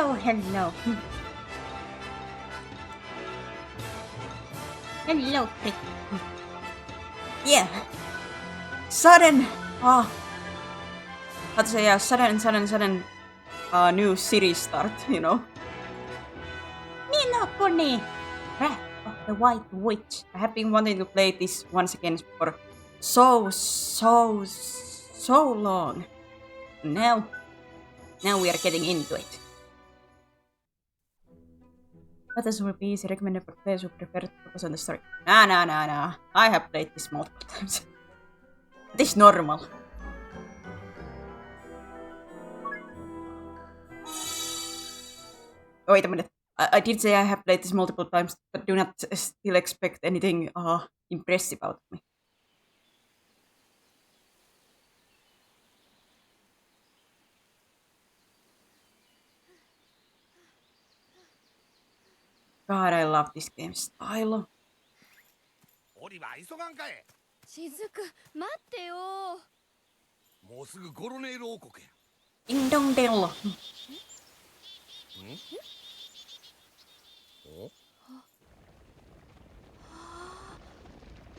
Hello. Hello, Prick. Yeah. Sudden. How to say? Yeah, sudden. New series start. You know. Nina Kuni, Wrath of the White Witch. I have been wanting to play this once again for so long. Now we are getting into it. What else will be easy recommended for players who prefer to focus on the story? Nah. I have played this multiple times. It is normal. Oh, wait a minute. I did say I have played this multiple times, but do not still expect anything impressive out of me. God, I love this game style. オリバー急がんかい。しずく待ってよ。もうすぐゴロネール王国や。Ding dong dell.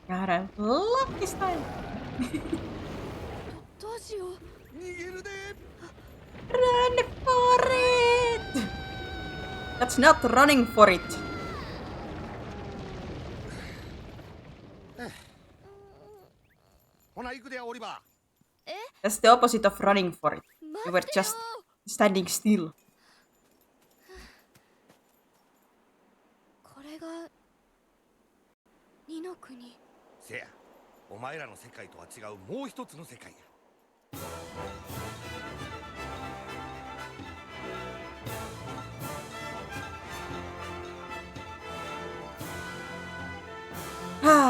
God, I love this style. どうしよう。逃げるで。 Run for it! That's not running for it. That's the opposite of running for it. You were just standing still. これが二の国。せや、お前らの世界とは違うもう一つの世界や。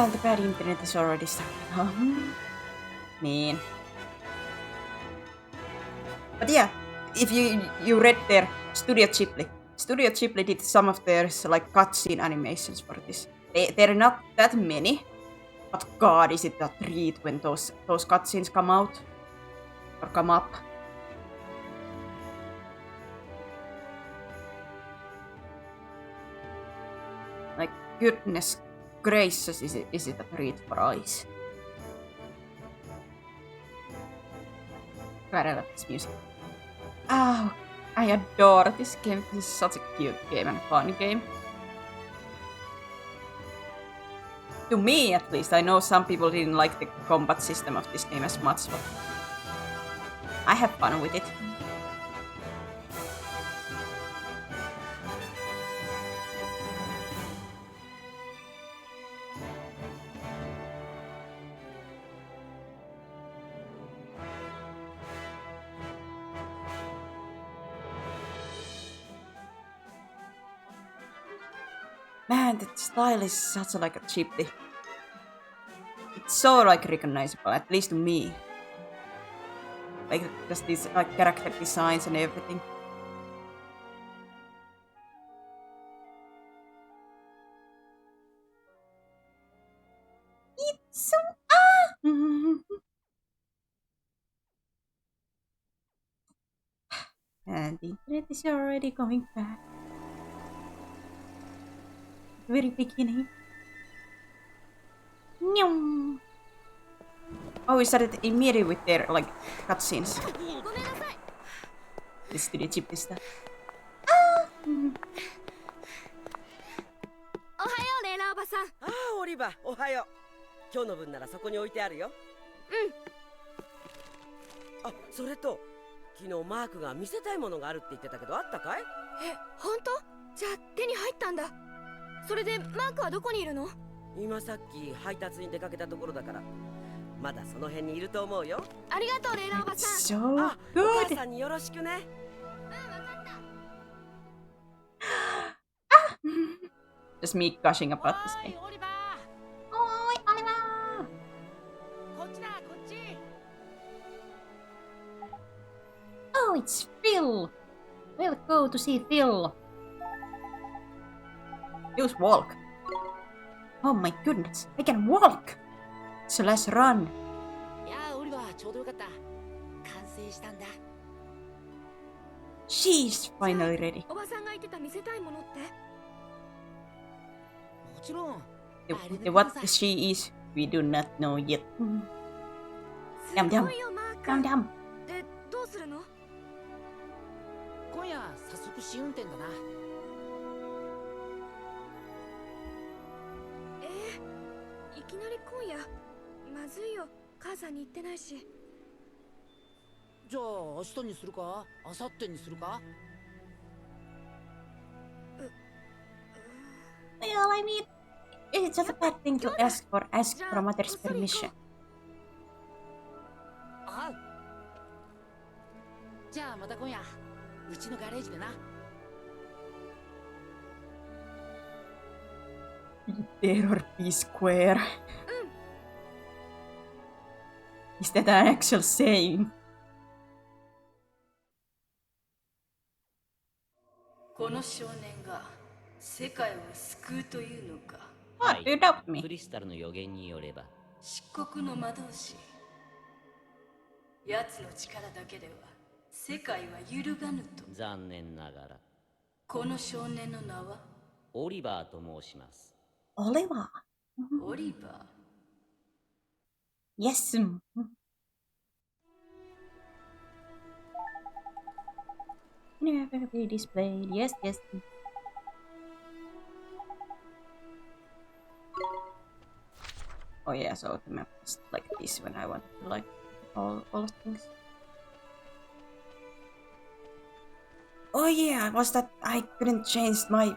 The bad internet is already starting. Man. But yeah, if you read their Studio Ghibli did some of their like cutscene animations for this. They're not that many, but God, is it a treat when those cutscenes come out or come up. Like goodness gracious, is it a treat for eyes? God, I love this music. Oh, I adore this game. This is such a cute game and fun game. To me, at least. I know some people didn't like the combat system of this game as much, but I have fun with it. Man, that style is such like a Ghibli. It's so like recognizable, at least to me. Like just these like character designs and everything. It's so And the internet is already going back. Very beginning. Oh, we started immediately with their like cutscenes. This Studio Ghibli stuff. おはようレイラーおばさん。ああ、オリバー、おはよう。今日の分ならそこに置いてあるよ。あ、それと昨日マークが見せたいものがあるって言ってたけど、あったかい？え、本当？じゃあ手に入ったんだ。それでマークはどこにいるの？今さっき配達に出かけたところだから、まだその辺にいると思うよ。ありがとうレイラーおばさん。 So あ、お good. 母さんによろしくね。Just me gushing about this game. Oi, Oliver! Oh, it's Phil! We'll go to see Phil. Use walk. Oh my goodness, I can walk! So let's run. いやー、オリバーちょうどよかった。完成したんだ。She's finally ready. おばさんが言ってた見せたいものって？もちろん。 What she is, we do not know yet. すダムダムごいよマーク。ダムダム。でどうするの？今夜早速試運転だな。いきなり今夜まずいよ。母さんに言ってないし。じゃあ明日にするか明後日にするか。 Well, I mean, it's not a bad thing to ask for mother's permission. ああ。じゃあまた今夜うちのガレージでな。 Terror P Square. Is that an actual saying? この少年が世界を救うというのか。 What? Do you doubt ク me? リスタルの予言によれば、漆黒の魔導士。奴の力だけでは世界は揺るがぬと。残念ながらこの少年の名はオリバーと申します。 Oliver. オリバ Yes. Never be displayed. Yes, yes. Oh yeah, so the map is like this when I want to like all things. Oh yeah, was that I couldn't change my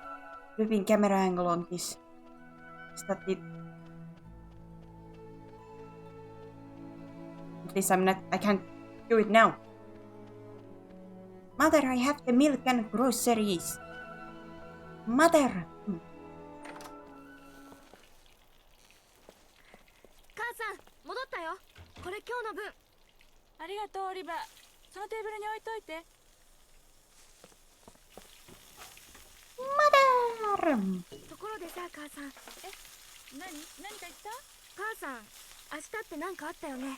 flipping camera angle on this. Is that it? At least I can't do it now. Mother, I have the milk and groceries. Mother! 母さん戻ったよ。これ今日の分。ありがとうオリバー。そのテーブルに置いといて。 Mother! ところでさ母さん。何か言った？母さん明日って何かあったよね。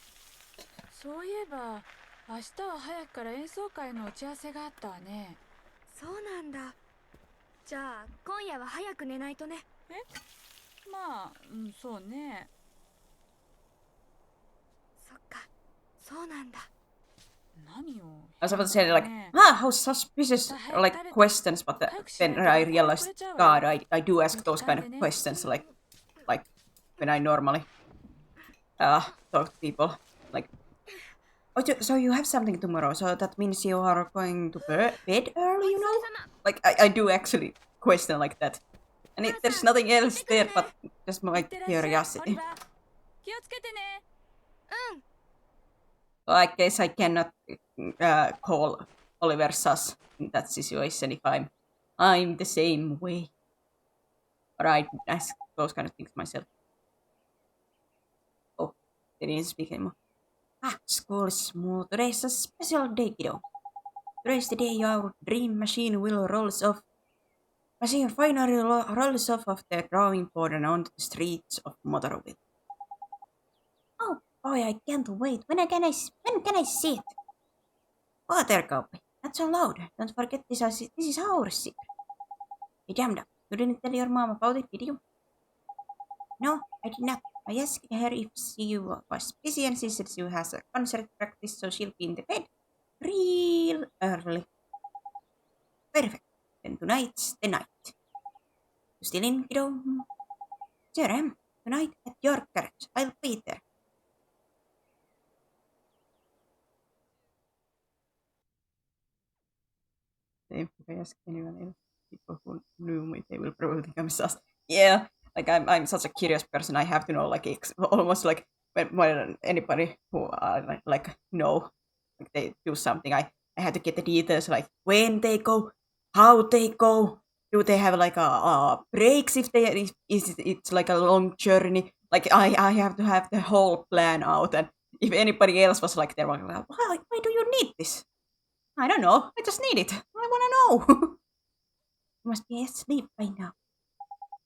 そういえば明日は早くから演奏会の打ち合わせがあったわね。そうなんだ。じゃあ今夜は早く寝ないとね。まあ、そうね。そっか、そうなんだ。何よ。 I was about to say like, how suspicious like questions, but then I realized, God, I do ask those kind of questions like when I normally talk to people. Like, oh, so you have something tomorrow, so that means you are going to bed early, you know? Like, I do actually question like that. And there's nothing else there but just my curiosity. 気をつけてね。So I guess I cannot call Oliver sus in that situation if I'm the same way. Or I ask those kind of things myself. Oh, they didn't speak anymore. School is small. Today's a special day, kiddo. Today's the day our dream machine will rolls off. Machine finally rolls off of the drawing board and onto the streets of Motorville. Oh boy, I can't wait. When can I see it? Water copy. Not so loud. Don't forget this is our secret. Hey, damn it. You didn't tell your mom about it, did you? No, I did not. I asked her if she was busy and she said she has a concert practice, so she'll be in the bed real early. Perfect. Then tonight's the night. You still in, kiddo? Sure am. Tonight at your garage. I'll be there. If I ask anyone else, people who knew me, they will probably think I'm sus. Yeah, like I'm such a curious person. I have to know like almost like when anybody who like know like they do something, I have to get the details like when they go, how they go, do they have like a breaks if it's like a long journey. Like I have to have the whole plan out, and if anybody else was like, they're like, why do you need this? I don't know. I just need it. I wanna know. You must be asleep by now.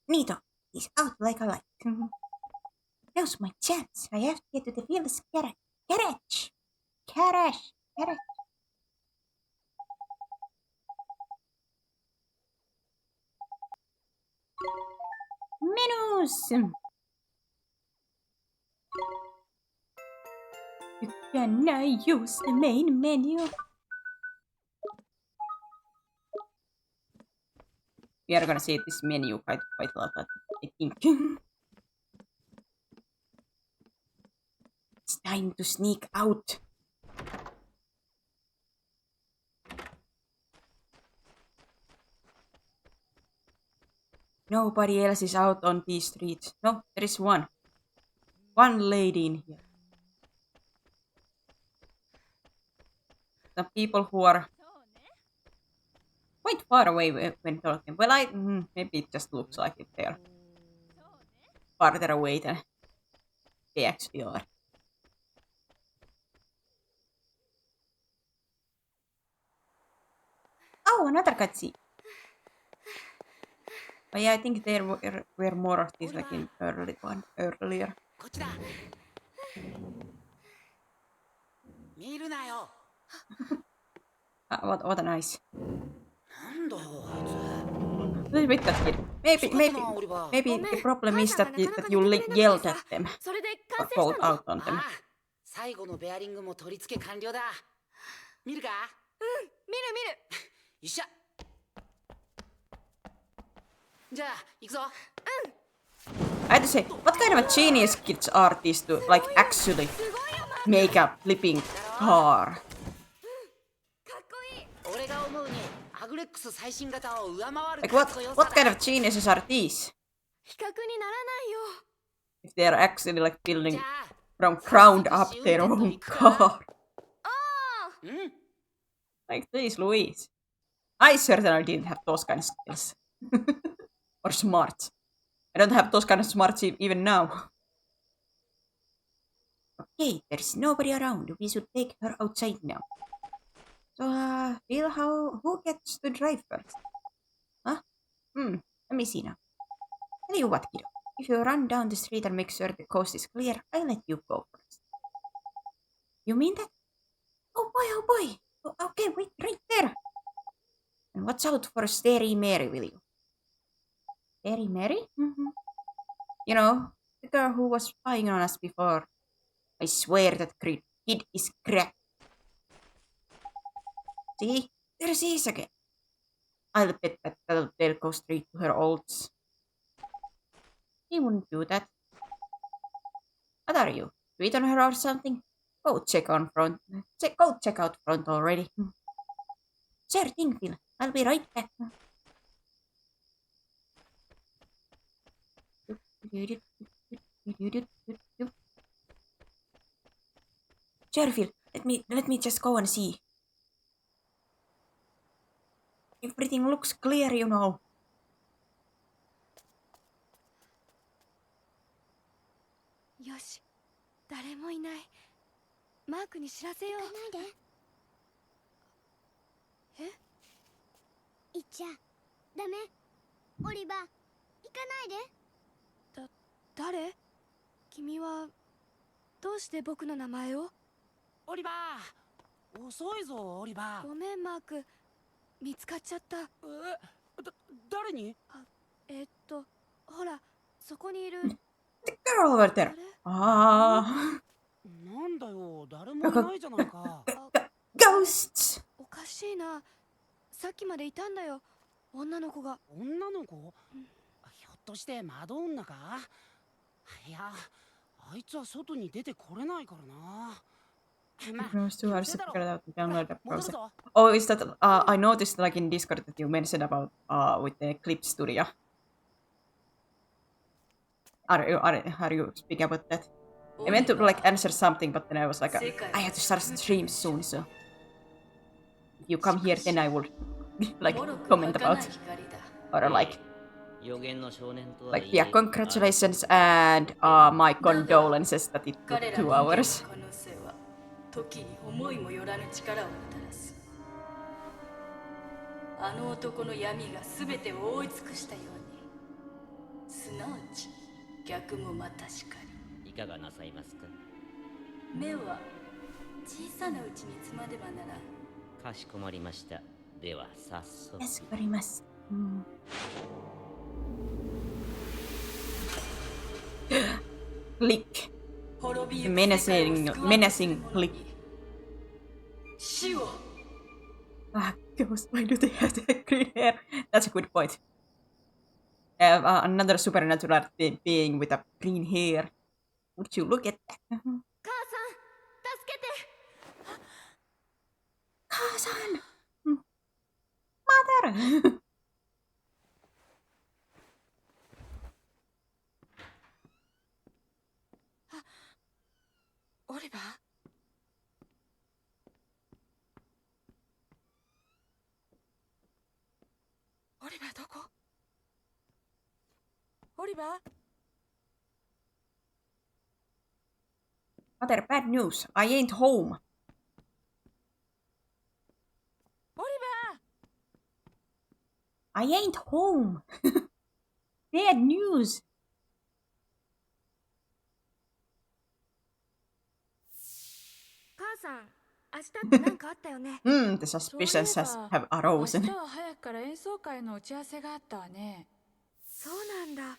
Nito is out like a light. Now's my chance. I have to get to the Phil's garage. menus. You cannot use the main menu. We are gonna see this menu quite a lot, I think. It's time to sneak out. Nobody else is out on these streets. No, there is one. One lady in here. Some people who are quite far away when talking. Well, maybe it just looks like it they're farther away than they actually are. Oh, another cutscene. But yeah, I think there were more of these like in earlier. こっちだ。見るなよ。 What a nice. なんだよあいつ。 Look at that kid. Maybe the problem is that you yelled at them それで or 完成 called したの？ out on them. ああ、最後のベアリングも取り付け完了だ。見るか？見る見る。よっしゃ。じゃあ行くぞ。 I had to say, what kind of a genius kids are these to like actually make a flipping car? かっこいい。 俺が思うにアグレックス最新型を上回る Like かっこよさ what だ。 kind of geniuses are these? 比較にならないよ。 If they are actually like building じゃあ from ground up their own car. うん。 Like please, Louise. I certainly didn't have those kind of skills. Or smarts. I don't have those kind of smarts even now. Okay, there's nobody around. We should take her outside now. So, Bill, who gets to drive first? Huh? Let me see now. Tell you what, kiddo. If you run down the street and make sure the coast is clear, I'll let you go first. You mean that? Oh boy. Oh, okay, wait, right there. And watch out for Stary Mary, will you? Stary Mary? You know, the girl who was spying on us before. I swear that kid is cracked. See? There she is again. I'll bet that they'll go straight to her olds. He wouldn't do that. What are you? Sweet on her or something? Go check out front already. Sure thing, Phil. I'll be right back. Sure, Phil. Let me just go and see. Everything looks clear, you know. よし、誰もいない。マークに知らせよう。行かないで。え？行っちゃダメ。オリバー、行かないで。誰？君はどうして僕の名前を？オリバー、遅いぞオリバー。ごめんマーク、見つかっちゃった。誰に？ほら、そこにいる。The girl over there. なんだよ、誰もいないじゃないか。Ghosts. おかしいな。さっきまでいたんだよ、女の子が。女の子？ひょっとして窓女か？いや、あいつは外に出てこれないからな。It's too hard to figure it out to download the browser. Oh, is that I noticed like in Discord that you mentioned about with the clip studio. Are you speaking about that? I meant to like answer something, but then I was like, I have to start stream soon, so if you come here, then I will like comment about or like yeah, congratulations and my condolences that it took 2 hours. 時に思いもよらぬ力をもたらす。あの男の闇が全てを覆い尽くしたように、すなわち逆もまたしかり。いかがなさいますか？目は小さなうちにつまでばならん。かしこまりました。では早速。助かります。clique. 滅び The ゆく世界を menacing 救わんとする menacing 者 clique. に死を Ah, girls, why do they have that green hair? That's a good point. Another supernatural being with a green hair. Would you look at that? 母さん助けて Cousin! Mother! オリバーオリバーどこオリバー Mother, bad news. I ain't home. オリバー I ain't home. Bad news. 母さん明日って何かあったよね The そういえ suspicions has ば have 明 arisen. 日は早くから演奏会の打ち合わせがあったわねそうなんだ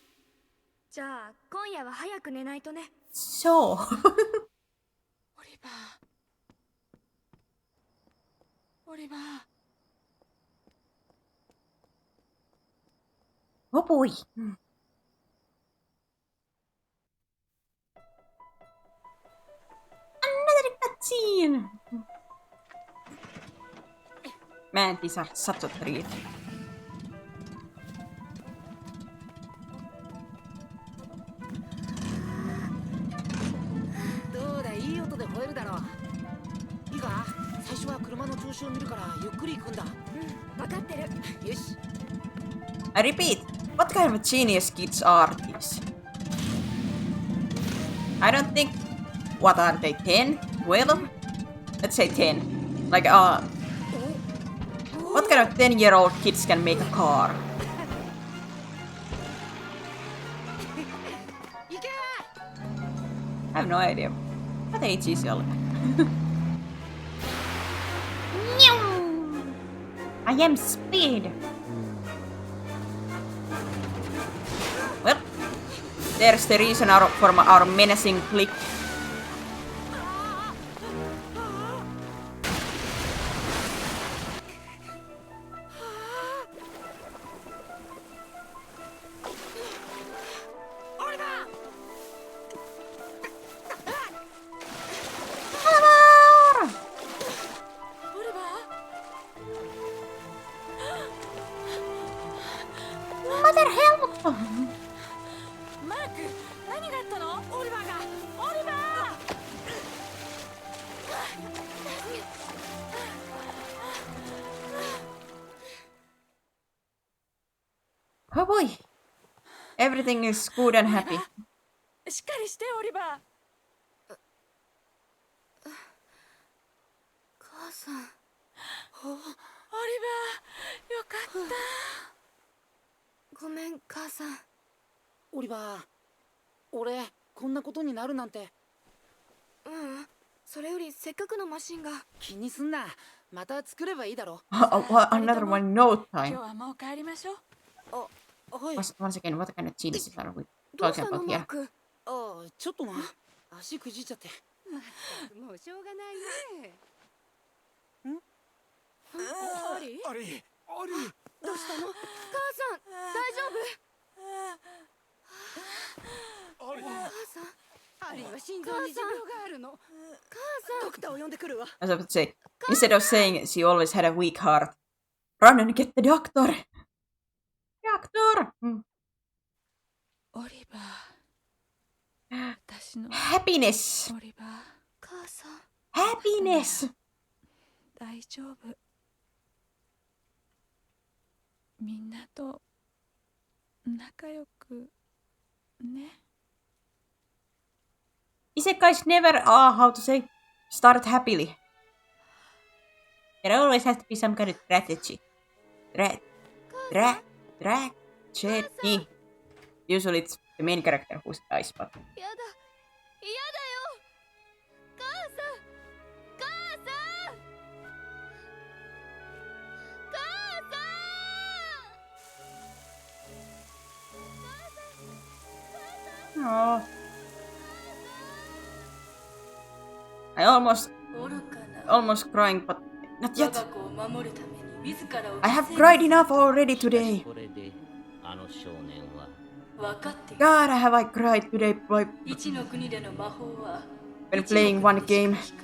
じゃあ今夜は早く寝ないとね So. オリバーオリバー Oh boy. Another cutscene. Man, these are such a treat. どうだいい音で吠えるだろう。いいか最初は車の調子を見るからゆっくり行くんだ。分かってるよし。 I repeat, what kind of genius kids are these? I don't think. What are they? 10? 12? Let's say 10. Like, what kind of 10-year-old kids can make a car? 行け I have no idea. What age is Oliver? I am speed. Well, there's the reason for our menacing clique. Oliver! オリバ Mother, help! ーマーク何があったのオリバーがオリバー Oh boy. Everything is good and happy. しっかりしてオリバー母さんオリバーよかったごめん母さんオリバー、俺こんなことになるなんて。それよりせっかくのマシンが気にすんな。また作ればいいだろ。Another one in no 今 time. 日はもう帰りましょうはい。 Once again, what kind of geniuses are we どう talking したの about マー here? クああ、ちょっとな。足くじっちゃって。もうしょうがないねアリあれどうしたの母さん大丈夫あれ母さんアリは心臓に持病があるの母さんドクターを呼んでくるわ I was about to say, instead of saying she always had a weak heart, run and get the doctor! Doctor! オリバー私の Happiness! オリバー母さん Happiness! 大丈夫みんなと仲良くね Isekais never, how to say, start happily. There always has to be some kind of strategy. Tragedy. Usually it's the main character who dies, but... やだ嫌だよ母さん母さん母さん Oh. I almost 愚かな almost crying, but not 我 yet. が子を守るために自らを I 犠 have 牲 cried に enough already しかし today. これであの少年は分かっている God, have I cried today by 一の国での魔法は when 一の playing one 国でし game. か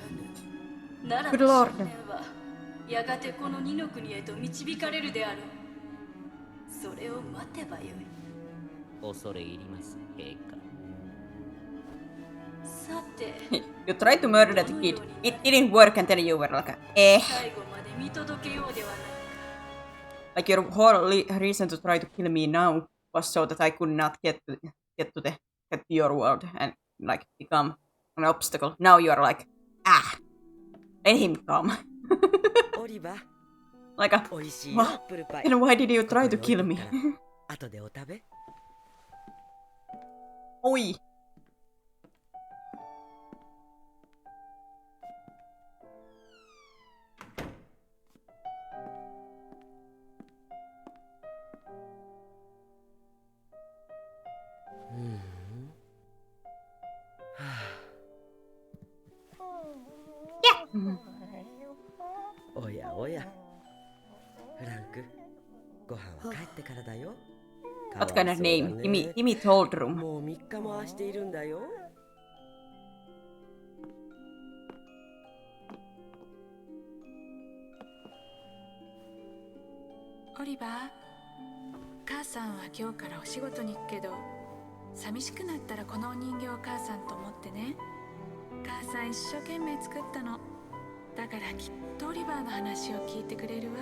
効かぬなら Good ば少 Lord. 年はやがてこの二の国へと導かれるであろうそれを待てばよい恐れ入ります陛下。さて You tried to murder that kid. It didn't work, and then you were like, eh. 最後まで見届けようではないか Like your whole reason to try to kill me now was so that I could not get to your world and like become an obstacle. Now you are like, let him come. オリバー、 Like 美味しいよアップルパイ。 then why did you try to ここに kill 置 me? いとくから後でお食べ。 Oi. おやおや、フランク、ご飯は帰ってからだよ。 What kind of name? かわいそうだね。 Gimme told room. もう3日もああしているんだよ。オリバー、母さんは今日からお仕事に行くけど、寂しくなったらこのお人形を母さんと思ってね。母さん一生懸命作ったの。だからきっとオリバーの話を聞いてくれるわ。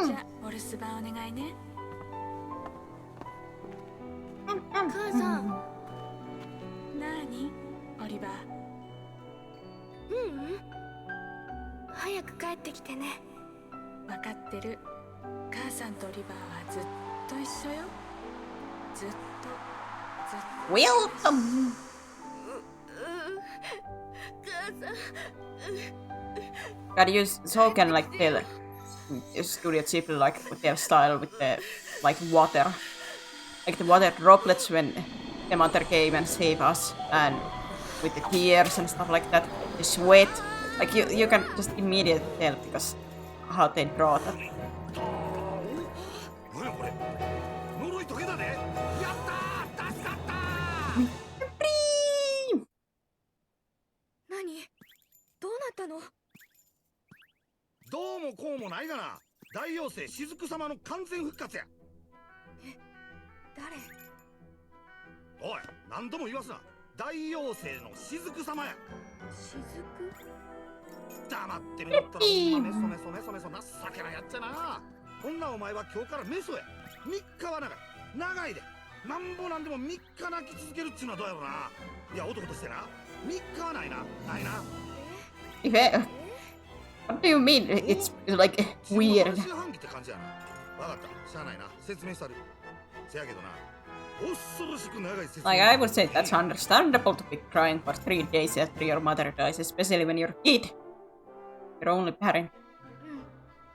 じゃあお留守番お願いね。母さん。なにオリバー。早く帰ってきてね。分かってる。母さんとオリバーはずっと一緒よ。ずっとずっと。 Welcome. 母さん。 God, you so can like tell Studio Ghibli like with their style with the like water, like the water droplets when the mother came and saved us, and with the tears and stuff like that, the sweat, like you can just immediately tell because how they draw that. 何やこれ呪い解けたでやったー助かった何？どうなったの？どうもこうもないがな大妖精雫様の完全復活や誰？おい何度も言わすな大妖精の雫様や雫？黙ってみろったらほんまメソメソメソメソ情けなやっちゃなこんなお前は今日からメソや3日は長いでなんぼなんでも3日泣き続けるっちゅうのはどうやろないや男としてな3日はないなないな What do you mean? It's like weird. 半信半疑って感じやなわかったしゃあないな説明したるせやけどな恐ろしく長い説明 Like I would say that's understandable to be crying for 3 days after your mother dies, especially when you're a kid. Your only parent.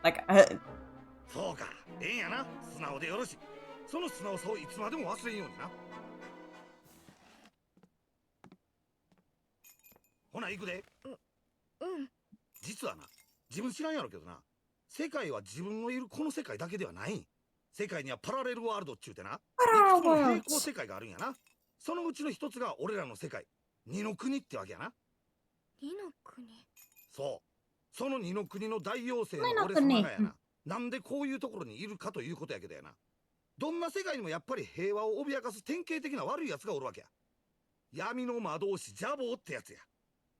Like そうかええんやな素直でよろしいその素直さをいつまでも忘れんようになほな行くで実はな自分知らんやろけどな世界は自分のいるこの世界だけではない世界にはパラレルワールドっちゅうてな3つの平行世界があるんやなそのうちの一つが俺らの世界二の国ってわけやな二の国。そうその二の国の大妖精の俺様がやななんでこういうところにいるかということやけどやなどんな世界にもやっぱり平和を脅かす典型的な悪い奴がおるわけや闇の魔導士ジャボーってやつや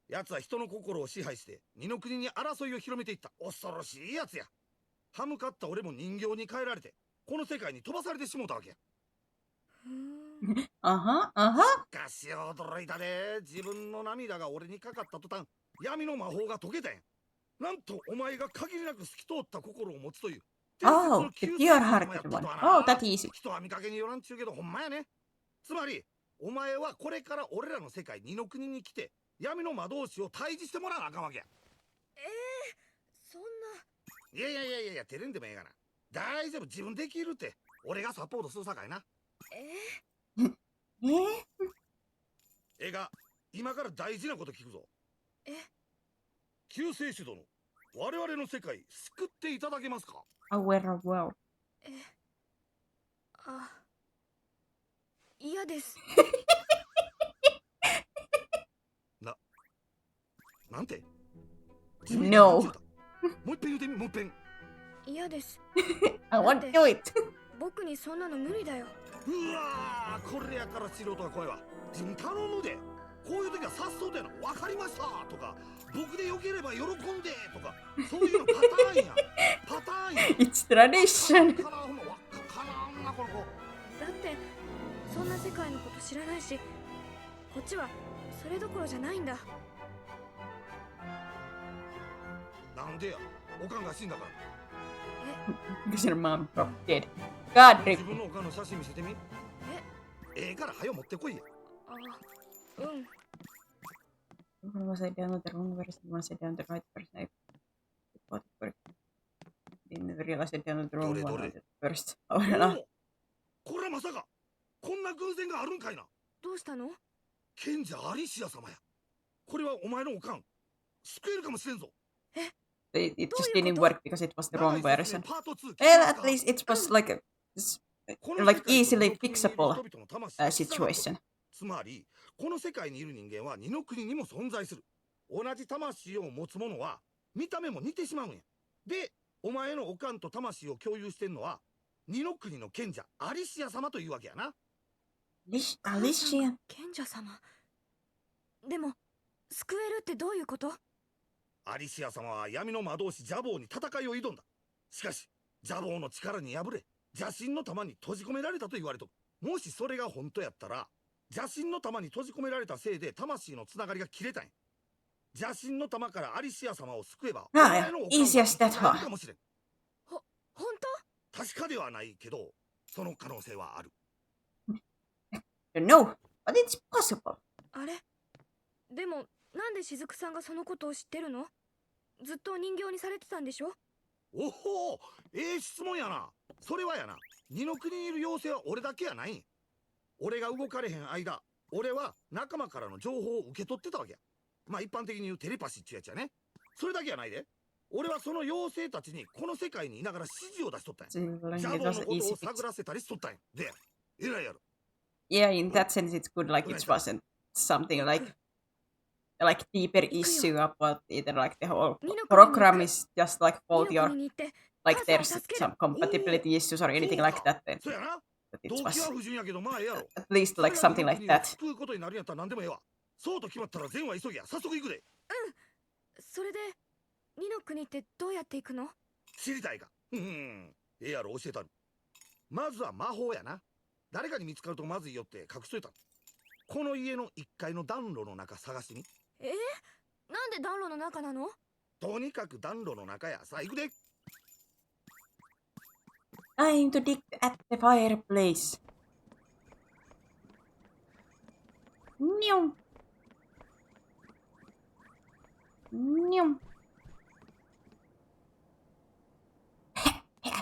奴は人の心を支配して二の国に争いを広めていった恐ろしいやつや歯向かった俺も人形に変えられてこの世界に飛ばされてしもうたわけやしかし驚いたで自分の涙が俺にかかった途端闇の魔法が解けたんやなんとお前が限りなく透き通った心を持つという Oh, the pure-hearted one. Oh, that easy. 人は見かけによらんちゅうけどほんまやねつまりお前はこれから俺らの世界二の国に来て闇の魔導士を退治してもらわなあかんわけやそんな。いや照れんでもええがな大丈夫自分できるって俺がサポートするさかいなええが今から大事なこと聞くぞ。え？救世主殿、我々の世界救っていただけますか？ Aware of well. あ、嫌です。なんて No. もう一遍言うてみ、もう一遍。嫌です。 I want to do it. 僕にそんなの無理だよ。うわー、これやから素人が声は自分頼むで。こういう時はさっそうとやな、分かりましたとか、僕でよければ喜んでとか、そういうのパターンや。パターンや。 It's tradition. かなほんまわっかななこの子。だってそんな世界のこと知らないし、こっちはそれどころじゃないんだ。なんでや、おかんが死んだから。 Because your mom dropped dead. God 自 rip. 分のおかんの写真見せてみ。ええから早持ってこいや。あ、うん。 Was I down the wrong version? Was I down the right version? I got it correct. Didn't realize I down the wrong one at first. おお、これはまさかこんな偶然があるんかいな。どうしたの？賢者アリシア様や。これはお前のおかん救えるかもしれんぞ。 It just didn't work because it was the wrong version. Well, at least it was like a like easily fixable situation. つまりこの世界にいる人間は二の国にも存在する。同じ魂を持つ者は見た目も似てしまうんや。で、お前のおかんと魂を共有してんのは二の国の賢者アリシア様というわけやな。アリシア。賢者様。でも救えるってどういうこと？アリシア様は闇の魔導士ジャボーに戦いを挑んだ。しかしジャボーの力に敗れ邪神の玉に閉じ込められたと言われとる。もしそれが本当やったら邪神の玉に閉じ込められたせいで魂のつながりが切れたんや。邪神の玉からアリシア様を救えばお前のおかんは生き返るかもしれん。本当？確かではないけどその可能性はある。 No, but it's possible. あれ？でもなんで雫さんがそのことを知ってるの？ずっと人形にされてたんでしょ？おほ、質問やな。それはやな、二の国にいる妖精は俺だけやないん。俺が動かれへん間、俺は仲間からの情報を受け取ってたわけや。まあ一般的に言うテレパシーってやつやね。それだけやないで。俺はその妖精たちにこの世界にいながら指示を出しとったんや。ジャボーのことを探らせたりしとったんや。で、偉いやろ。Yeah, in that sense it's good, like it wasn't something like deeper issue about it, like the whole program is just like faulty or like there's some compatibility issues or anything like that then. But it was at least like something like that. そうと決まったら全は急ぎや。早速行くで。それで二の国ってどうやって行くの？知りたいか。やろ、教えたる。まずは魔法やな。誰かに見つかるとまずいよって隠しといた。この家の1階の暖炉の中探してみ。なんで暖炉の中なの？とにかく暖炉の中や。さあ行くで。 Time to dig at the fireplace. Nyum. Nyum.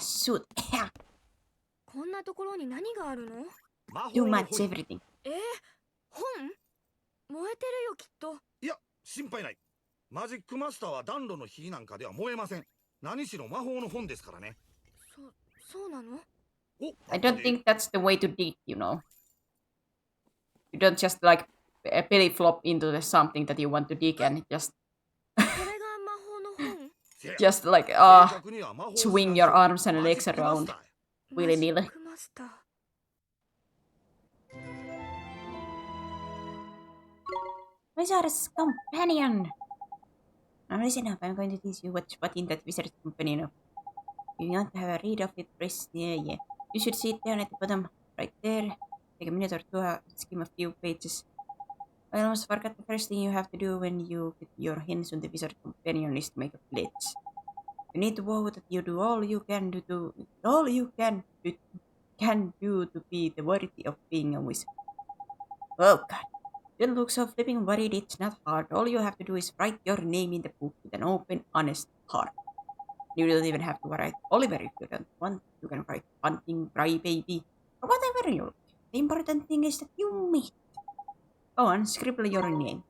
Shoot. こんなところに何があるの？ Too much everything. 本？燃えてるよきっと。いや、心配ない。マジックマスターは暖炉の火なんかでは燃えません。何しろ魔法の本ですからね。そうなの？ I don't think that's the way to dig, you know. You don't just like belly flop into something that you want to dig and just これが魔法の本？ just like swing your arms and legs around willy-nilly. Wizard's Companion. Now listen up, I'm going to teach you what's what in that Wizard's Companion. If you want to have a read of it, press yeah. You should sit down at the bottom, right there. Take a minute or two, skim a few pages. I almost forgot the first thing you have to do when you get your hands on the Wizard's Companion is to make a pledge. You need to vow that you do all you can do to be the worthy of being a wizard. Oh god. Don't look so flipping worried, it's not hard. All you have to do is write your name in the book with an open, honest heart. You don't even have to write Oliver if you don't want. You can write Bunting, Crybaby, or whatever you like. The important thing is that you meet. Go on, scribble your name.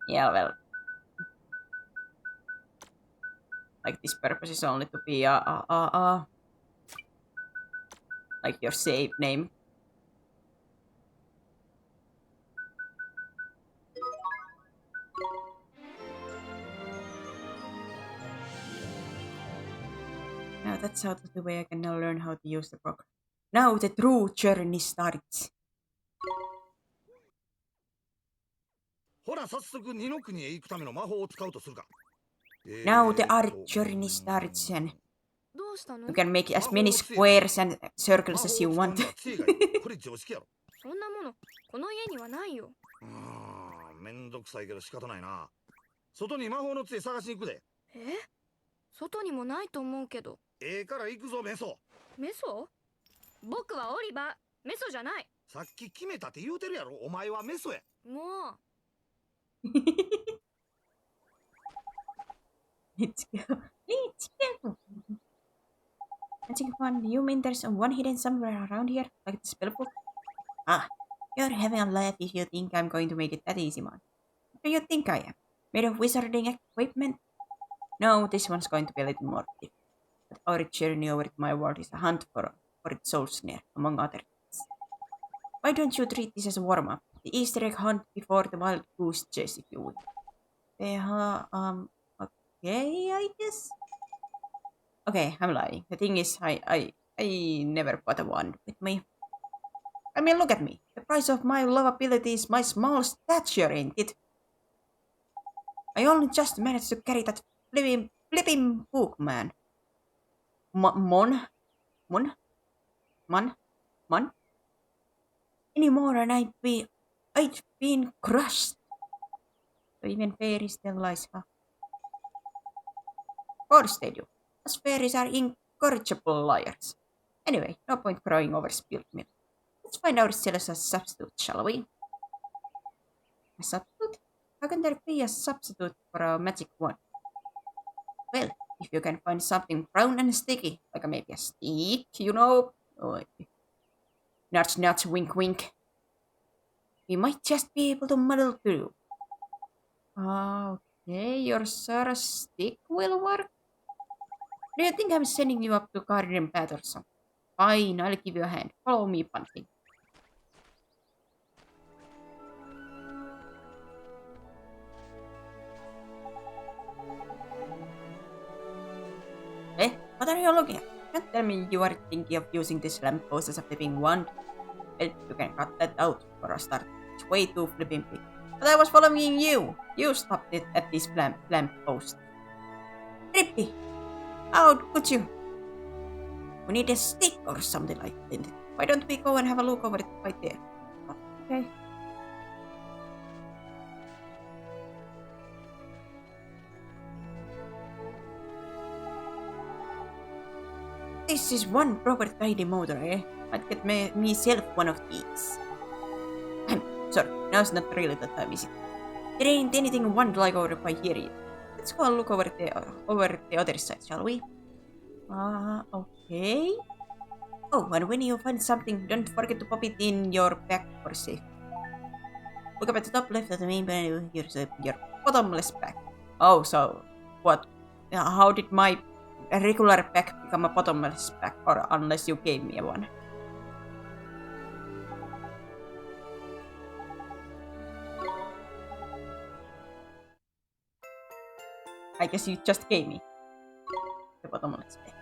Yeah, well, like this purpose is only to be like your save name. Now that's out of the way. I can now learn how to use the program. Now the true journey starts. ほら早速二の国へ行くための魔法を使うとするか。Now the art journey starts and どうしたの？ you can make as many squares and circles as you want. これ常識やろ。そんなものこの家にはないよ。めんどくさいけど仕方ないな。外に魔法の杖探しに行くで。外にもないと思うけど。から行くぞメソ。メソ？僕はオリバー。メソじゃない。さっき決めたって言うてるやろ。お前はメソや。もう。Let's go. Let's go. Magic wand. You mean there's one hidden somewhere around here, like the spell book? Ah, you're having a laugh if you think I'm going to make it that easy, man. What do you think I am? Made of wizarding equipment? No, this one's going to be a little more difficult. But our journey over to my world is a hunt for its soul snare, among other things. Why don't you treat this as a warm-up? The Easter egg hunt before the wild goose chase, if you will. Okay, I guess. Okay, I'm lying. The thing is, I never bought a wand with me. I mean, look at me. The price of my love ability is my small stature, ain't it? I only just managed to carry that flipping book, man. Mon? Anymore, and I'd been crushed. So even fairies tell lies, huh? Of course they do. As fairies are incorrigible liars. Anyway, no point crying over spilled milk. Let's find ourselves a substitute, shall we? A substitute? How can there be a substitute for a magic wand? Well, if you can find something brown and sticky, like maybe a stick, you know? Oh, nudge, nudge, wink, wink. We might just be able to muddle through. Okay, your sort of stick will work? Do you think I'm sending you up to garden path or something? Fine, I'll give you a hand. Follow me, pumpkin. What are you looking at? Can't tell me you are thinking of using this lamppost as a flipping wand. Well, you can cut that out for a start. It's way too flipping big. But I was following you. You stopped it at this lamppost. Trippy! How could you? We need a stick or something like that. Why don't we go and have a look over it right there? Okay. This is one proper tidy motor, eh? I'd get myself one of these. Sorry, now's not really the time, is it? There ain't anything wand-like over by here yet. Let's go and look over the other side, shall we? Okay. Oh, and when you find something, don't forget to pop it in your back for safe. Look up at the top left of the main menu. Here's your bottomless back. Oh, so what? How did my regular pack become a bottomless pack, or unless you gave me one? I guess you just gave me the bottomless pack.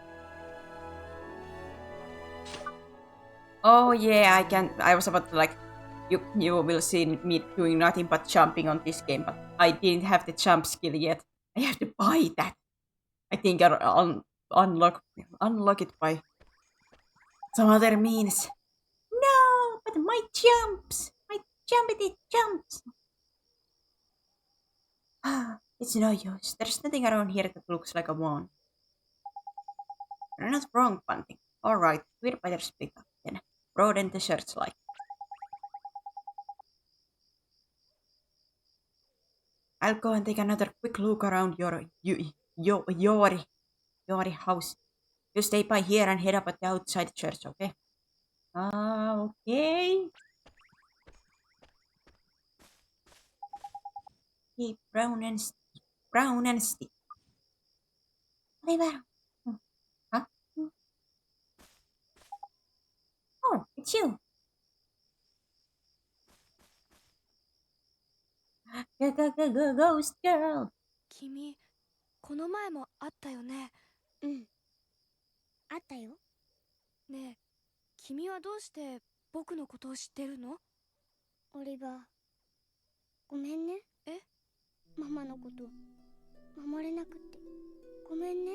Oh yeah, I was about to like, you will see me doing nothing but jumping on this game, but I didn't have the jump skill yet. I have to buy that. I think I'll unlock it by some other means. No, but my jumps! My jumpity jumps! It's no use. There's nothing around here that looks like a wand. You're not wrong, Bunting. Alright, we'd better split up then. Broaden the searchlight. I'll go and take another quick look around your house. You stay by here and head up at the outside church, okay? Okay. Keep brown and stick. Brown and stick. Oliver. Huh? Oh, it's you. Ghost girl. 君、この前も会ったよね。うん。あったよ。ねえ、君はどうして僕のことを知ってるの？オリバー。ごめんね。え？ママのこと守れなくてごめんね。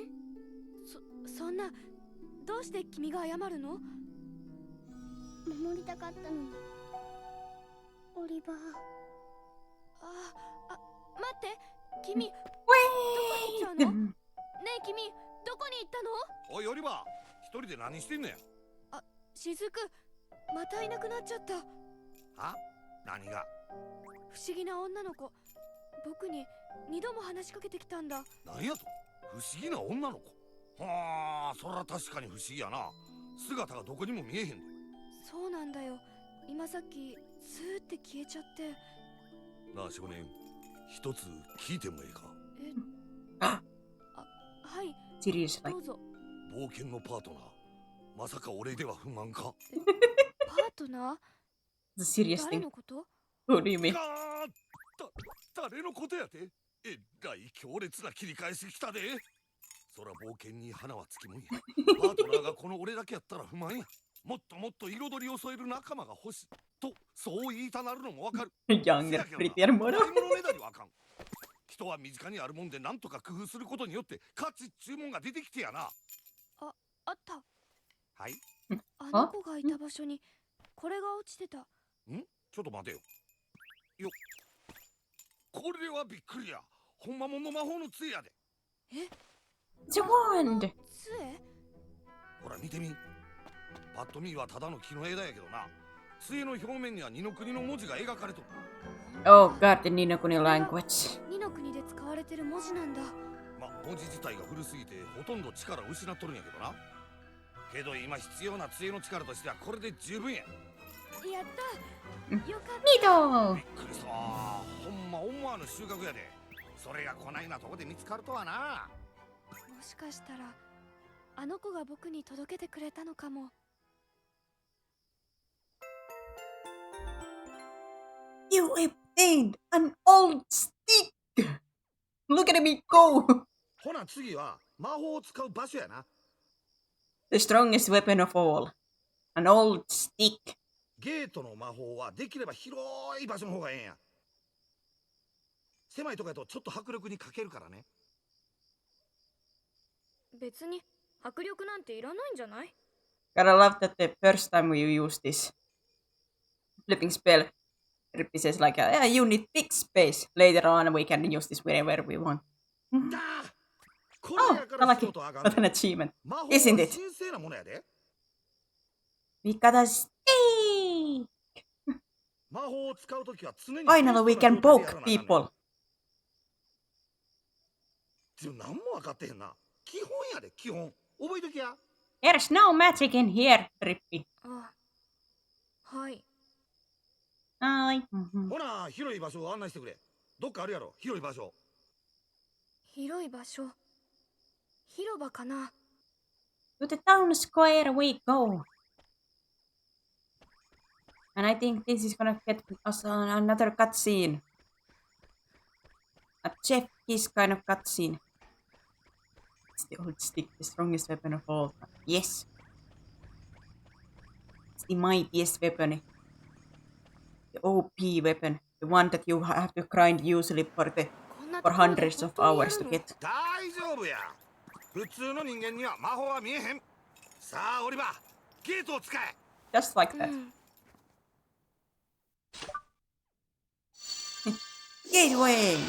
そんな、どうして君が謝るの？守りたかったのに。オリバー。待って、君、どこに行っちゃうの？ねえ君、どこに行ったの？おいオリバー、一人で何してんねん。雫、またいなくなっちゃった。は？何が？不思議な女の子、僕に2度も話しかけてきたんだ。何やと？不思議な女の子？はあ、そら確かに不思議やな。姿がどこにも見えへんで。そうなんだよ。今さっきスーって消えちゃって。なあ少年、一つ聞いてもええか？はい、 Seriously. どうぞ。冒険のパートナー、まさか俺では不満か？パートナー？ It's a serious 誰 thing. のこと？ What do you mean? 誰のことやて？えらい強烈な切り返しきたで。そら冒険に花はつきもんや。パートナーがこの俺だけやったら不満や。もっともっと彩りを添える仲間が欲しいと、そう言いたなるのもわかる。 Younger, prettier も model. らい物ねだりはあかん。人は身近にあるもんで何とか工夫することによって価値っちゅうもんが出てきてやな。あった。はい。あの子がいた場所にこれが落ちてた。ん？ちょっと待てよ。よ。これはびっくりや。ほんまもんの魔法の杖やで。え？ It's a wand. 杖？ほら見てみ。パッと見はただの木の枝やけどな。杖の表面には二の国の文字が描かれとる。Oh god, the Ninokuni language. 二の国で使われてる文字なんだ。ま、文字自体が古すぎてほとんど力を失っとるんやけどな。けど今必要な杖の力としてはこれで十分や。やった。よかった。Nido! びっくりしたわ。ほんま思わぬ収穫やで。それがこないなとこで見つかるとはな。もしかしたらあの子が僕に届けてくれたのかも。You obtained an old stick! Look at me go! ほな次は魔法を使う場所やな。The strongest weapon of all. An old stick. ゲートの魔法はできれば広い場所の方がええんや。狭いとこやとちょっと迫力に欠けるからね。別に迫力なんていらないんじゃない？ Gotta love that the first time you use this flipping spell, Rippi says like, yeah, you need big space. Later on, we can use this wherever we want. だー、これやからしようとあかん What an ねん。 achievement. 魔法は Isn't it? 神聖なものやで。 We got a stick! 魔法を使うときは常に Finally, we can poke people. 何も分かってへんな。基本やで、基本。覚えときや。 There's no magic in here, Rippi. あ、はい。Hi. ほな、広い場所を案内してくれ。どっかあるやろ、広い場所。広い場所。広場かな。 To the town square we go. And I think this is gonna get us on another cutscene. A Jeff Kiss kind of cutscene. It's the old stick, the strongest weapon of all. Yes. It's the mightiest weapon. The OP weapon. The one that you have to grind usually for hundreds of hours to get. 大丈夫や。普通の人間には魔法は見えへん。さあ、オリバー、ゲートを使え。 Just like that. Gateway! よ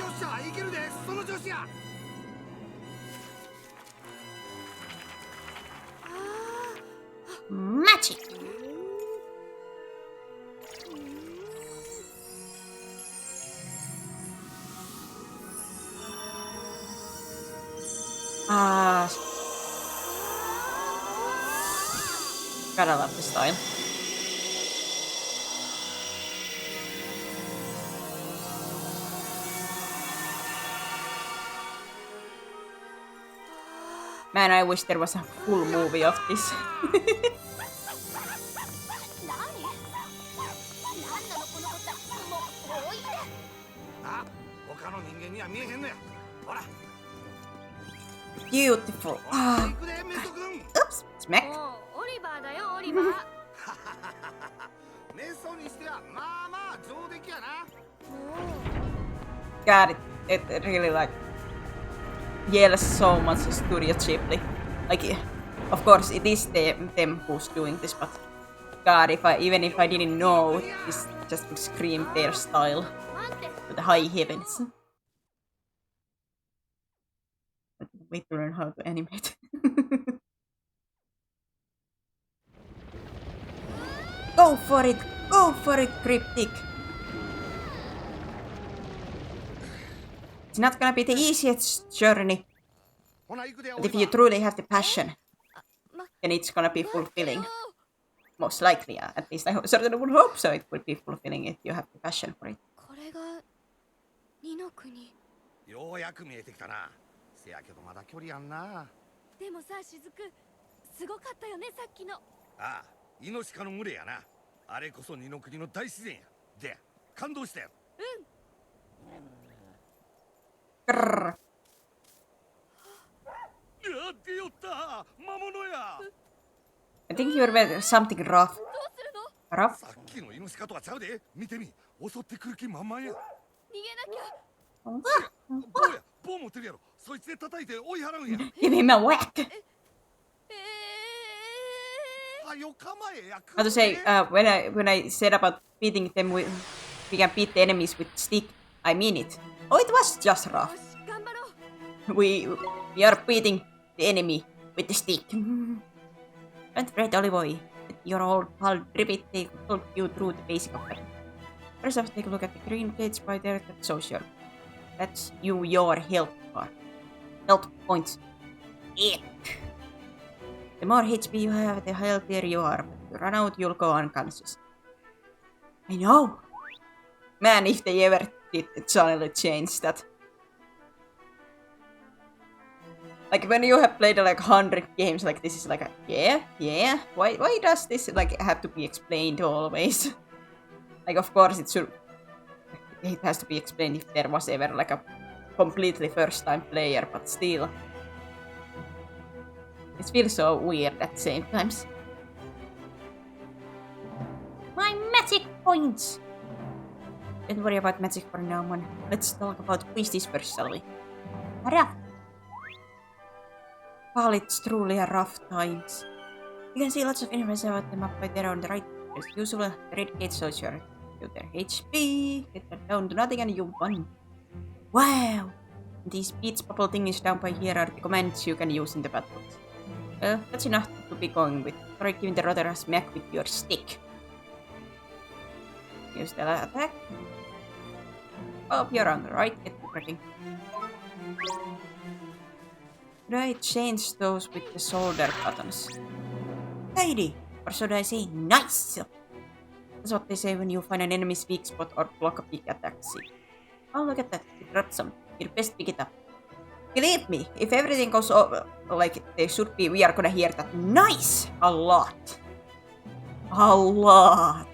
っしゃ、いけるで、その調子や。 Magic! Gotta love the style. Man, I wish there was a full movie of this. あ、他の人間には見えへんのや。ほら。 Beautiful. Ah. 行くで、メイト君。 Oops. Smack. オリバーだよオリバーメソにしてはまあまあ上出来やな。 God, it really like yells so much Studio Ghibli. Like, of course, it is them who's doing this, but God, even if I didn't know, this just would scream their style to the high heavens. Wait to learn how to animate. Go for it! Go for it, Cryptic! It's not gonna be the easiest journey, but if you truly have the passion, then it's gonna be fulfilling. Most likely, yeah. At least I certainly would hope so. It would be fulfilling if you have the passion for it. これが二の国ようやく見えてきたな。せやけどまだ距離あんな。でもさ雫すごかったよねさっきのああ、イノシカの群れやな。あれこそ二の国の大自然や。で、感動したよ。Grrr. やってよった。魔物や。 I think you were something rough. どうするの Rough? さっきのイノシカとはちゃうで。見てみ。襲ってくる気満々や。逃げなきゃ棒や。棒持ってるやろ。そいつで叩いて追い払うんや。 Give him a whack! はよ構えや。 How to say, when I said about beating them with, we can beat the enemies with stick, I mean it. Oh, it was just rough. よし頑張ろう We are beating the enemy with the stick. Don't fret, Ollie boy. Your old pal Dribbit will talk you through the basic of it. First off, take a look at the green gauge by there that shows that's your health bar. Health points. Eat. The more HP you have, the healthier you are. But if you run out, you'll go unconscious. I know. Man, if they ever did suddenly change that. Like when you have played like 100 games, like this is like yeah. Why does this like have to be explained always? Like of course it has to be explained if there was ever like a completely first time player, but still. It feels so weird at the same times. My magic points! Don't worry about magic for now, man. Let's talk about quizzes first, shall we? Hurry up! Well, it's truly a rough times. You can see lots of information about the map right there on the right. As usual, the red gate shows your HP. Get that down to nothing and you won. Wow! These speech bubble thingies down by here are the commands you can use in the battles. Well, that's enough to be going with. Try giving the rudder a smack with your stick. Use the attack. Oh, you're on the right. Get cracking. Should I change those with the shoulder buttons? Tidy! Or should I say nice? That's what they say when you find an enemy's weak spot or block a big attack. See? Oh, look at that. You dropped some. You best pick it up. Believe me, if everything goes like they should be, we are gonna hear that nice a lot. A lot.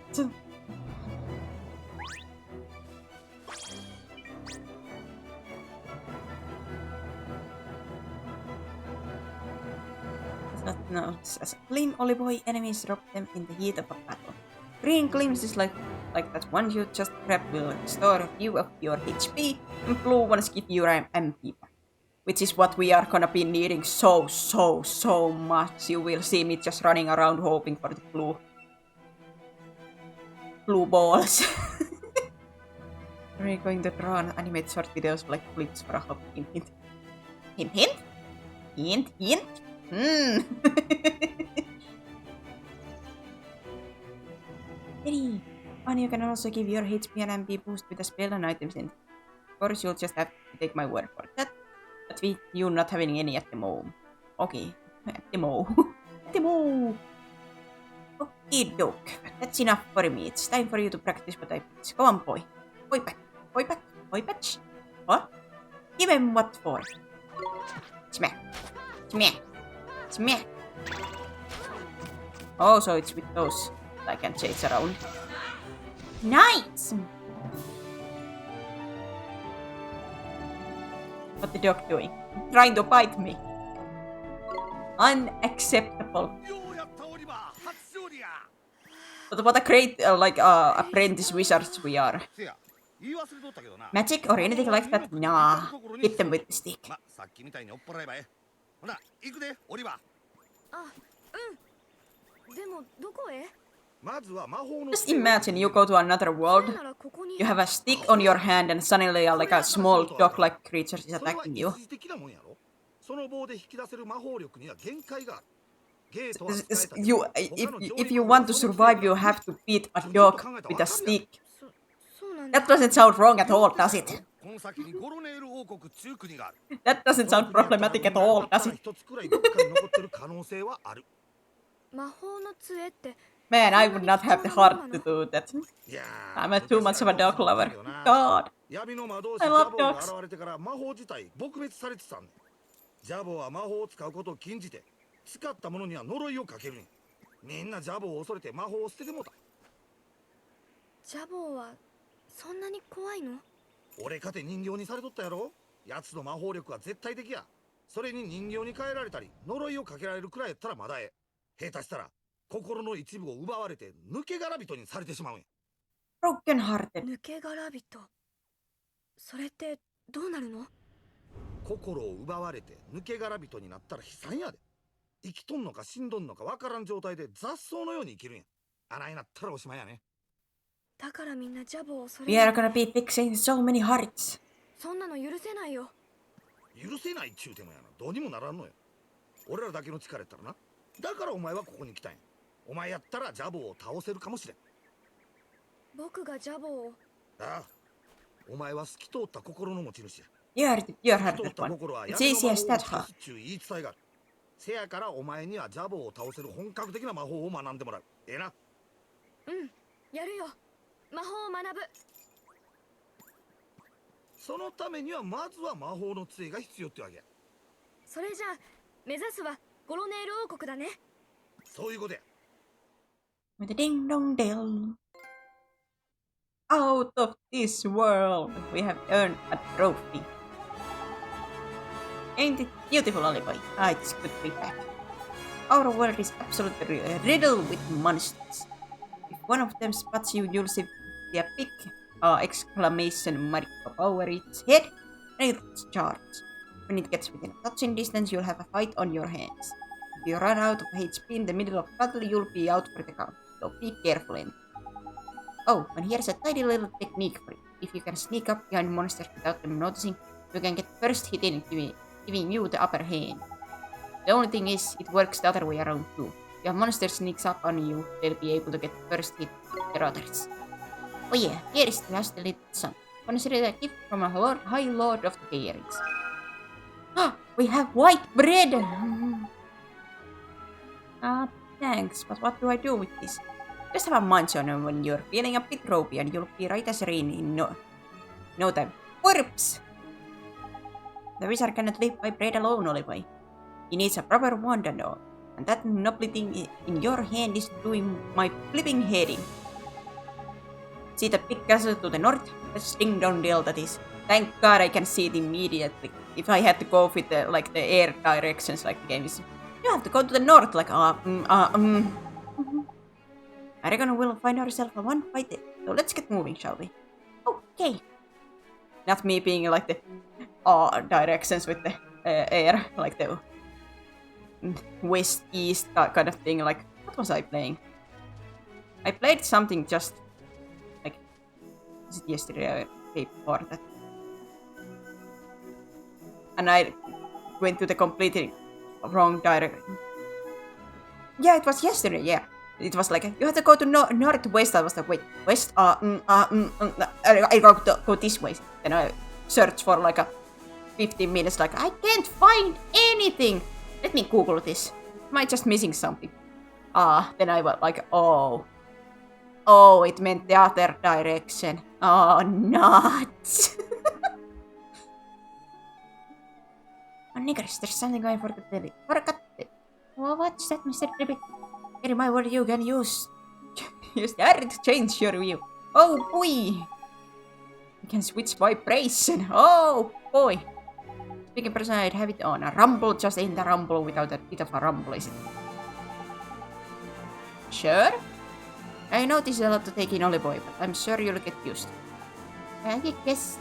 Notes as a gleam, Ollie boy, enemies drop them in the heat of a battle. Green gleams is like that one you just grab will restore a few of your HP, and blue ones give you MP, which is what we are gonna be needing so much. You will see me just running around hoping for the blue balls. We're going to draw and animate short videos like clips for a hop. Hint, hint. Hint, hint? Hint, hint? Hey, and you can also give your HP and MP boost with a spell and items in. Of course, you'll just have to take my word for that. But with you not having any at the moment. Okay, at the moment. At the moment. Doke. That's enough for me. It's time for you to practice what I preach. Go on, boy. Boy back. Boy back. Boy back. What? Give him what for? Smack. Smack. Smack. Oh, so it's with those I can chase around. Nice! What the dog doing? Trying to bite me. Unacceptable. But what a great apprentice wizards we are. Magic or anything like that? Nah. Hit them with the stick. Just imagine you go to another world, you have a stick on your hand and suddenly like a small dog-like creature is attacking you. If you want to survive, you have to beat a dog with a stick. That doesn't sound wrong at all, does it? That doesn't sound problematic at all, does it? Man, I would not have the heart to do that. I'm too much of a dog lover. God. I love dogs. ジャボは魔法を使うことを禁じて、使った者には呪いをかけるに。みんなジャボを恐れて魔法を捨ててもうた。ジャボはそんなに怖いの？俺かて人形にされとったやろ。奴の魔法力は絶対的や。それに人形に変えられたり、呪いをかけられるくらいやったらまだええ。下手したら心の一部を奪われて抜け殻人にされてしまうんや。Broken hearted. 抜け殻人。それってどうなるの？心を奪われて抜け殻人になったら悲惨やで。生きとんのか死んどんのかわからん状態で雑草のように生きるんや。あないなったらおしまいやね。だからみんなジャボを恐れ We are gonna be fixing so many hearts. そんなの許せないよ。許せないっちゅうてもやな。どうにもならんのよ。俺らだけの力やったらな。だからお前はここに来たんや。お前やったらジャボを倒せるかもしれん。僕がジャボを。ああ。お前は透き通った心の持ち主や。You're hearted one. It's easy as that, huh? せやからお前にはジャボを倒せる本格的な魔法を学んでもらう。ええな。うん、やるよ。魔法を学ぶ。そのためにはまずは魔法の杖が必要ってわけや。それじゃあ目指すはゴロネール王国だね。そういうことや。With a ding dong dell. Out of this world, we have earned a trophy. Ain't it beautiful, Oliboy? Ah, it's good to be back. Our world is absolutely riddled with monsters. If one of them spots you, you'll see a big exclamation mark over its head, and it charges. When it gets within touching distance, you'll have a fight on your hands. If you run out of HP in the middle of battle, you'll be out for the count. So be careful in. Oh, and here's a tiny little technique for it. If you can sneak up behind monsters without them noticing, you can get first hit in giving you the upper hand. The only thing is, it works the other way around too. If a monster sneaks up on you, they'll be able to get first hit the others. Oh yeah, here is the last little son. Consider it a gift from a high lord of the fairies. Ah, we have white bread! Thanks, but what do I do with this? Just have a munch on it when you're feeling a bit ropey and you'll be right as rain in no time. Corpse! The wizard cannot live by bread alone, Oliboy. He needs a proper wand and all. And that knobbly thing in your hand is doing my flipping head in. See the big castle to the north? That's Ding Dong Dell, that is. Thank God I can see it immediately. If I had to go with the air directions like the game is. You have to go to the north, like I reckon we'll find ourselves a one fight there. So let's get moving, shall we? Okay. Not me being like the directions with the air, like the west-east kind of thing. Like, what was I playing? I played something just like, is it yesterday or day before that? And I went to the completely wrong direction. Yeah, it was yesterday, yeah. It was like, you have to go to northwest. I was like, wait, west? I go this way. Then I searched for like a 15 minutes, like, I can't find anything. Let me Google this. Am I just missing something? Then I was like, oh. Oh, it meant the other direction. Oh, nuts. Oh, niggers, there's something I forgot to tell you. Well, what's that, Mr. Debbie? Here, my word, you can use the air to change your view. Oh, boy. You can switch vibration. Oh, boy. Speaking person, I'd have it on. A rumble just ain't a rumble without a bit of a rumble, is it? Sure? I know this is a lot to take in, Ollie boy, but I'm sure you'll get used to it. Yes,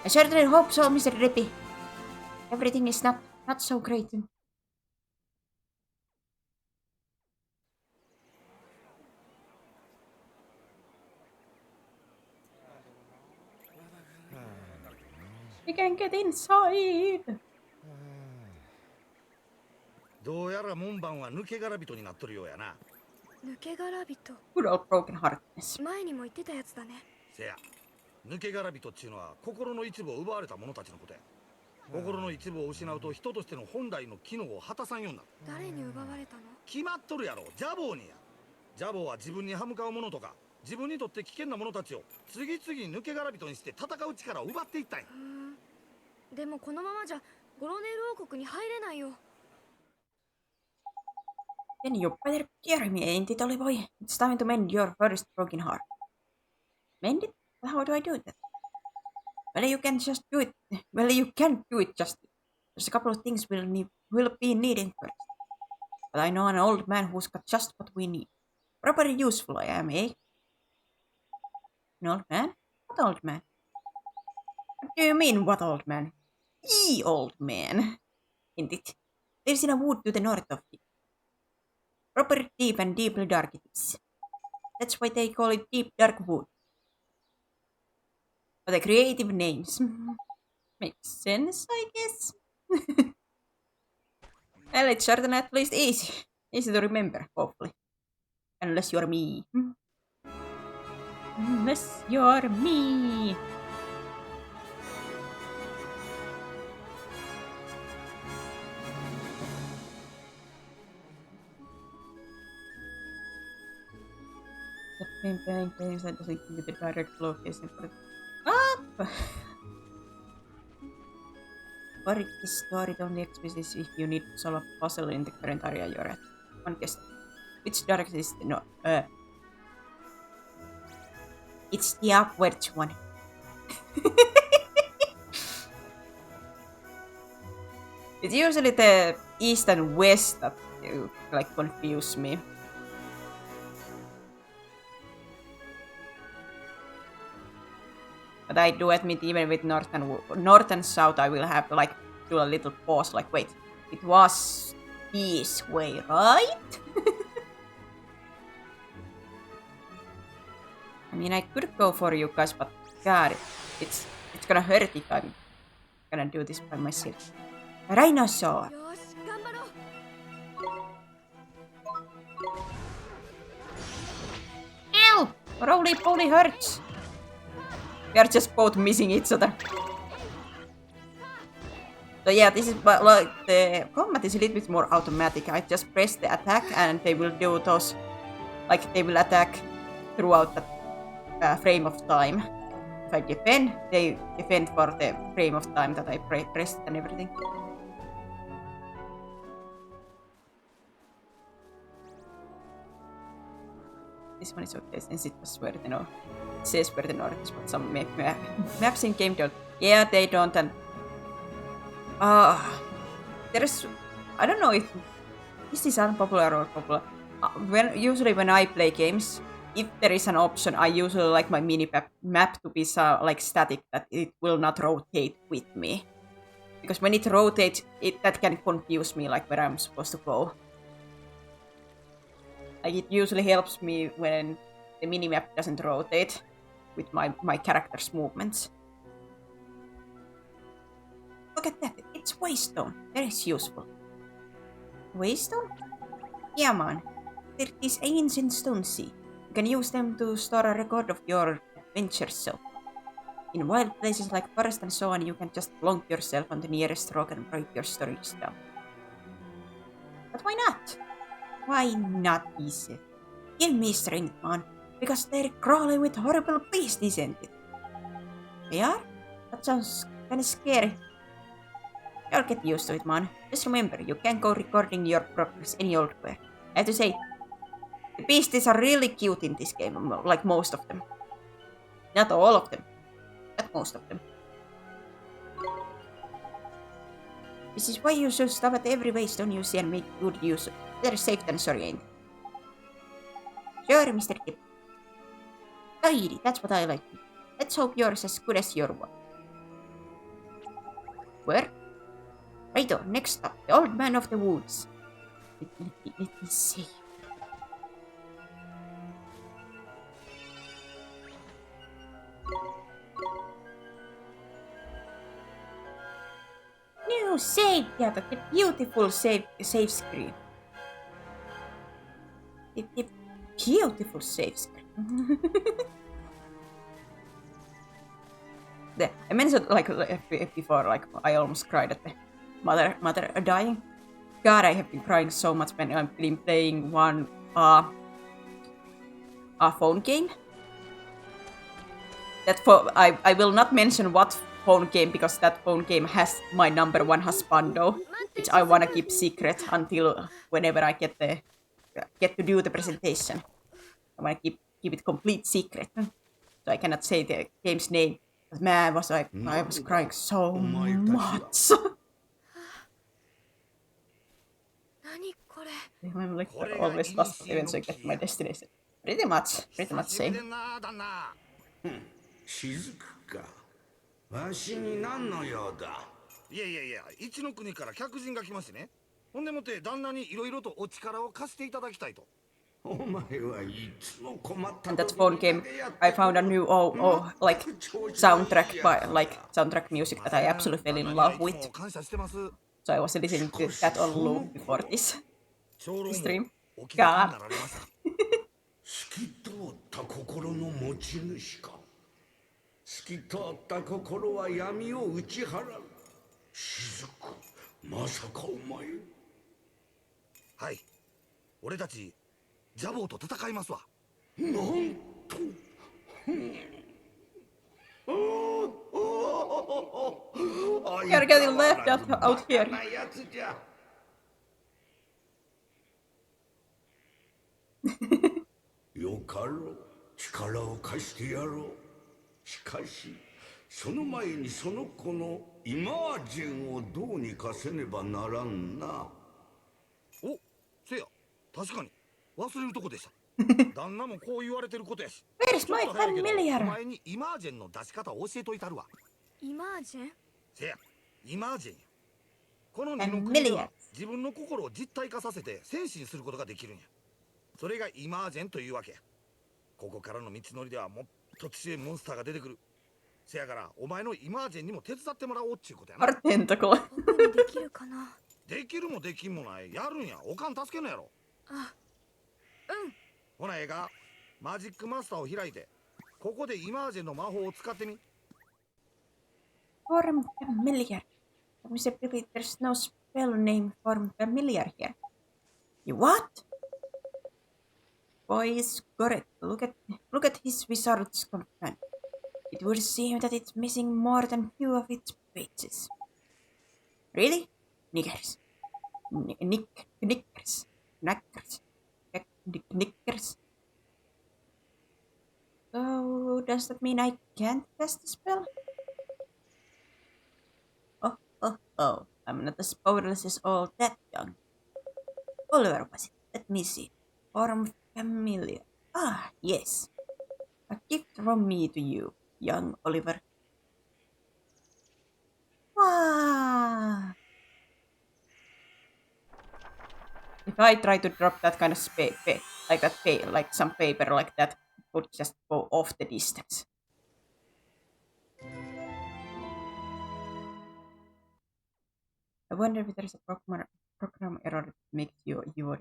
I certainly hope so, Mr. Rippy. Everything is not so great. We can get inside. どうやら門番は抜け殻人になっとるようやな。抜け殻人。 Good old broken heartedness. 前にも言ってたやつだね。せや、抜け殻人っちゅうのは心の一部を奪われた者たちのことや。心の一部を失うと人としての本来の機能を果たさんようになる。誰に奪われたの？決まっとるやろ、ジャボーにや。ジャボーは自分に歯向かう者とか、自分にとって危険な者たちを次々抜け殻人にして戦う力を奪っていったんや。でもこのままじゃゴロネール王国に入れないよ。Then you better carry me, ain't it, Ollie boy? It's time to mend your first broken heart. Mend it? How do I do that? Well, you can just do it. Well, you can't do it just. There's a couple of things we'll be needing first. But I know an old man who's got just what we need. Properly useful I am, eh? An old man? What old man? What do you mean, what old man? The old man, isn't it? Lives in a wood to the north of here. Proper deep and deeply dark it is. That's why they call it Deep Dark Wood. But the creative names. Makes sense, I guess. Well, it's certainly at least easy. Easy to remember, hopefully. Unless you're me. Unless you're me. The playing games that doesn't give you the direct location for what? For this story only exists if you need to solve a puzzle in the current area you're at. One guess. Which direction is the north? It's the upwards one. It's usually the east and west that like confuse me. But I do admit, even with north and south, I will have to like do a little pause. Like, wait, it was this way, right? I mean, I could go for you guys, but God, it's gonna hurt if I'm gonna do this by myself. Rhinosaur. Ew! Roly-poly hurts. We are just both missing each other. So yeah, this is like the combat is a little bit more automatic. I just press the attack and they will do those, like they will attack throughout the frame of time. If I defend, they defend for the frame of time that I pressed and everything. This one is okay since it was where the north. It says where the north is, but some maps in game don't. Yeah, they don't. And there's, I don't know if this is unpopular or popular. Usually when I play games, if there is an option, I usually like my mini map to be like static, that it will not rotate with me. Because when it rotates, that can confuse me, like where I'm supposed to go. Like it usually helps me when the minimap doesn't rotate with my character's movements. Look at that, it's Waystone. Very useful. Waystone? Yeah, man. They're these ancient stones, see. You can use them to store a record of your adventures, so. In wild places like forest and so on, you can just plonk yourself on the nearest rock and write your stories down. But why not? Why not, he said. Give me strength, man, because they're crawling with horrible beasts, isn't it? They are? That sounds kinda scary. You'll get used to it, man. Just remember, you can't go recording your progress any old way. I have to say, the beasties are really cute in this game, like most of them. Not all of them, but most of them. This is why you should stop at every waystone you see and make good use of it. Better safe than sorry, ain't it? Sure, Mr. Kip. Tidy, that's what I like. Let's hope yours is as good as your one. Where? Righto, next up, the Old Man of the Woods. Let me see. New save, yeah, the beautiful save screen. The beautiful save screen. I mentioned like before, like I almost cried at the mother dying. God, I have been crying so much when I've been playing one phone game. I will not mention what phone game because that phone game has my number one husbando, which I wanna keep secret until whenever I get to do the presentation. I wanna keep it complete secret, so I cannot say the game's name. But man, I was crying so much. I'm like always lost, but eventually get to my destination. Pretty much same. 雫か。わしに何の用だ。いやいやいや、一の国から客人が来ましてね。ほんでもって旦那にいろいろとお力を貸していただきたいと。お前はいつも困った。And that phone game, I found a new like soundtrack music that I absolutely fell in love with. So I was listening to that on loop before this stream. God. 透き通った心の持ち主か。透き通った心は闇を打ち払う。雫、まさかお前。はい、俺たちジャボーと戦いますわ。なんと。You're getting left out here. よかろう、力を貸してやろう。しかし、その前にその子のイマージェンをどうにかせねばならんな。お、せや、確かに忘れるとこでした。旦那もこう言われてることやし。Where's my familiar? お前にイマージェンの出し方を教えといたるわ。イマージェン？せや、イマージェンや。この二の国では自分の心を実体化させて戦士にすることができるんや。それがイマージェンというわけや。ここからの道のりではもっと強いモンスターが出てくる。せやからお前のイマージェンにも手伝ってもらおうっちゅうことやな。テンタコル。僕にできるかな？できるもできんもない。やるんや。おかん助けんのやろ。あ、うん。ほなええか。マジックマスターを開いて、ここでイマージェンの魔法を使ってみ。Form familiar. Mr. Billy, there's no spell name form familiar here. You what? Boy is correct. Look at his wizard's companion. It would seem that it's missing more than few of its pages. Really? Niggers. Knickers. So, does that mean I can't cast the spell? Oh. I'm not as powerless as all that young. Oliver was it? Let me see. Form familiar. Ah, yes. A gift from me to you, young Oliver. Wow. If I try to drop that kind of like some paper like that, it would just go off the distance. I wonder if there's a program error that makes your or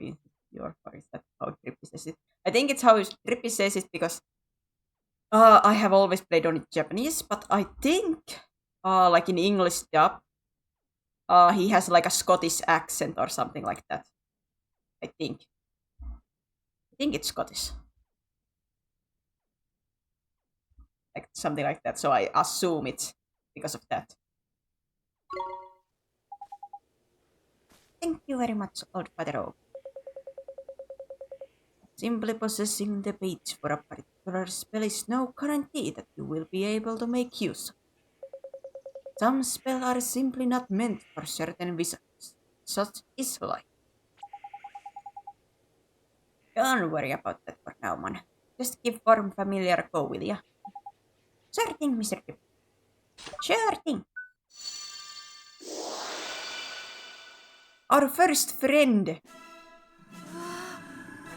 is that how Trippy says it? I think it's how Trippy says it because I have always played on Japanese, but I think like in English dub, he has like a Scottish accent or something like that. I think. I think it's Scottish. Like something like that, so I assume it's because of that. Thank you very much, old Father Oak. Simply possessing the page for a particular spell is no guarantee that you will be able to make use of it. Some spells are simply not meant for certain wizards. Such is life. Don't worry about that for now, man. Just give form familiar a go, will ya? Sure thing, Mr. Kip. Sure thing. Our first friend.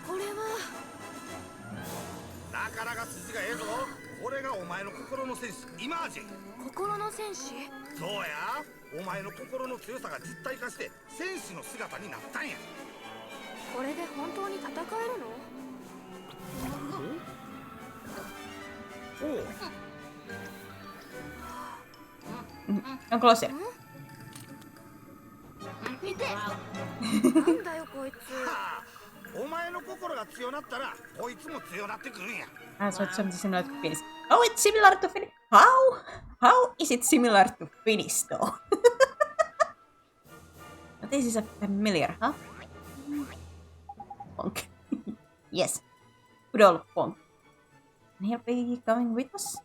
これはなかなか筋がええぞ。これがお前の心の戦士イマージン。心の戦士？そうや、お前の心の強さが実体化して戦士の姿になったんや。これで本当に戦えるの？おう。I'm closer. なんだよこいつ。はあ、お前の心が強なったらこいつも強なってくるんや。So it's something similar to Finnish. Oh, it's similar to Finnish. How is it similar to Finnish though? This is a familiar, huh? Punk. Yes. Good old Punk. And he'll be coming with us?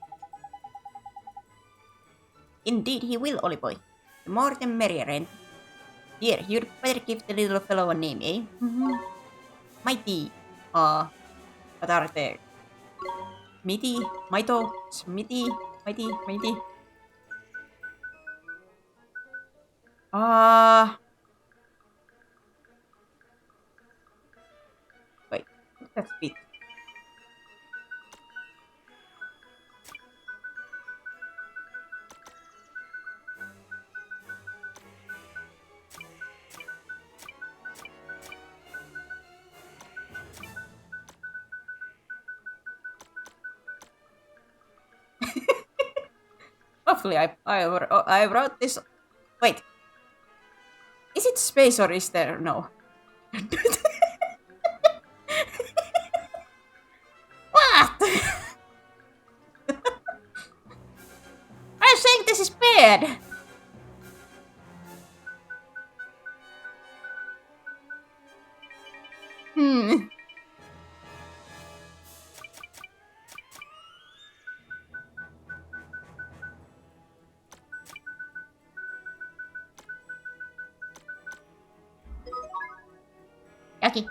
Indeed he will, Ollie boy. The more the merrier, and here, you'd better give the little fellow a name, eh? Mighty. What are they? Mitty, Maito, Smitty, Mighty, Mighty. Wait, that's bit. Hopefully I wrote this. Wait. Is it space or is there no? What? I'm saying this is bad. Yucky.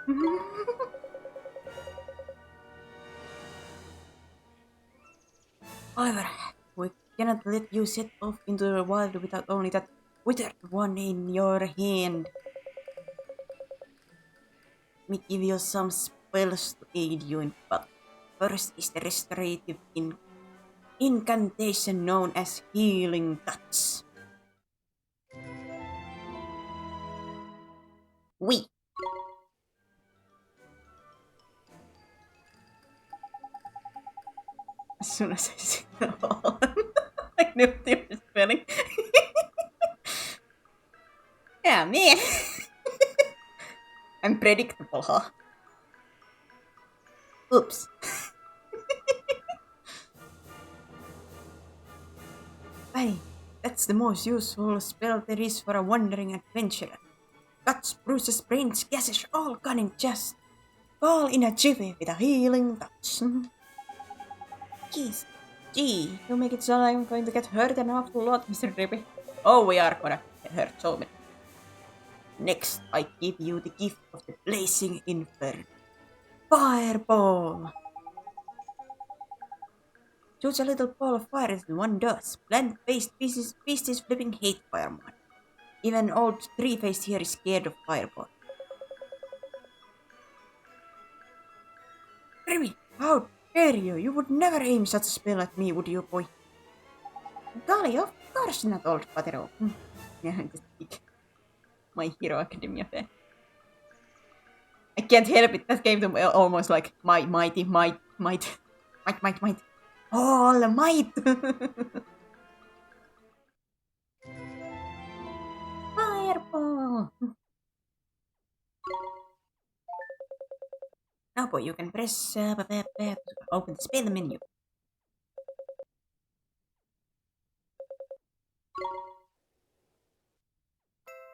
However, we cannot let you set off into the wild without only that withered one in your hand. Let me give you some spells to aid you in battle. First is the restorative incantation known as Healing Touch. We. As soon as I see the wall, I knew they were spelling. Yeah, man. I'm predictable, huh? Oops. Hey, that's the most useful spell there is for a wandering adventurer. Cuts, bruises, brains, gashes, all gone in just. All in a jiffy with a healing touch. Jeez. Gee, you make it so I'm going to get hurt an awful lot, Mr. Drippy. Oh, we are gonna get hurt so many. Next, I give you the gift of the blazing inferno. Fireball! Shoots a little ball of fire as one does. Plant-based beasties flipping hate fireman. Even old tree-faced here is scared of fireball. Remy, how dare you? You would never aim such a spell at me, would you, boy? Golly, of course not, old Patero. Yeah, I'm just big. My Hero Academia fan. I can't help it, that gave them almost like might. All might! Fireball! Now, boy, you can press open the spell menu.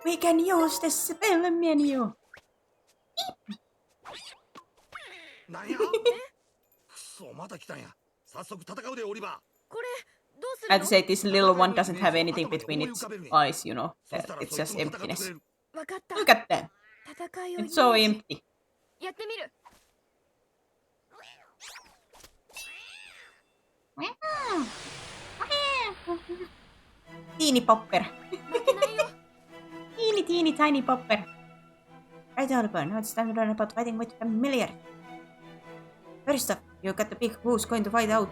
We can use the spell menu. なんやくそまた来たんや早速戦うでオリバーこれどうす I'd るの？ say this little one doesn't have anything between its eyes, you know. そしたら It's そいつ just も戦ってく emptiness. れる わかった。 Look at that. 戦いをイメ It's so ージ。 empty. やってみる。 Teeny popper. 負けないよ。 Teeny tiny popper. Right, Oliver. Now it's time to learn about fighting with familiar. First up, you got to pick who's going to fight out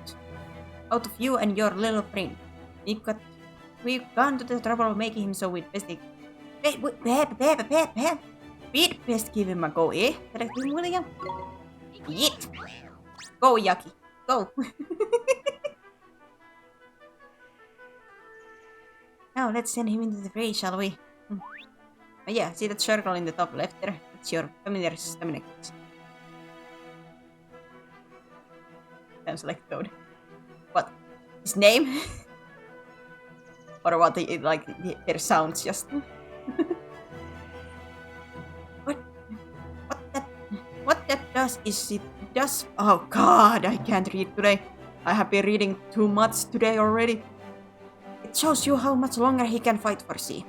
of you and your little friend. We've gone to the trouble of making him so we'd best we'd best give him a go, eh? Correct, William? Yet. Go, Yaki. Go. Now let's send him into the fray, shall we? Oh yeah, see that circle in the top left there? That's your familiar stamina kit. Sounds like Toad. What? His name? Or what? Like their sounds just. What that does is it does. Oh God, I can't read today. I have been reading too much today already. It shows you how much longer he can fight for. See,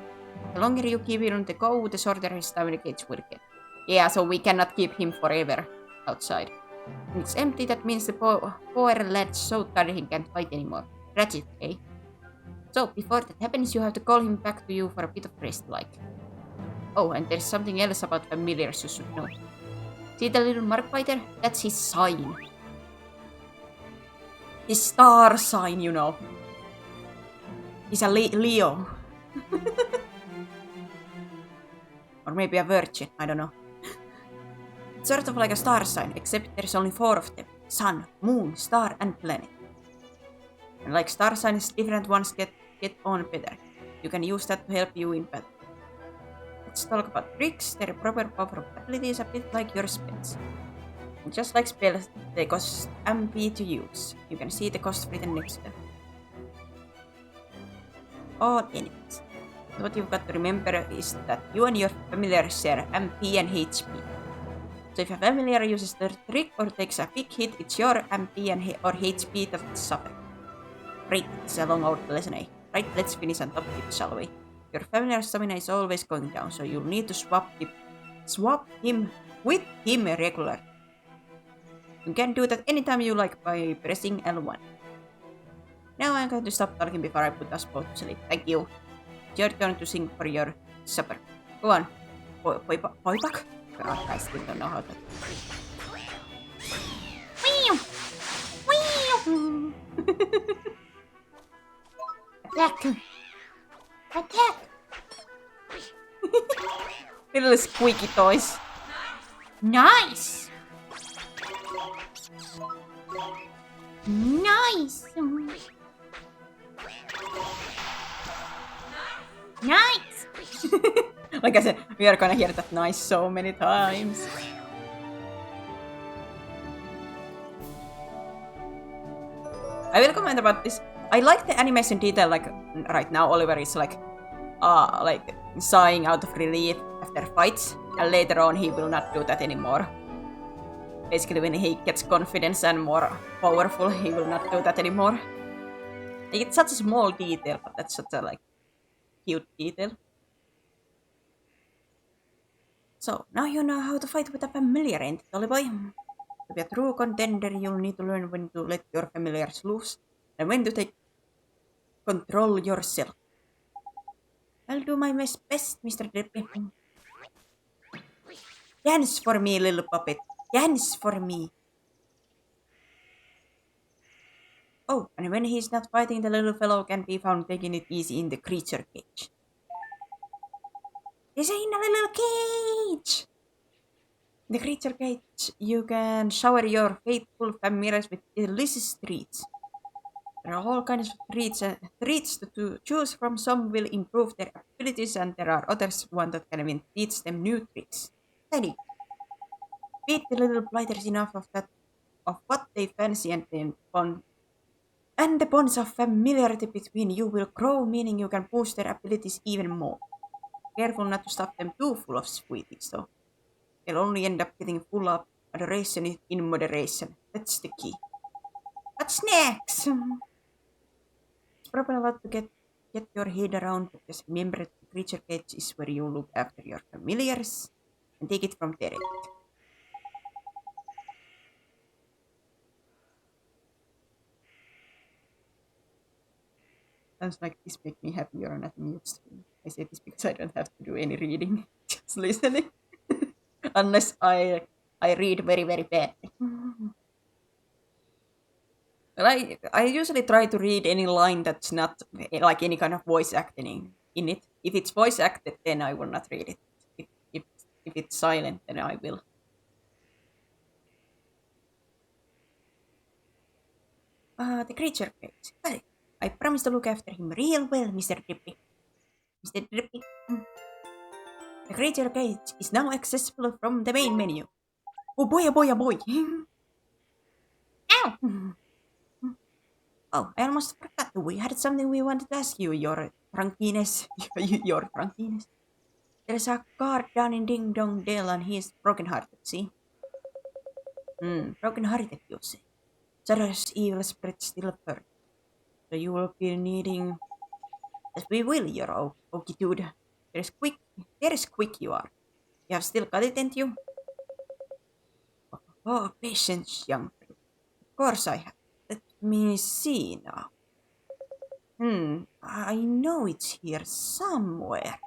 the longer you keep him on the go, the shorter his stamina gauge will get. Yeah, so we cannot keep him forever outside. When it's empty, that means the poor lad's so tired he can't fight anymore. Tragic, eh? So, before that happens, you have to call him back to you for a bit of rest, like. Oh, and there's something else about familiars you should know. See the little mark by there? That's his sign. His star sign, you know. He's a Leo. Or maybe a virgin, I don't know. It's sort of like a star sign, except there's only 4 of them. Sun, moon, star, and planet. And like star signs, different ones get on better. You can use that to help you in battle. Let's talk about tricks. Their proper power ability is a bit like your spells. And just like spells, they cost MP to use. You can see the cost written next to them. All enemies. What you've got to remember is that you and your familiar share MP and HP. So if a familiar uses the trick or takes a big hit, it's your MP and or HP that suffer. Great, it's a long old lesson, eh? Right, let's finish on top of it, shall we? Your familiar stamina is always going down, so you'll need to swap him with him regularly. You can do that anytime you like by pressing L1. Now I'm going to stop talking before I put us both to sleep. Thank you. It's your turn to sing for your supper. Go on. Boy back? God, I still don't know how to. Attack! Attack! Little squeaky toys. Nice! Nice! Nice! Like I said, we are gonna hear that nice so many times. I will comment about this. I like the animation detail, like right now Oliver is like sighing out of relief after fights, and later on he will not do that anymore. Basically when he gets confidence and more powerful, he will not do that anymore. Like, it's such a small detail, but that's such a like cute detail. So now you know how to fight with a familiar, ain't it, Ollie boy? To be a true contender, you'll need to learn when to let your familiars loose and when to take control yourself. I'll do my best, Mr. Drippy. Dance for me, little puppet. Dance for me. Oh, and when he's not fighting, the little fellow can be found taking it easy in the creature cage. He's in a little cage! In the creature cage, you can shower your faithful familiars with delicious treats. There are all kinds of treats to choose from. Some will improve their abilities, and there are others one that can even teach them new tricks. Teddy. Feed the little blighters enough of what they fancy and the bonds of familiarity between you will grow, meaning you can boost their abilities even more. Careful not to stuff them too full of sweeties, though. They'll only end up getting full of adoration in moderation. That's the key. What's next? It's probably a lot to get your head around, but just remember that the creature cage is where you look after your familiars and take it from there. Sounds like this make me happier on a mute stream. I say this because I don't have to do any reading, just listening. Unless I read very, very badly. But I usually try to read any line that's not like any kind of voice acting in it. If it's voice acted, then I will not read it. If it's silent, then I will. The creature cage. Got it. I promise to look after him real well, Mr. Drippy. Mr. Drippy. The creature cage is now accessible from the main menu. Oh boy, oh boy, oh boy. Ow! Oh, I almost forgot. We had something we wanted to ask you, your drunkiness. Your drunkiness. There's a guard down in Ding Dong Dale and he's broken-hearted, see? Broken-hearted, you say. Shadow's evil spirit still burns. So you will be needing... As we will, your okie dude. There's quick you are. You have still got it, ain't you? Oh, patience, young friend. Of course I have. Let me see now. I know it's here somewhere.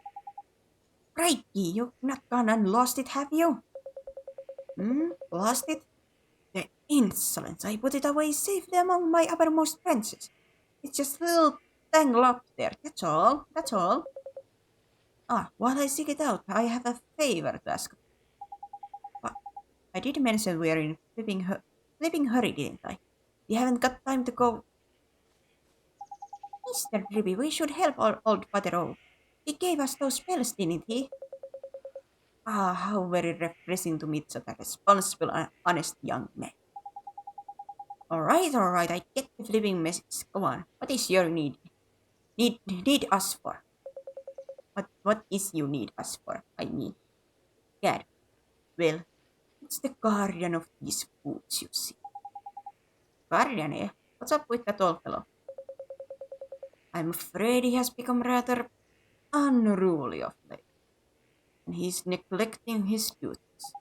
Crikey, you've not gone and lost it, have you? Lost it? The insolence! I put it away safely among my uppermost branches. It's just a little tangle up there, that's all. While I seek it out, I have a favor to ask. What? I did mention we are in flipping hurry, didn't I? You haven't got time to go... Mr. Dribby, we should help old Father O. He gave us those spells, didn't he? How very refreshing to meet such a responsible and honest young man. Alright, I get the flipping message. Go on, what is your need? Need us for? What is you need us for, I mean? God, well, it's the guardian of these foods, you see. Guardian, eh? What's up with that old fellow? I'm afraid he has become rather unruly of late. And he's neglecting his duties.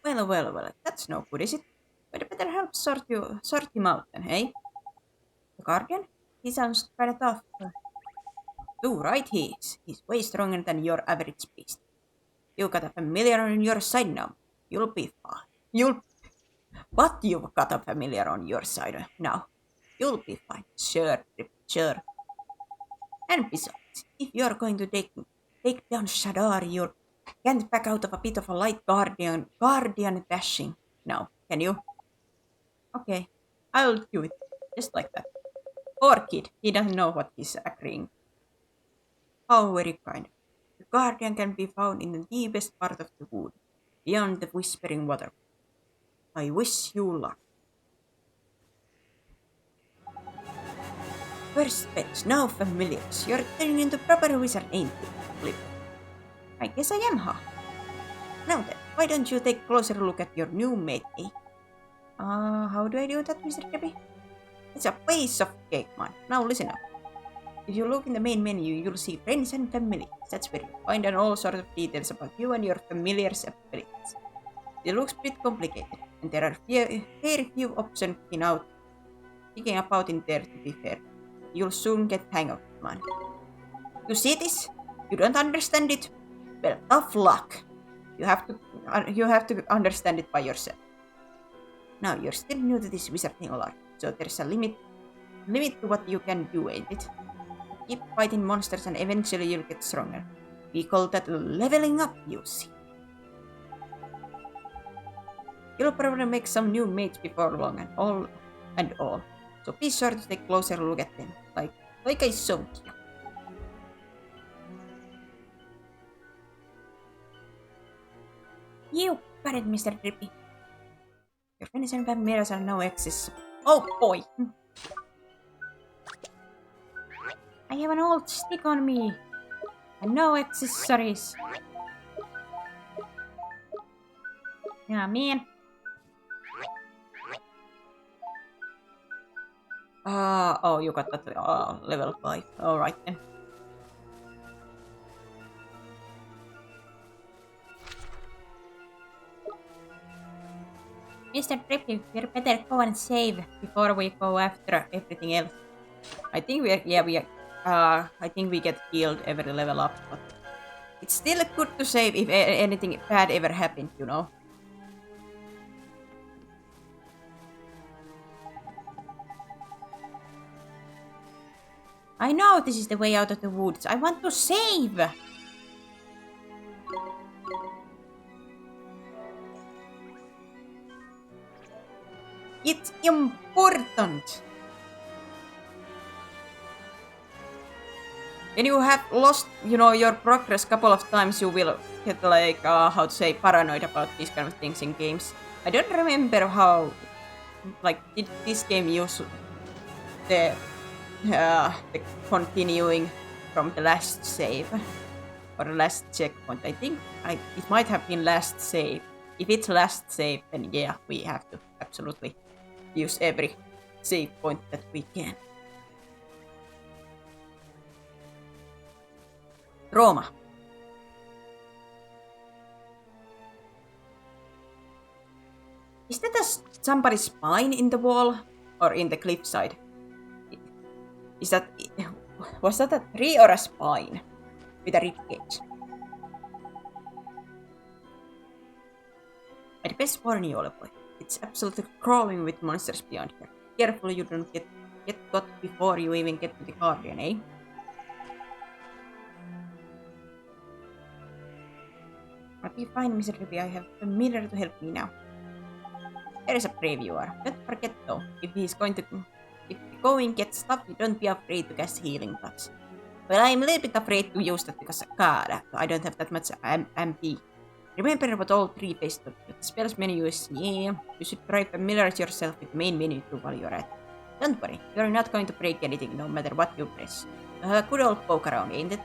Well, that's no good, is it? We'd better help sort him out then, hey? The guardian? He sounds kinda tough. Too right he is. He's way stronger than your average beast. You got a familiar on your side now. You'll be fine. But you've got a familiar on your side now. You'll be fine. Sure. And besides, if you're going to take down Shadar, you can't back out of a bit of a light guardian dashing now, can you? Okay, I'll do it. Just like that. Poor kid, he doesn't know what he's agreeing. How very kind. The guardian can be found in the deepest part of the wood, beyond the whispering water. I wish you luck. First pets, now familiars. You're turning into proper wizard, ain't you, Flip? I guess I am, huh? Now then, why don't you take a closer look at your new mate, eh? How do I do that, Mr. Debbie? It's a piece of cake, man. Now listen up. If you look in the main menu, you'll see friends and familiars. That's where you find out all sorts of details about you and your familiars' abilities. It looks a bit complicated, and there are very few options picking about in there, to be fair. You'll soon get hang of it, man. You see this? You don't understand it? Well, tough luck. You have to understand it by yourself. Now, you're still new to this wizarding art, so there's a limit to what you can do, ain't it? Keep fighting monsters and eventually you'll get stronger. We call that leveling up, you see. You'll probably make some new mates before long and all. So be sure to take a closer look at them, like I showed you. You got it, Mr. Drippy. Your friends and vampires are no exes. Oh boy! I have an old stick on me. And no accessories. Yeah, man. Oh, you got that level 5. Alright then. Mr. Drippy, we'd better go and save before we go after everything else. I think I think we get healed every level up, but it's still good to save if anything bad ever happened, you know. I know this is the way out of the woods. I want to save! It's important! When you have lost, you know, your progress couple of times, you will get like, how to say, paranoid about these kind of things in games. I don't remember how, like, did this game use the continuing from the last save or last checkpoint? I think it might have been last save. If it's last save, then yeah, we have to absolutely use every save point that we can. Roma. Is that somebody's spine in the wall or in the cliffside? Was that a tree or a spine with a ribcage? I'd best warn you, boy. It's absolutely crawling with monsters beyond here. Careful you don't get got before you even get to the guardian, eh? I'll be fine, Mr. Ruby. I have a mirror to help me now. There is a previewer. Don't forget though, if the going gets tough, don't be afraid to cast healing touch. Well, I'm a little bit afraid to use that because God, I don't have that much MP. Remember what all 3 based on the spells menu is. Yeah, you should try familiarize yourself with the main menu too while you're at it. Don't worry, you're not going to break anything no matter what you press. A good old poke around, ain't it?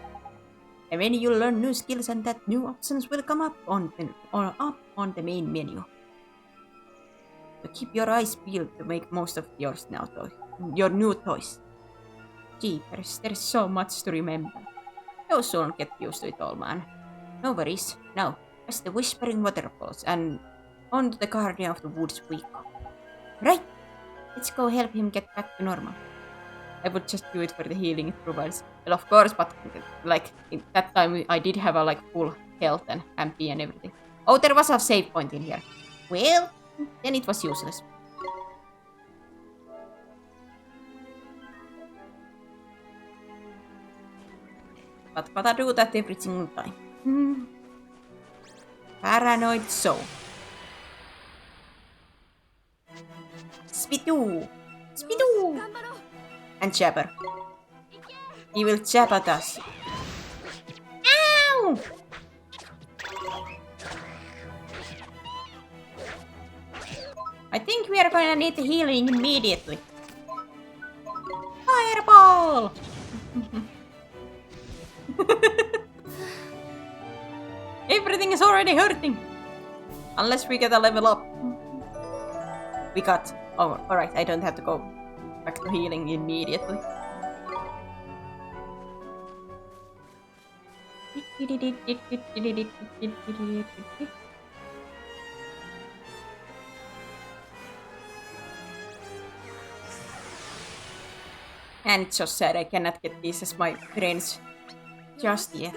And when you learn new skills and that new options will come up on the main menu. So keep your eyes peeled to make most of yours now, your new toys. Gee, there's so much to remember. You'll soon get used to it all, man. No worries. Now, press the Whispering Waterfalls and on to the Guardian of the Woods we go. Right! Let's go help him get back to normal. I would just do it for the healing improvements. Well, of course, but like in that time I did have a like full health and MP and everything. Oh, there was a save point in here. Well, then it was useless. But gotta do that every single time. Paranoid soul. Spidoo! Spidoo! And Jabber. He will jab at us. Ow! I think we are gonna need healing immediately. Fireball! Everything is already hurting. Unless we get a level up. We got... Oh, alright, I don't have to go back to healing immediately. And it's so sad I cannot get these as my friends just yet.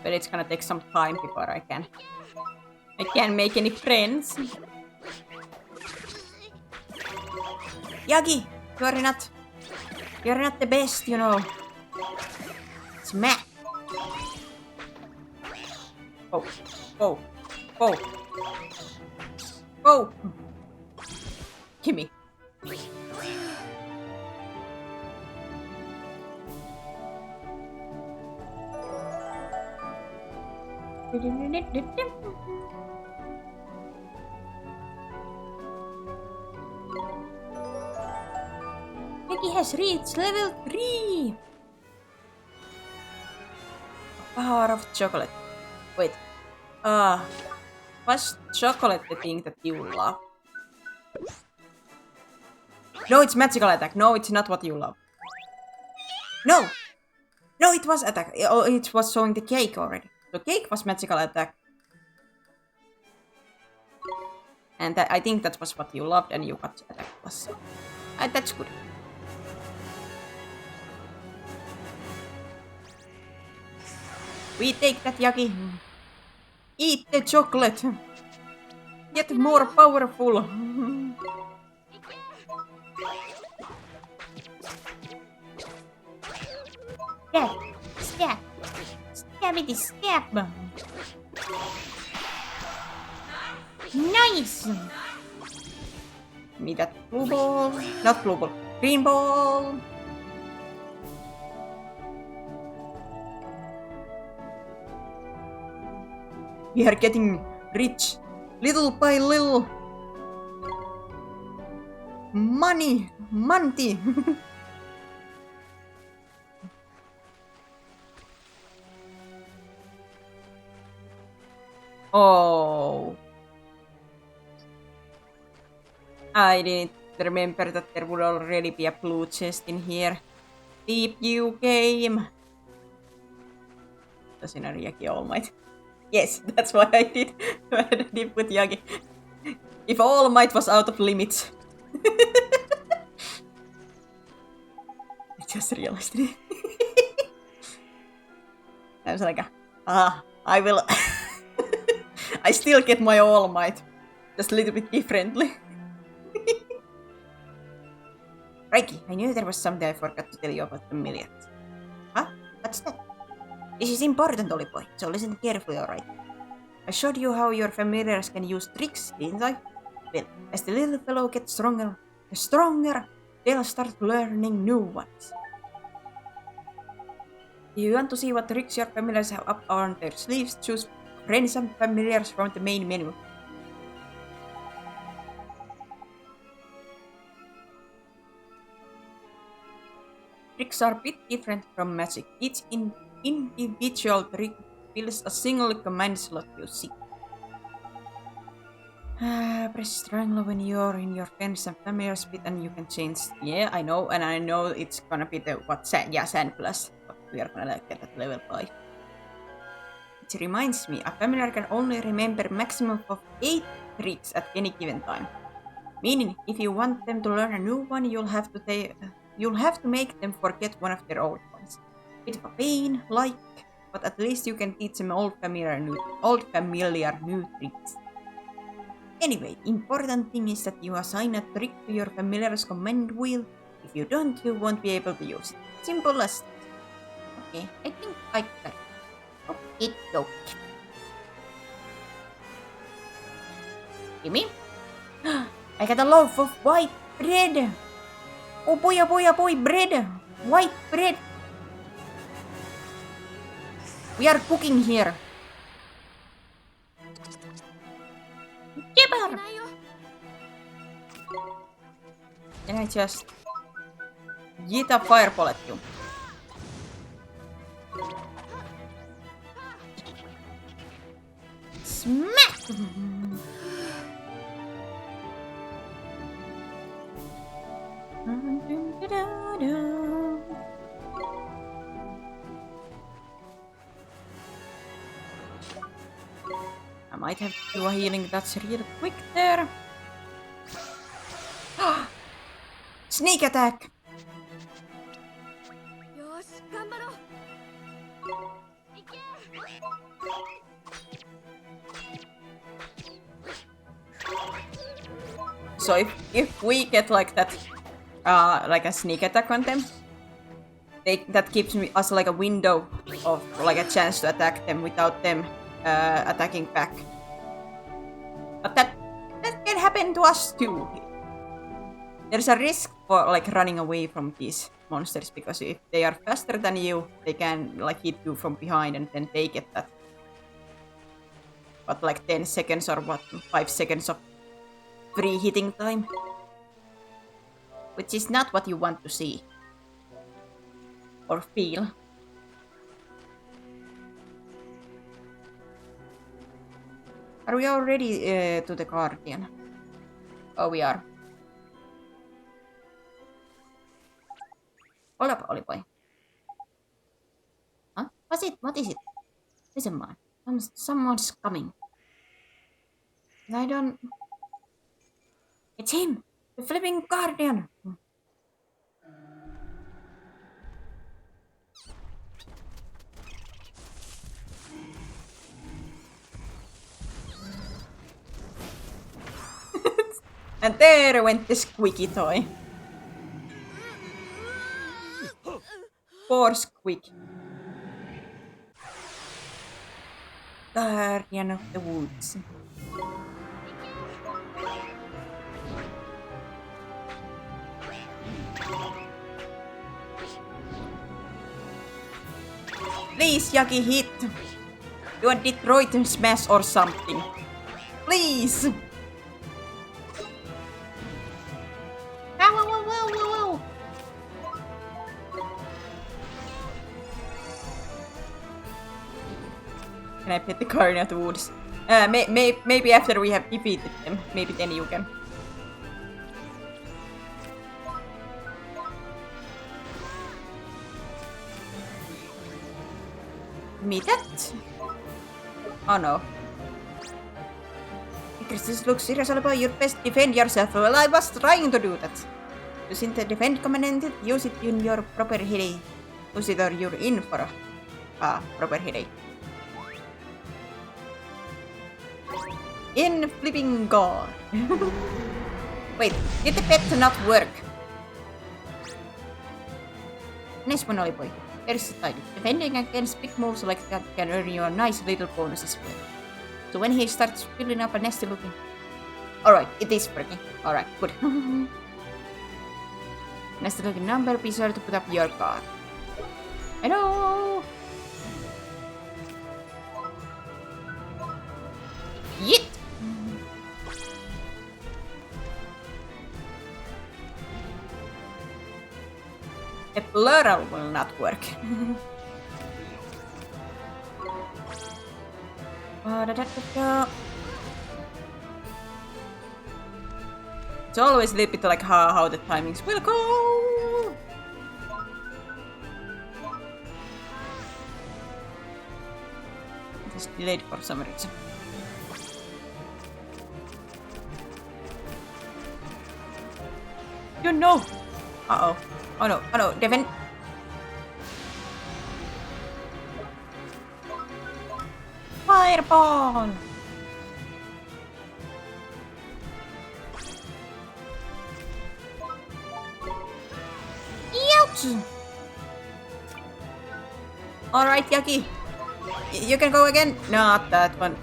But it's gonna take some time before I can make any friends. Yagi, you're not the best, you know. Smack. Oh, oh, oh, oh. Gimme. has reached level 3! Bar of chocolate. Wait. Was chocolate the thing that you love? No, it's magical attack. No, it's not what you love. No! No, it was attack. Oh, it was showing the cake already. So cake was magical attack. And I think that was what you loved and you got attack plus. That's good. We take that, Yagi. Eat the chocolate. Get more powerful. Stab. Stab. Stabity stab. Nice. Me that blue ball. Not blue ball. Green ball. We are getting rich. Little by little. Money. Monty. Oh. I didn't remember that there would already be a blue chest in here. Deep you game. Doesn't Yagi All Might? Yes, that's why I did deep with Yagi. If All Might was out of limits. I just realized it. I was like, I will. I still get my All Might, just a little bit differently. Reiki, I knew there was something I forgot to tell you about the millions. Huh? What's that? This is important, Ollie boy, so listen carefully, alright? I showed you how your familiars can use tricks, didn't I? Well, as the little fellow gets stronger, they'll start learning new ones. If you want to see what tricks your familiars have up on their sleeves, choose Friends and Familiars from the main menu. Tricks are a bit different from magic. Each individual trick fills a single command slot, you see. Press triangle when you're in your Friends and Familiars bit and you can change. Yeah, I know, and I know it's gonna be the Sand Plus. But we are gonna get at level 5. It reminds me, a familiar can only remember maximum of 8 tricks at any given time. Meaning, if you want them to learn a new one, you'll have to make them forget one of their old ones. Bit of a pain, but at least you can teach them old familiar new tricks. Anyway, important thing is that you assign a trick to your familiar's command wheel. If you don't, you won't be able to use it. Simple as that. Okay, I think I got it. Okay. Gimme. I got a loaf of white bread. Oh boy, bread. White bread. We are cooking here. Jibber. Can I just yeet a fireball at you? Smack! I might have to do a healing that's real quick there. Sneak attack! So if we get like that, like a sneak attack on them, that gives us like a window of like a chance to attack them without them attacking back. But that can happen to us too. There's a risk for like running away from these monsters because if they are faster than you, they can like hit you from behind and then they get that. But like 10 seconds or 5 seconds of free hitting time. Which is not what you want to see. Or feel. Are we already to the Guardian? Oh, we are. Hold up, Ollie boy. Huh? What's it? What is it? Listen, man. Someone's coming. I don't... It's him! The flipping Guardian! And there went the squeaky toy. Poor Squeak. Guardian of the woods. Please, Yagi, hit! Do a Detroit smash or something. Please! Can I pet the Guardian of the Woods? Maybe after we have defeated them. Maybe then you can. Me that? Oh no. Because this looks irresolvable, you best defend yourself. Well, I was trying to do that. Using the defend command, use it in your proper hit. Use it or you're in for a proper hit. In flipping god. Wait, did the pet not work? Nice one, Ollie boy. There's the title. Defending against big moves like that can earn you a nice little bonus as well. So when he starts filling up a nasty looking... Alright, it is working. Alright, good. Nasty looking number, be sure to put up your card. Hello! Yeet! The plural will not work. It's always a little bit like how the timings will go. It is delayed for some reason. You know. Uh-oh. Oh no, defend. Fireball! Ouch! Alright, Yaki. You can go again. Not that one.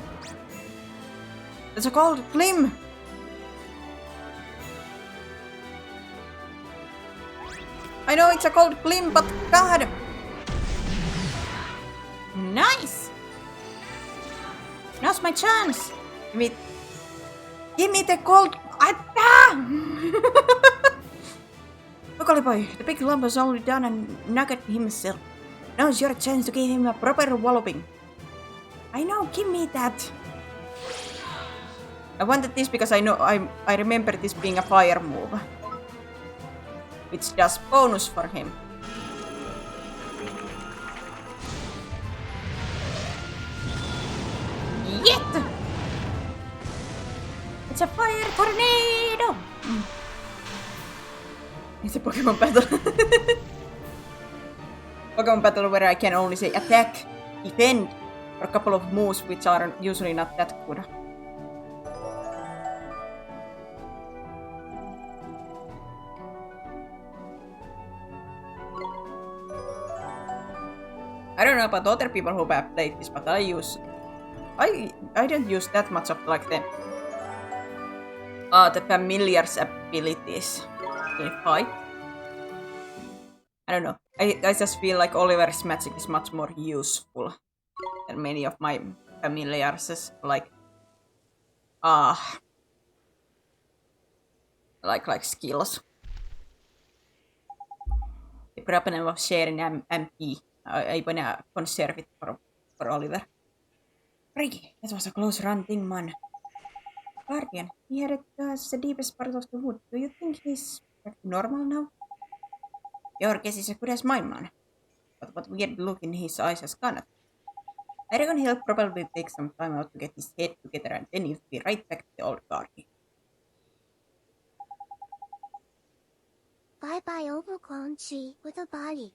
It's a cold glim. I know it's a cold glim, but god! Nice! Now's my chance! Give me the cold... Look, Ollie boy, the big lump has only done a nugget himself. Now's your chance to give him a proper walloping. I know, give me that! I wanted this because I remember this being a fire move. Which does bonus for him. Yet! It's a fire tornado! It's a Pokemon battle. Pokemon battle where I can only say attack, defend, or a couple of moves which are usually not that good. I don't know about other people who have played this, but I don't use that much of like the familiar's abilities in fight. I don't know. I just feel like Oliver's magic is much more useful than many of my familiars, like skills. grabben var sharing MP. I wanna conserve it for Oliver. Ricky, that was a close run thing, man. Guardian, he headed the deepest part of the wood. Do you think he's back to normal now? Your guess is as good as mine, man. But what weird look in his eyes has gone. I reckon he'll probably take some time out to get his head together and then he'll be right back to the old Guardian. Bye-bye overgrown tree with a body.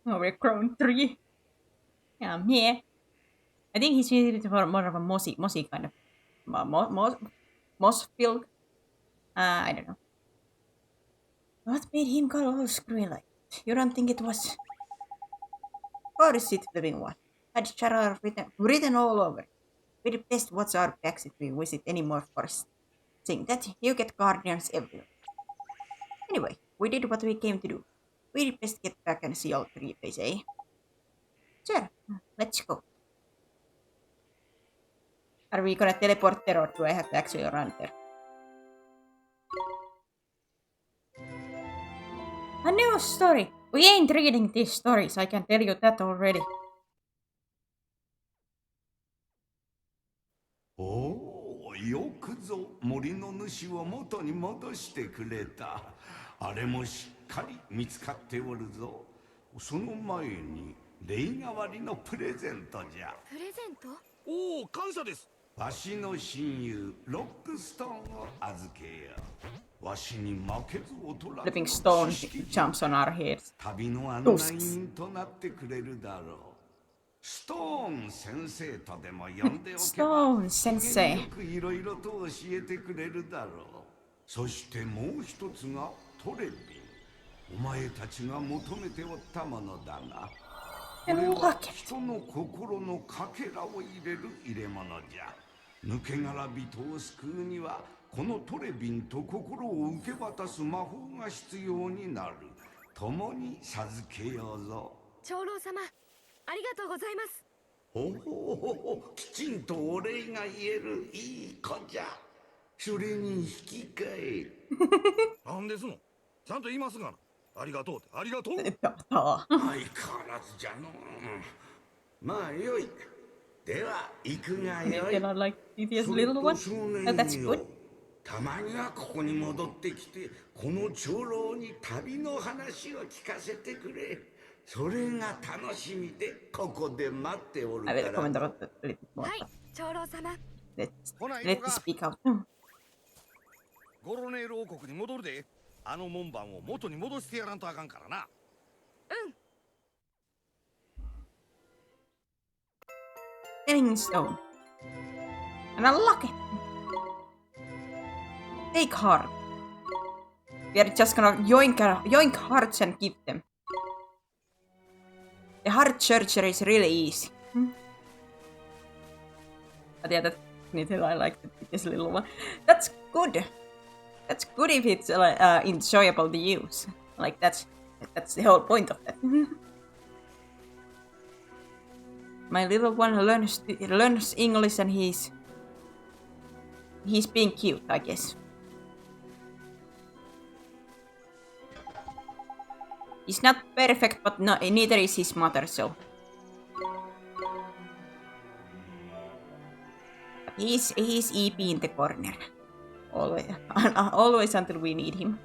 Overgrown tree. Yeah, yeah. I think he's using it for more of a mossy kind of moss filled. I don't know. What made him go all screwy like that? You don't think it was? Or is it living one? Had Charles written all over it. We'd best watch our backs if we visit any more forests. Saying that, you get guardians everywhere. Anyway, we did what we came to do. We'd best get back and see all three, they say. Sure, let's go. Are we gonna teleport there or do I have to actually run there? A new story! We ain't reading these stories, I can tell you that already. おお、よくぞ森の主を元に戻してくれた。あれもしっかり見つかっておるぞ。その前に礼代わりのプレゼントじゃ。プレゼント？おお、感謝です。わしの親友ロックストーンを預けよう。わしに負けず劣らず。Flipping stone jumps on our heads. 旅の案内人となってくれるだろう。ストーン先生とでも呼んでおけば、ストーン先生。よくいろいろと教えてくれるだろう。そしてもう一つがトレビン。お前たちが求めておったものだな。これは人の心のかけらを入れる入れ物じゃ。抜け殻人を救うにはこのトレビンと心を受け渡す魔法が必要になる。共に授けようぞ。長老様、ありがとうございます。おお、きちんとお礼が言えるいい子じゃ。それに引き換え。なんですの？ちゃんと言いますがな。ありがとう、ありがとう。相変わらずじゃの。まあよい。では行くがよい。それと少年よ。たまにはここに戻ってきて、この長老に旅の話を聞かせてくれ。それが楽しみでここで待っておるから。はい、長老様。Let's speak out. ゴロネール王国に戻るで。あの門番を元に戻してやらんとあかんからな。Telling stone. And unlock it. Take heart. We are just gonna yoink hearts and give them. The heart surgery is really easy. But yeah, that I like this little one. That's good. That's good if it's enjoyable to use. Like that's the whole point of that. My little one learns English and he's being cute, I guess. He's not perfect, but no, neither is his mother, so. He's EP in the corner. Always until we need him.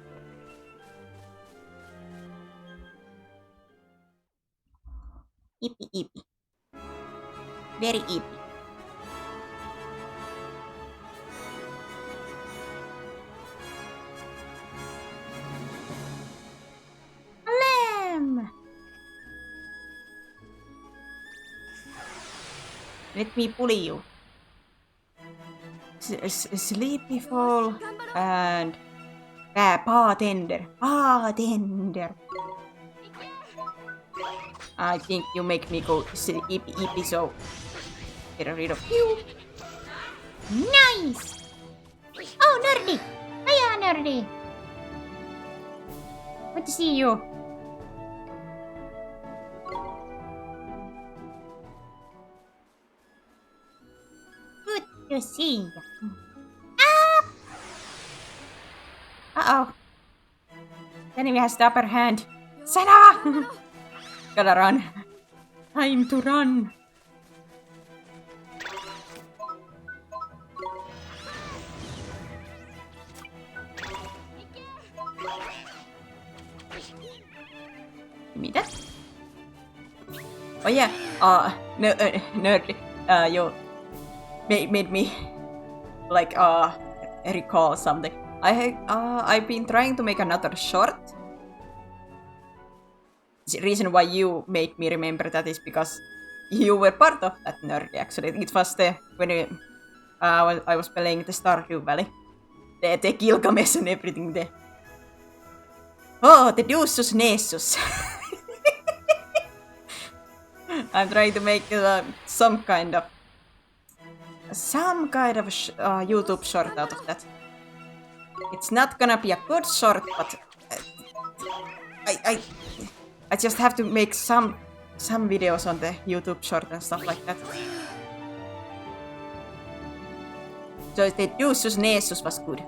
EP. Very EP. Lamb! Let me pull you. Sleepy fall and bartender. I think you make me go sleepy, so get rid of you. Nice! Oh, Nerdy! Hiya, Nerdy! Good to see you. Good. You see. Ah! Uh-oh. Enemy has the upper hand. Senna! Gotta run. Time to run. Give me that. Oh yeah, nerd, you made me like recall something. I've been trying to make another short. The reason why you made me remember that is because you were part of that nerd. Actually, it was when I was playing the Stardew Valley, the Gilgamesh and everything there. Oh, the Deusus Nessus. I'm trying to make some kind of YouTube short out of that. It's not gonna be a good short, but I just have to make some videos on the YouTube short and stuff like that. So the Deusus Nessus was good.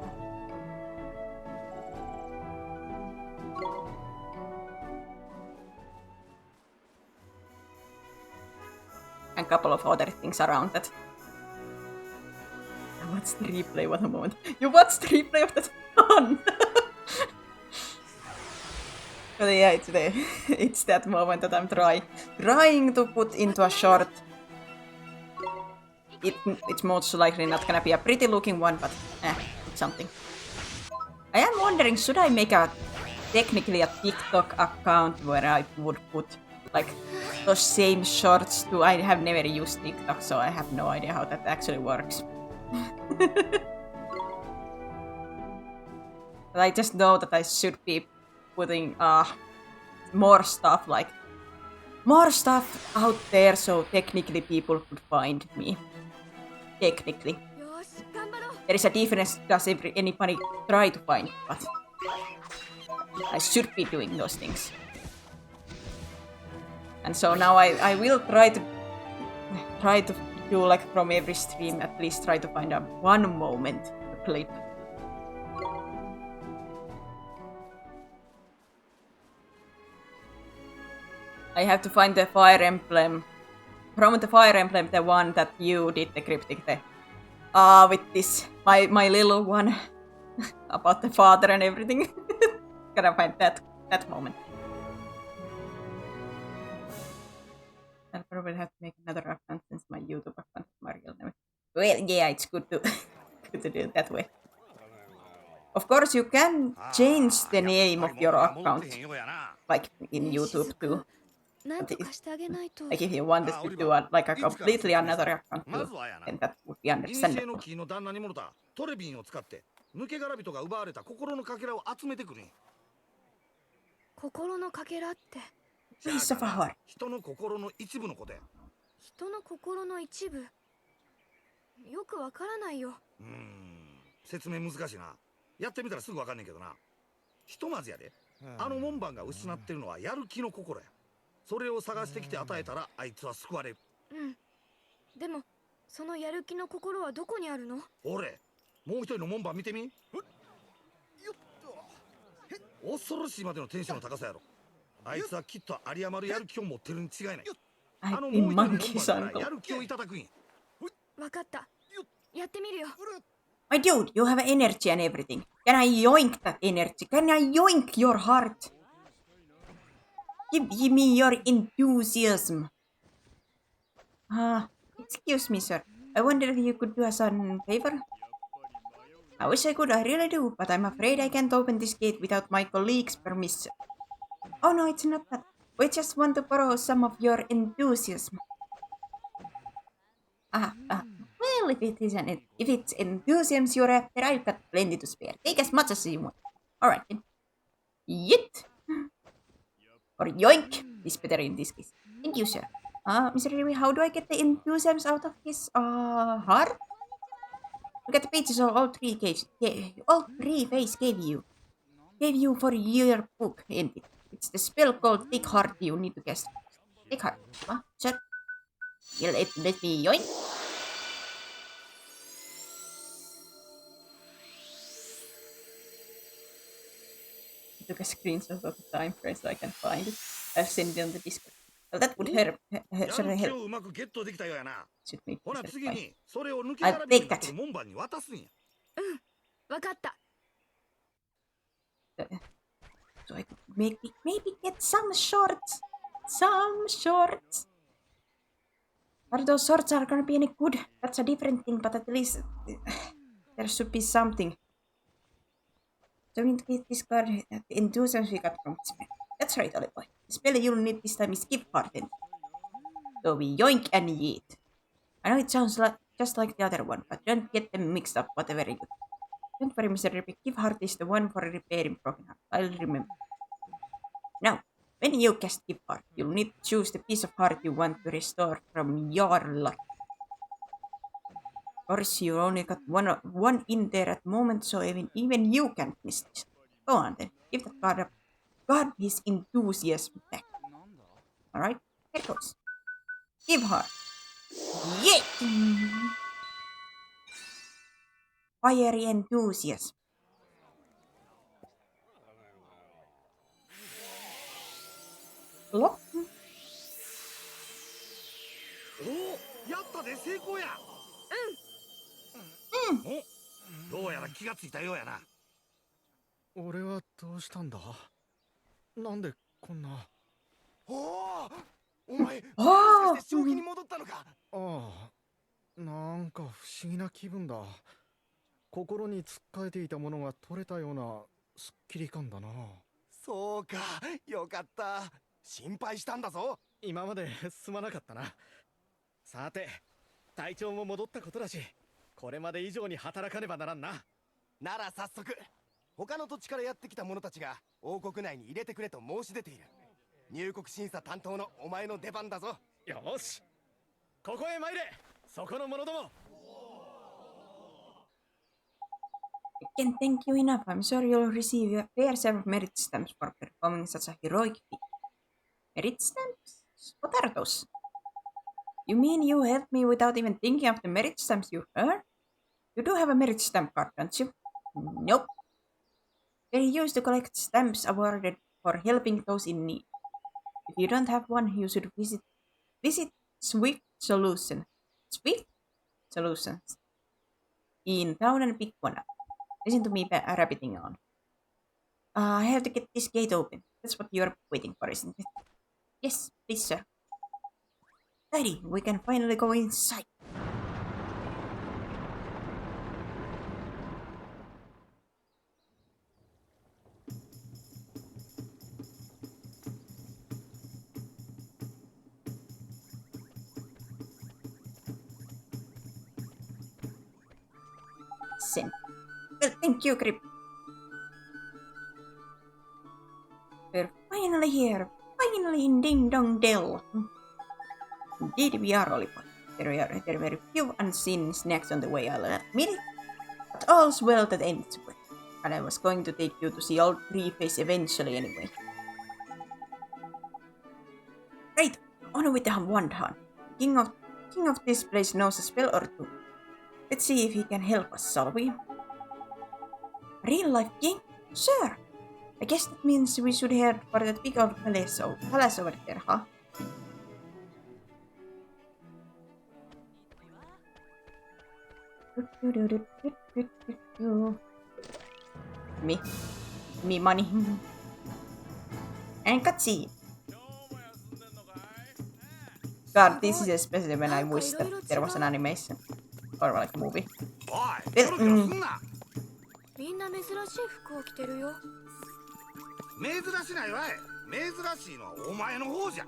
And a couple of other things around that. I watched the replay, what a moment. You watched the replay of that one! But yeah, it's that moment that I'm trying to put into a short. It's most likely not gonna be a pretty looking one, but it's something. I am wondering, should I make technically a TikTok account where I would put like those same shorts too? I have never used TikTok, so I have no idea how that actually works. But I just know that I should be putting more stuff out there, so technically people could find me. Technically. There is a difference, does anybody try to find me, but I should be doing those things. And so now I will try to do like from every stream, at least try to find one moment to clip. I have to find the Fire Emblem. From the Fire Emblem, the one that you did the cryptic with this, my little one, about the father and everything. Gotta find that moment. I'll probably have to make another account since my YouTube account is my real name. Well, yeah, it's good to do it that way. Of course, you can change the name of your account, like in YouTube too. Like if you wanted to do a completely another account too, then that would be understandable. Piece of a heart. 人の心の一部のことや。人の心の一部。よくわからないよ。説明難しいな。やってみたらすぐわかんねんけどな。ひとまずやで。あの門番が失ってるのはやる気の心や。それを探してきて与えたらあいつは救われる。でもそのやる気の心はどこにあるの？俺、もう一人の門番見てみ。恐ろしいまでのテンションの高さやろ。あいつはきっと有り余るやる気を持ってるに違いない。あのもう一人の門番からやる気をいただくんや。わかった。やってみるよ。My dude, you have energy and everything. Can I yoink that energy? Can I yoink your heart? Give me your enthusiasm. Excuse me, sir. I wonder if you could do us a favor? I wish I could, I really do, but I'm afraid I can't open this gate without my colleague's permission. Oh no, it's not that. We just want to borrow some of your enthusiasm. Well, if it's enthusiasm you're after, I've got plenty to spare. Take as much as you want. Alright then. Yeet! Or yoink! Is better in this case. Thank you, sir. Mr. Remy, how do I get the enthusiasm out of his heart? Look at the pages of all three face gave you. Gave you for your book, ain't it? It's the spell called Take Heart you need to cast. Take Heart. Sir? Let me yoink. took a screenshot of the time frame so I can find it. I'll send it on the Discord. Well, that would help. や Should る I 気 help? をうまくゲットできたよやな。 Should make ほな this 次 reply. にそれを抜け I'll 殻ビ take になっと that. る門番に渡すんや。わかった。 So I could maybe get some shorts. Some shorts. But those shorts are gonna be any good. That's a different thing, but at least there should be something. So we need to get this card. The enthusiasm we got from this man. That's right, Ollie boy. The spell you'll need this time is Give Heart. So we yoink and yeet. I know it sounds just like the other one, but don't get them mixed up, whatever you do. Don't worry, Mr. Rippy. Give Heart is the one for repairing broken heart. I'll remember. Now, when you cast Give Heart, you'll need to choose the piece of heart you want to restore from your luck. Of course, you only got one in there at the moment, so even you can't miss this. Go on then, give that card up. God his enthusiasm back. Alright, here goes. Give Heart. Yeah! Fiery enthusiasm. Lock? おお、やったで成功や。お、どうやら気がついたようやな。俺はどうしたんだ？なんでこんな。おお、お前、あもしかして正気に戻ったのか？ああ、なんか不思議な気分だ。心につっかえていたものが取れたようなすっきり感だな。そうか、よかった。心配したんだぞ。今まですまなかったな。さて、体調も戻ったことだし、これまで以上に働かねばならんな。なら早速、他の土地からやってきた者たちが王国内に入れてくれと申し出ている。入国審査担当のお前の出番だぞ。よし、ここへ参れ、そこの者ども。I can't thank you enough. I'm sure you'll receive a fair share of merit stamps for performing such a heroic feat. Merit stamps? What are those? You mean you helped me without even thinking of the merit stamps you earned? You do have a merit stamp card, don't you? Nope. They're used to collect stamps awarded for helping those in need. If you don't have one, you should visit Swift Solutions in town and pick one up. Listen to me rabbiting on. I have to get this gate open. That's what you're waiting for, isn't it? Yes, please, sir. Tidy, we can finally go inside. Send. Well, thank you, Grip. We're finally here. Finally in Ding Dong Dell. Indeed we are, Oliver. There were few unseen snacks on the way, I'll admit it. But all's well that ends well. And I was going to take you to see old Three-Face eventually anyway. Right, on with the Wand Hunt. King of this place knows a spell or two. Let's see if he can help us, shall we? Real life king? Sure. I guess that means we should head for that big old palace over there, huh? Me money. And cutscene. God, this is especially when I wish that there was an animation. Or like a movie. おい、キョロキョロすんな。みんな珍しい服を着てるよ。珍しないわい。珍しいのはお前の方じゃ。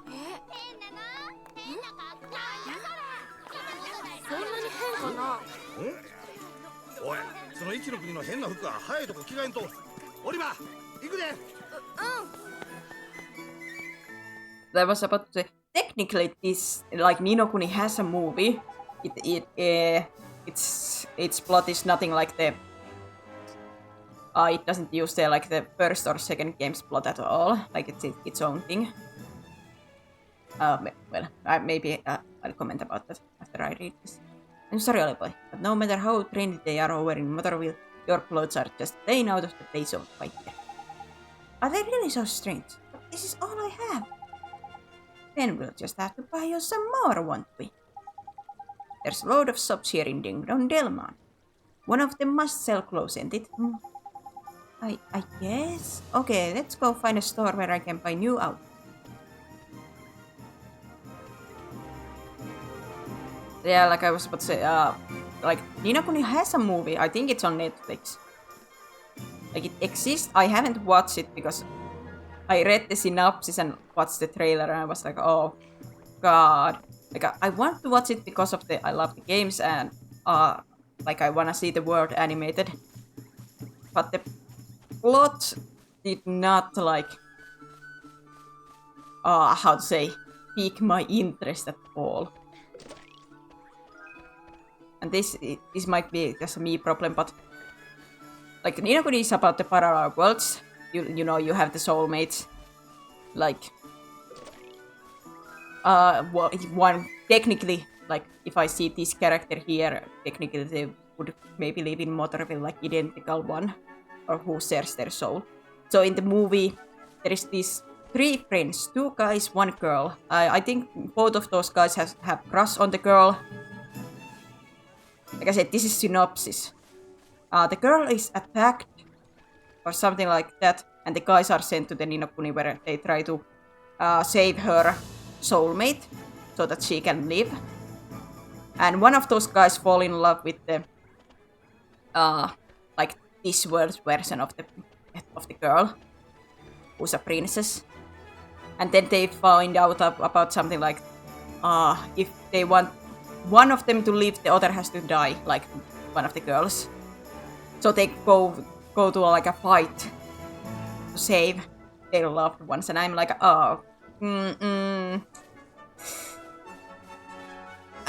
変だな。変な格好。そんなに変かな。おい、その一の国の変な服は早いとこ着替えんと。オリバー、行くで。I was about to say, technically this, like Ni no Kuni has a movie. Its plot is nothing like the. It doesn't use the first or second game's plot at all. Like it's its own thing. Well, maybe I'll comment about that after I read this. I'm sorry, Oliver, but no matter how trained they are over in Motorville, your clothes are just plain out of the place of fight here. Are they really so strange? But this is all I have. Then we'll just have to buy you some more, won't we? There's a load of shops here in Ding Dong Delman. One of them must sell clothes, ain't it? I guess. Okay, let's go find a store where I can buy new outfits. Yeah, like I was about to say, like Ni no Kuni has a movie. I think it's on Netflix. Like it exists. I haven't watched it because I read the synopsis and watched the trailer, and I was like, oh god. Like I want to watch it because of I love the games and like I wanna see the world animated. But the plot did not like how to say pique my interest at all. And this might be just a me problem, but like Ni no Kuni is about the parallel worlds. You know, you have the soulmates. Like well, one technically, like if I see this character here, technically they would maybe live in Motorville, like identical one, or who shares their soul. So in the movie, there is these 3 friends, 2 guys, 1 girl. I think both of those guys have crush on the girl. Like I said, this is synopsis. The girl is attacked or something like that, and the guys are sent to the Ni no Kuni where they try to save her soulmate so that she can live. And one of those guys fall in love with the like this world's version of the girl, who's a princess. And then they find out about something like if they want one of them to live, the other has to die, like one of the girls. So they go to like a fight to save their loved ones, and I'm like, oh,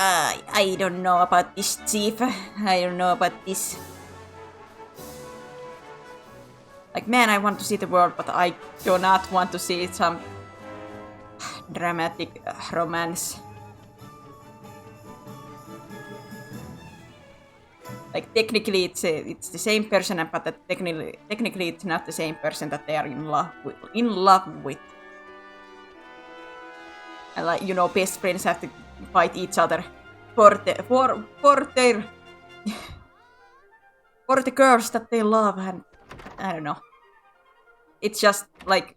I don't know about this, Chief. I don't know about this. Like, man, I want to see the world, but I do not want to see some dramatic romance. Like, technically it's the same person, but technically it's not the same person that they are in love with. And like, you know, best friends have to fight each other for the girls that they love, and I don't know. It just like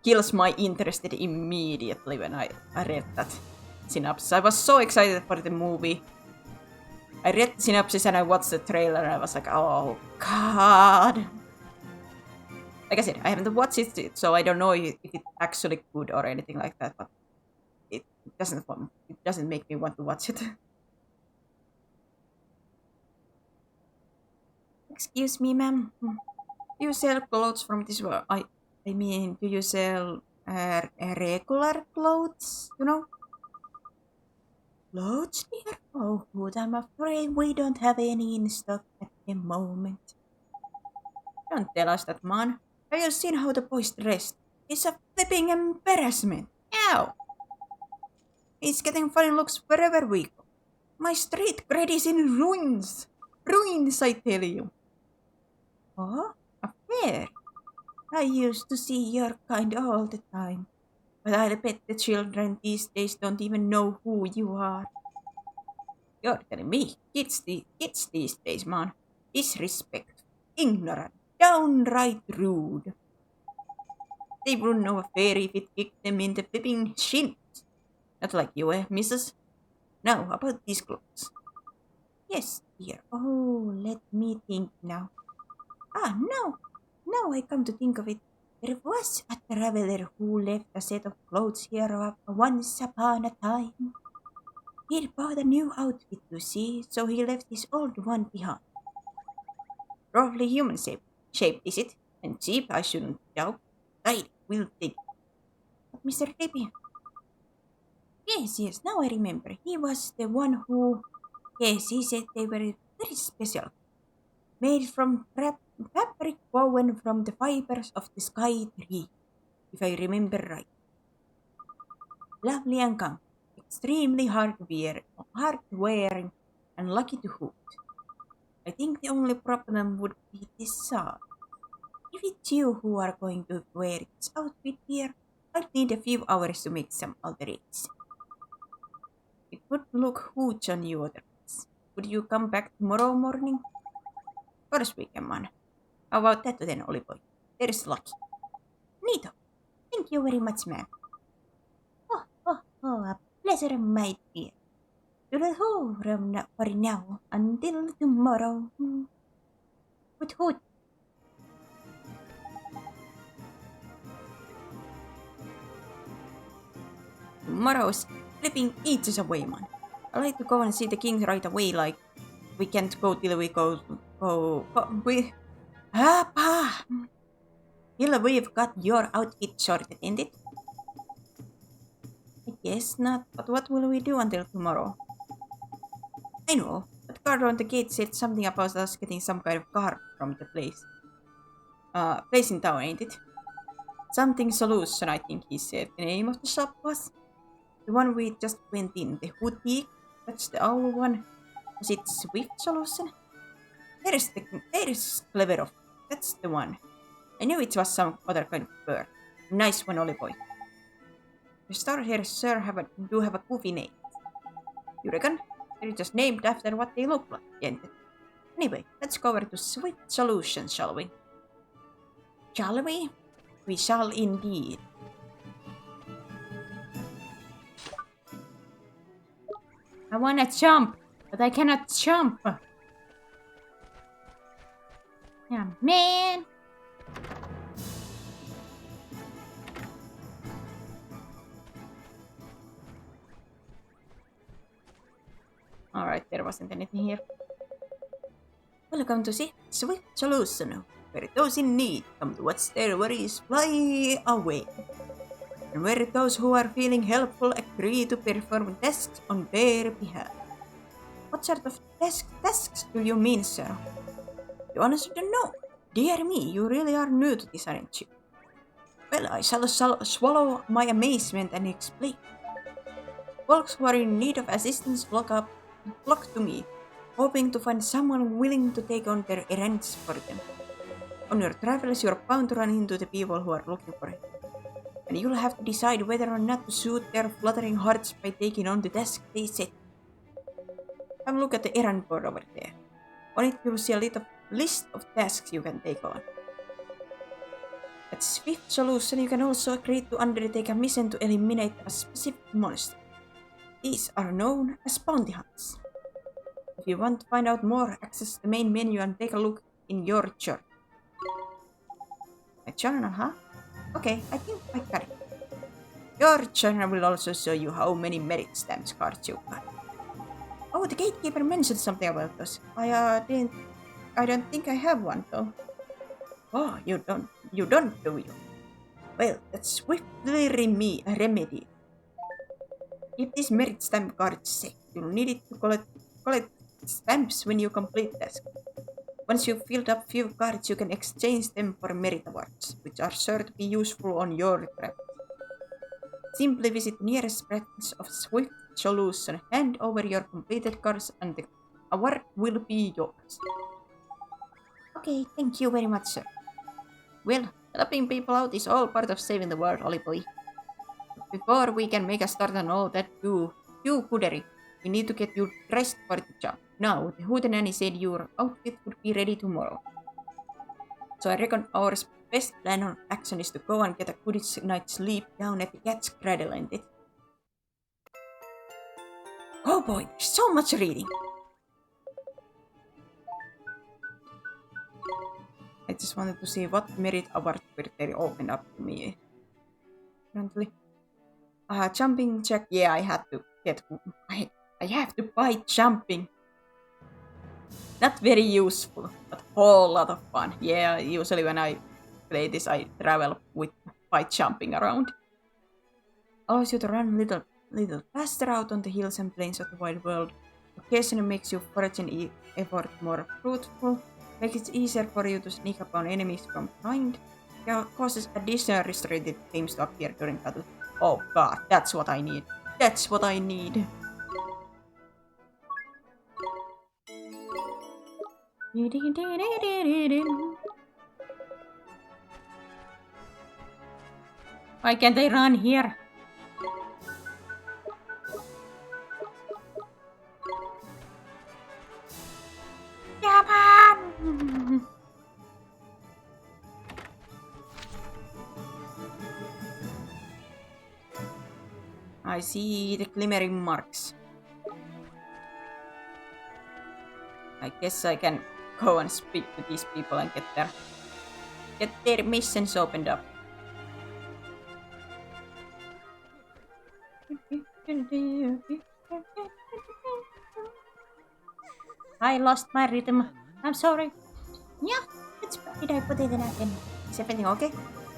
kills my interest immediately when I read that synopsis. I was so excited for the movie. I read the synopsis and I watched the trailer and I was like, oh god. Like I said, I haven't watched it, so I don't know if it's actually good or anything like that, but it doesn't make me want to watch it. Excuse me, ma'am. Do you sell clothes from this world? I mean, do you sell regular clothes? You know? Clothes, dear? Oh, good. I'm afraid we don't have any in stock at the moment. Don't tell us that, man. Have you seen how the boys dressed? It's a flipping embarrassment. Ow! It's getting funny looks wherever we go. My street cred is in ruins. Ruins, I tell you. Oh? A fair? I used to see your kind all the time. But I bet the children these days don't even know who you are. You're telling me, kids these days, man. Disrespectful, ignorant, downright rude. They wouldn't know a fairy if it kicked them in the flipping shins. Not like you, missus? Now, about these clothes. Yes, dear. Oh, let me think now. No. Now I come to think of it. There was a traveler who left a set of clothes here once upon a time. He'd bought a new outfit, you see, so he left his old one behind. Roughly human shape, is it? And cheap, I shouldn't doubt. I will take. But Mr. Debbie. Yes, now I remember. He was the one who... Yes, he said they were very special. Made from fabric woven from the fibers of the sky tree, if I remember right. Lovely and comfy, extremely hard wearing, and lucky to hoot. I think the only problem would be the size. If it's you who are going to wear this outfit here, I'd need a few hours to make some alterations. It would look huge on you otherwise. Would you come back tomorrow morning? Of course we can, man. How about that then, Oliboy? There's lucky. Neato. Thank you very much, ma'am. A pleasure, my dear. To the home for now until tomorrow. Hoot hoot. Tomorrow's slipping eaches away, man. I'd like to go and see the king right away, like, we can't go till we go, till we've got your outfit sorted, ain't it? I guess not, but what will we do until tomorrow? I know, but guard on the gate said something about us getting some kind of card from the place. Place in town, ain't it? Something Solution, I think he said the name of the shop was. The one we just went in, the boutique. That's the owl one. Was it Swift Solution? There's Clever. That's the one. I knew it was some other kind of bird. Nice one, Oliboy. The store here, sir, do have a goofy name. You reckon? They're just named after what they look like, ain't it? Anyway, let's go over to Swift Solution, shall we? Shall we? We shall indeed. I wanna jump, but I cannot jump. Yeah, man. Alright, there wasn't anything here. Welcome to see Swift Solution, where those in need come to watch their worries fly away. And where those who are feeling helpful agree to perform tasks on their behalf. What sort of tasks do you mean, sir? You honestly don't know. Dear me, you really are new to this, aren't you? Well, I shall swallow my amazement and explain. Folks who are in need of assistance flock to me, hoping to find someone willing to take on their errands for them. On your travels, you're bound to run into the people who are looking for help. And you'll have to decide whether or not to soothe their fluttering hearts by taking on the task they set. Have a look at the errand board over there. On it you'll see a list of tasks you can take on. At Swift Solution you can also agree to undertake a mission to eliminate a specific monster. These are known as bounty hunts. If you want to find out more, access the main menu and take a look in your journal. My journal, huh? Okay, I think I got it. Your journal will also show you how many merit stamps cards you got. Oh, the gatekeeper mentioned something about those. I don't think I have one though. Oh, you don't, do you? Well, that's swiftly remedied. Keep this merit stamp card safe. You'll need it to collect stamps when you complete tasks. Once you've filled up few cards, you can exchange them for merit awards, which are sure to be useful on your travels. Simply visit nearest branch of Swift Solution, hand over your completed cards, and the award will be yours. Okay, thank you very much, sir. Well, helping people out is all part of saving the world, Oliboy. But before we can make a start on all that goodery, we need to get you dressed for the job. Now, the hootenanny said your outfit would be ready tomorrow. So I reckon our best plan of action is to go and get a good night's sleep down at the cat's cradle, ain't it? Oh boy, there's so much reading! I just wanted to see what merit award they opened up to me. Apparently. Jumping check, yeah, I had to get... I have to buy jumping. Not very useful, but a whole lot of fun. Yeah, usually when I play this, I travel by jumping around. Allows you to run a little faster out on the hills and plains of the wild world. Occasionally makes your foraging effort more fruitful. Makes it easier for you to sneak up on enemies from behind. Causes additional restricted themes to appear during battle. Oh god, that's what I need. That's what I need. Why can't I run here? Japan! I see the glimmering marks. I guess I can go and speak to these people and get their missions opened up. I lost my rhythm. I'm sorry. Yeah, it's did I put it in again? Is everything okay?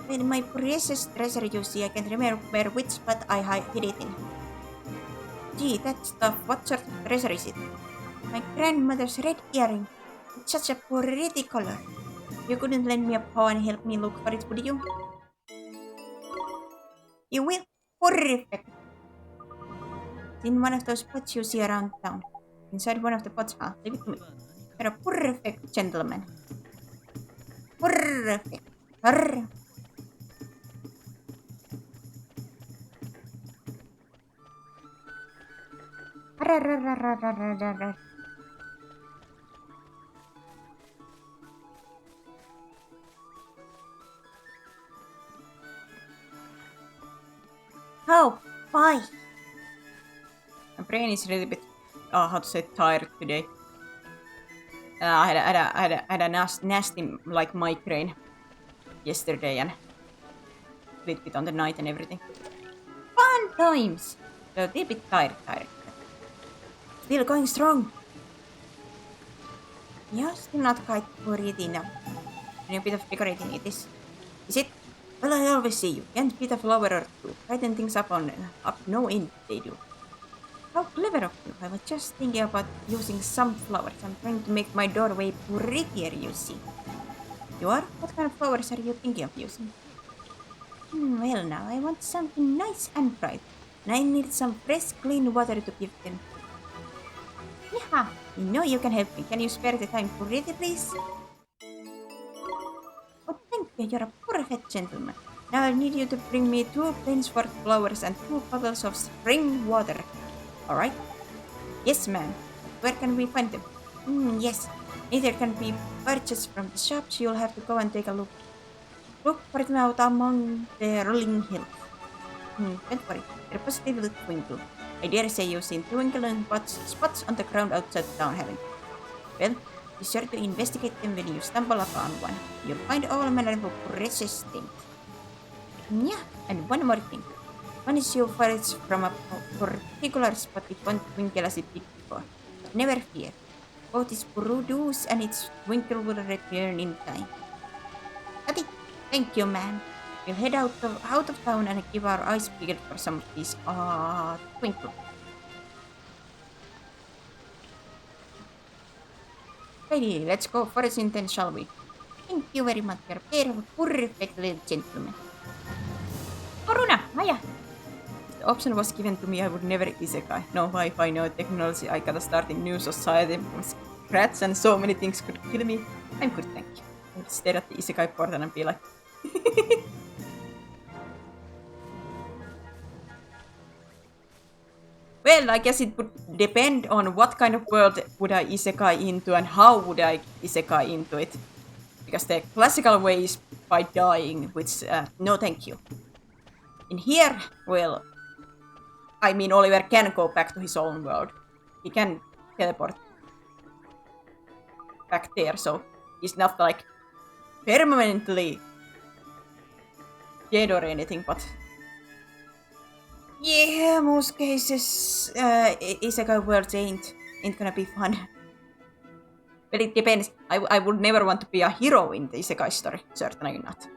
With my precious treasure, you see, I can't remember which spot I hid it in. Gee, that stuff, what sort of treasure is it? My grandmother's red earring. It's such a pretty color. You couldn't lend me a paw and help me look for it, would you? You will? Perfect. It's in one of those pots you see around town. Inside one of the pots, huh? Leave it to me. You're a perfect gentleman. Perfect. Oh, why? My brain is a little bit, how to say, tired today. I had a nasty like migraine yesterday and a little bit on the night and everything. Fun times! So a little bit tired. Still going strong. Yeah, still not quite pretty now. And a bit of decorating it is. Is it? Well, I always see you. Can't beat a flower or two. Brighten things up no end, they do. How clever of you. I was just thinking about using some flowers. I'm trying to make my doorway prettier, you see. You are? What kind of flowers are you thinking of using? Well now, I want something nice and bright. And I need some fresh, clean water to give them. Yeah, you know you can help me. Can you spare the time pretty, please? Oh, thank you. You're a perfect gentleman. Now I need you to bring me 2 plainsworth flowers and 2 bottles of spring water. Alright? Yes, ma'am. Where can we find them? Yes. Neither can be purchased from the shops. You'll have to go and take a look. Look for them out among the rolling hills. Don't worry. They're positively twinkle. I dare say you've seen twinkling spots on the ground outside town, haven't you? Well, be sure to investigate them when you stumble upon one. You'll find all manner of precious things. Yeah, and one more thing. Once you forage from a particular spot, it won't twinkle as it did before. But never fear. Both its produce and its twinkle will return in time. Adi, thank you, man. We'll head out of town and give our eyes peeled for some of these twinkle. Ready, let's go foraging then, shall we? Thank you very much. You're a perfect little gentleman. Koruna, Maya! If the option was given to me, I would never isekai. No Wi-Fi, no technology. I gotta start a new society from scratch, and so many things could kill me. I'm good, thank you. I would stare at the isekai portal and be like, well, I guess it would depend on what kind of world would I isekai into and how would I isekai into it. Because the classical way is by dying, which, no thank you. In here, well, I mean, Oliver can go back to his own world. He can teleport back there, so he's not like permanently dead or anything, but yeah, most cases, isekai worlds ain't gonna be fun. But it depends. I would never want to be a hero in the isekai story. Certainly not.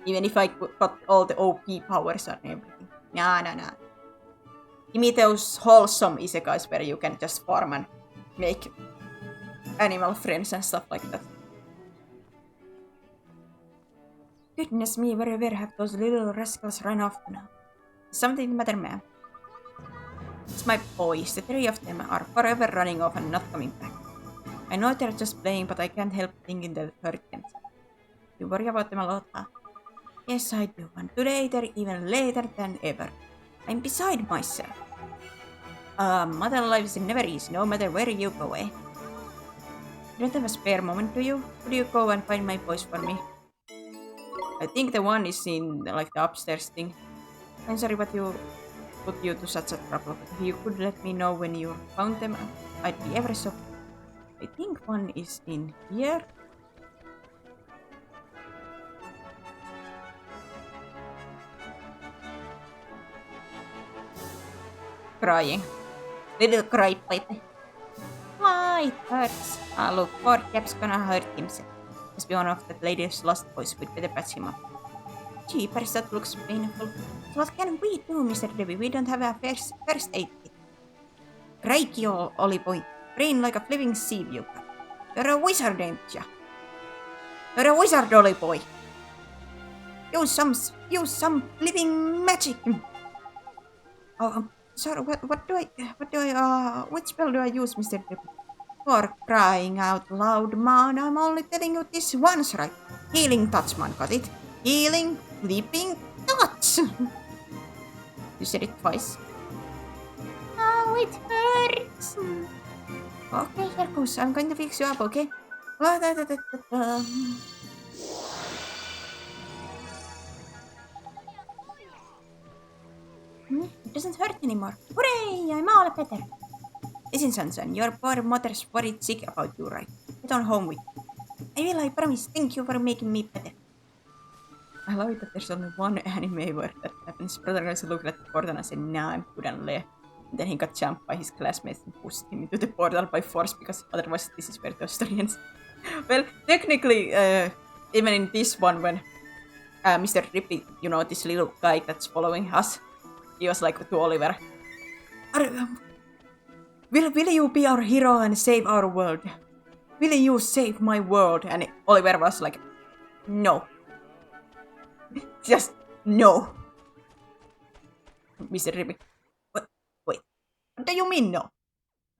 Even if I got all the OP powers and everything. Nah. Give me those wholesome isekais where you can just farm and make animal friends and stuff like that. Goodness me, where have those little rascals run off to now? Is something the matter, ma'am? It's my boys. The 3 of them are forever running off and not coming back. I know they're just playing, but I can't help thinking they'll hurt them. You worry about them a lot, huh? Yes, I do. And later, even later than ever. I'm beside myself. Mother lives never easy, no matter where you go, eh? You don't have a spare moment, do you? Could you go and find my voice for me? I think the one is in like the upstairs thing. I'm sorry, but you put you to such a trouble. But if you could let me know when you found them, I'd be ever so. I think one is in here. Crying. Little cry baby. Why it hurts? Ah, look, poor Cap's gonna hurt himself. Must be one of that lady's lost boys. We'd better patch him up. Jeepers, that looks painful. So what can we do, Mr. Debbie? We don't have a first aid kit. Crikey, Ollie boy. Brain like a flipping sea view. You're a wizard, ain't ya? You're a wizard, Ollie boy. Use some flipping magic. Oh, sorry. Which spell do I use, Mr. Debbie? For crying out loud, man, I'm only telling you this once, right? Healing touch, man, got it? Healing, flipping touch! You said it twice. Oh, it hurts! Okay, here goes. I'm going to fix you up, okay? It doesn't hurt anymore. Hooray! I'm all better. Listen, Sunshine, your poor mother's worried sick about you, right? Get on home with you. I will, I promise. Thank you for making me better. I love it that there's only one anime where that happens. Brother also looked at the portal and said, nah, I'm good and left. And then he got jumped by his classmates and pushed him into the portal by force because otherwise this is where the story ends. Well, technically, even in this one, when Mr. Rippy, you know, this little guy that's following us, he was like to Oliver, will you be our hero and save our world? Will you save my world? And Oliver was like, no. Just no. Mr. Rippy, wait, what do you mean no?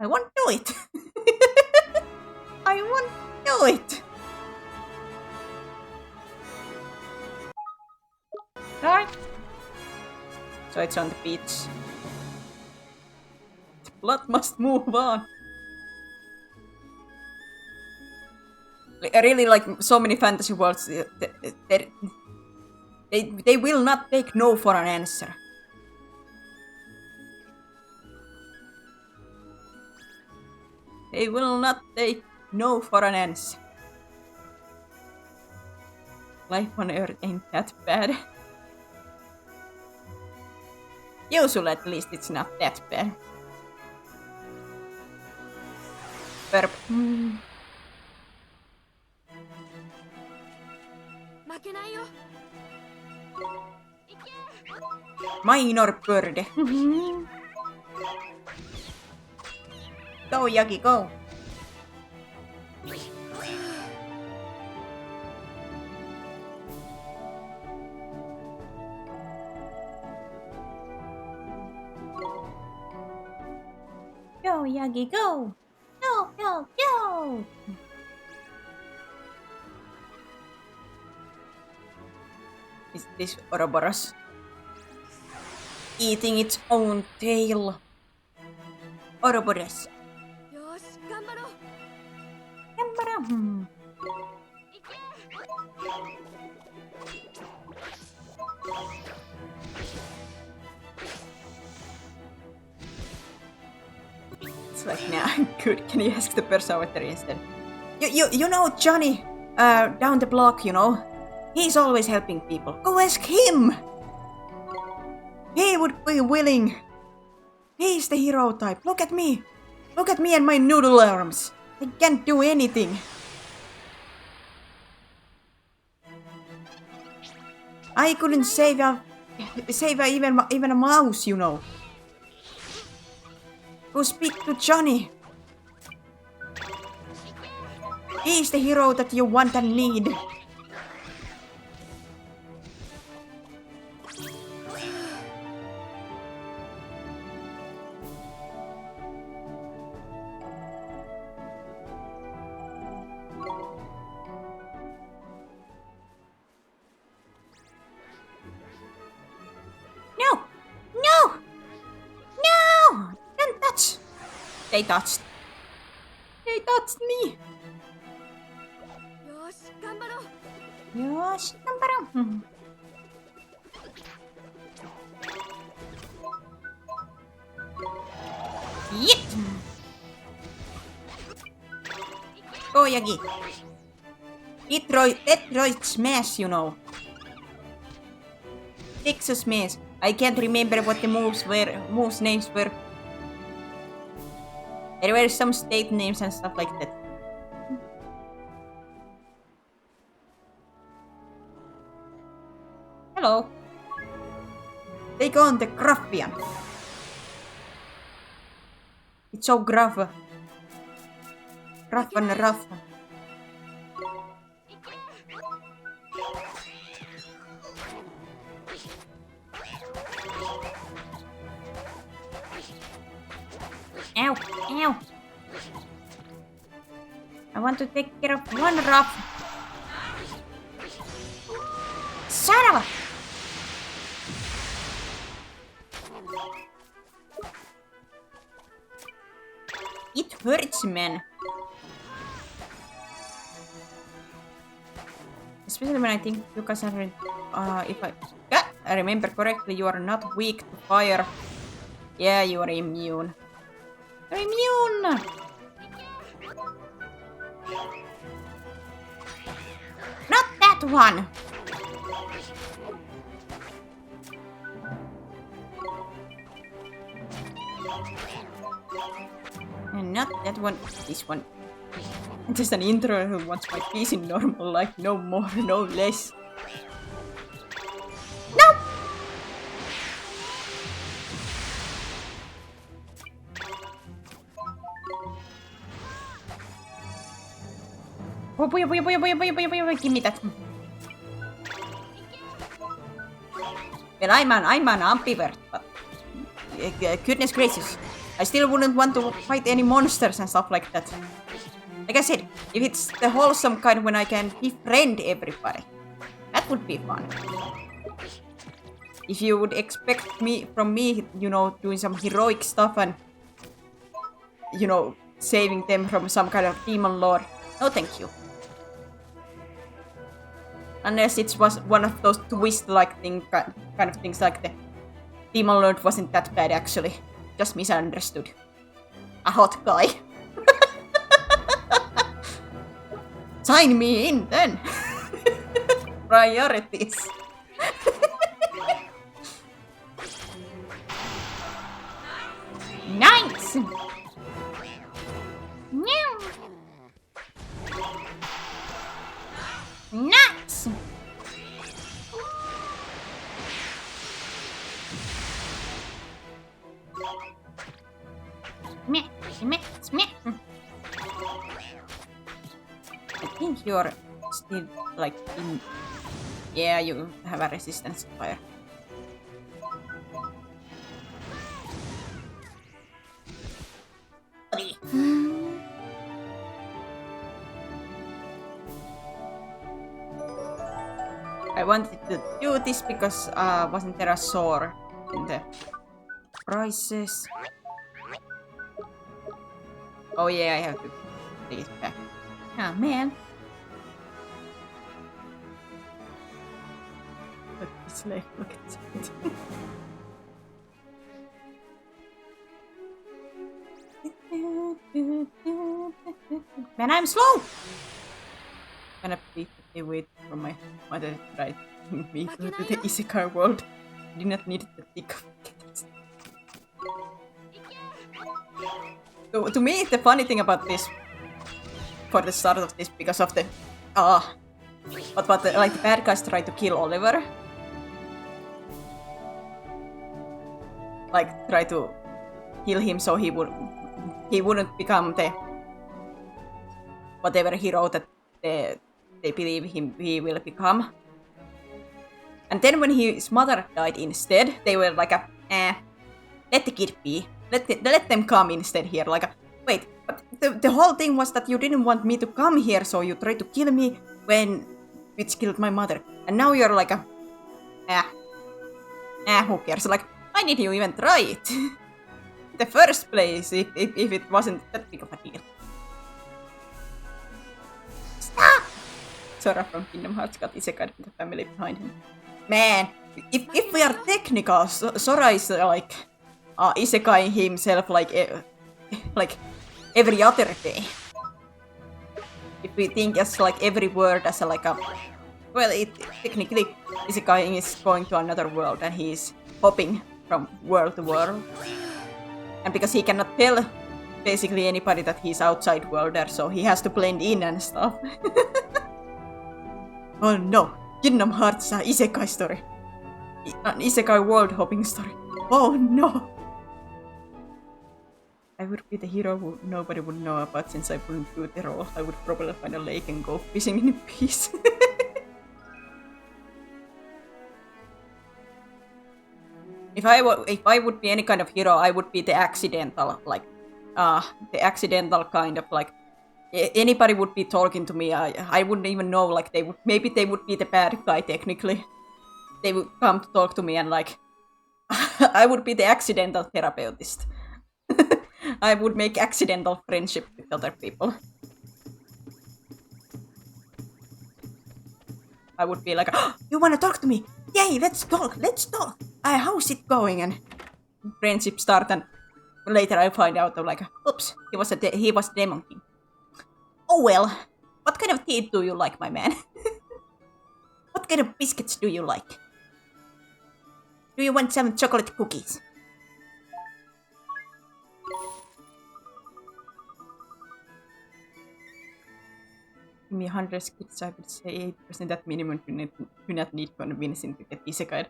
I won't do it. I won't do it. Right? So it's on the beach. The plot must move on. Really, like so many fantasy worlds, they will not take no for an answer. They will not take no for an answer. Life on Earth ain't that bad. Usually, at least, it's not that bad. Burp. Minor bird. Go, Yagi, go. Go, Yagi, go. Go, go, go. Is this Ouroboros eating its own tail? Ouroboros. Gambara. It's like, nah, I'm good. Can you ask the person over there instead? You know Johnny, down the block, you know? He's always helping people. Go ask him! He would be willing. He's the hero type. Look at me. Look at me and my noodle arms. I can't do anything. I couldn't save even a mouse, you know. Go speak to Johnny. He's the hero that you want and need. They touched. They touched me. よし頑張ろう。よーし、頑張ろう。Yep. Go, Yagi. Detroit Smash, you know. Texas Smash. I can't remember what the moves names were. There were some state names and stuff like that. Hello. Take on the Gruffian. It's so gruff. Rough and rough. Ow, ow. I want to take care of one rough. Son of a... It hurts, man. Especially when I think you guys are... if I remember correctly, you are not weak to fire. Yeah, you are immune. You're immune! Not that one! And not that one, this one. Just an intro who wants my piece in normal life, no more, no less. No! Oh boy, give me that. Well, I'm an ambivert, but goodness gracious. I still wouldn't want to fight any monsters and stuff like that. Like I said, if it's the wholesome kind when I can befriend everybody, that would be fun. If you would expect from me, you know, doing some heroic stuff and, you know, saving them from some kind of demon lord, no thank you. Unless it was one of those twist-like kind of things, like the demon lord wasn't that bad actually. Just misunderstood. A hot guy. Sign me in then. Priorities. Nice. Nice. I think you're still like in... Yeah, you have a resistance to fire. I wanted to do this because wasn't there a sword in the prices? Oh yeah, I have to take it back. Ah, man. Look at this leg, look at it. Man, I'm slow! Kinda please wait for my mother to try me to the isekai world. I did not need to pick up. So, to me, the funny thing about this, for the start of this, because of the but like the bad guys try to kill Oliver, like try to kill him so he wouldn't become the whatever hero that they believe he will become. And then when his mother died instead, they were like let the kid be. Let them come instead here. Like, wait, but the whole thing was that you didn't want me to come here, so you tried to kill me which killed my mother. And now you're like who cares? Like, why did you even try it? the first place if it wasn't that big of a deal. Stop! Sora from Kingdom Hearts got isekai with the family behind him. Man, if we are technical, Sora is like isekai himself like every other day. If we think as like every word as like a technically isekai is going to another world and he's hopping from world to world. And because he cannot tell basically anybody that he's outside worlder, so he has to blend in and stuff. Oh no, Kingdom Hearts isekai story. An isekai world hopping story. Oh no! I would be the hero who nobody would know about since I wouldn't do the role. I would probably find a lake and go fishing in peace. If I would be any kind of hero, I would be the accidental, like, the accidental kind of like, anybody would be talking to me, I wouldn't even know, like, maybe they would be the bad guy technically. They would come to talk to me and like, I would be the accidental therapist. I would make accidental friendship with other people. I would be like, oh, you wanna talk to me? Yay, let's talk. How's it going? And friendship start, and later I find out, like, oops, he was Demon King. Oh well, what kind of tea do you like, my man? What kind of biscuits do you like? Do you want some chocolate cookies? Give me 100 skips, I would say 8% at minimum do not need convincing to get isekai.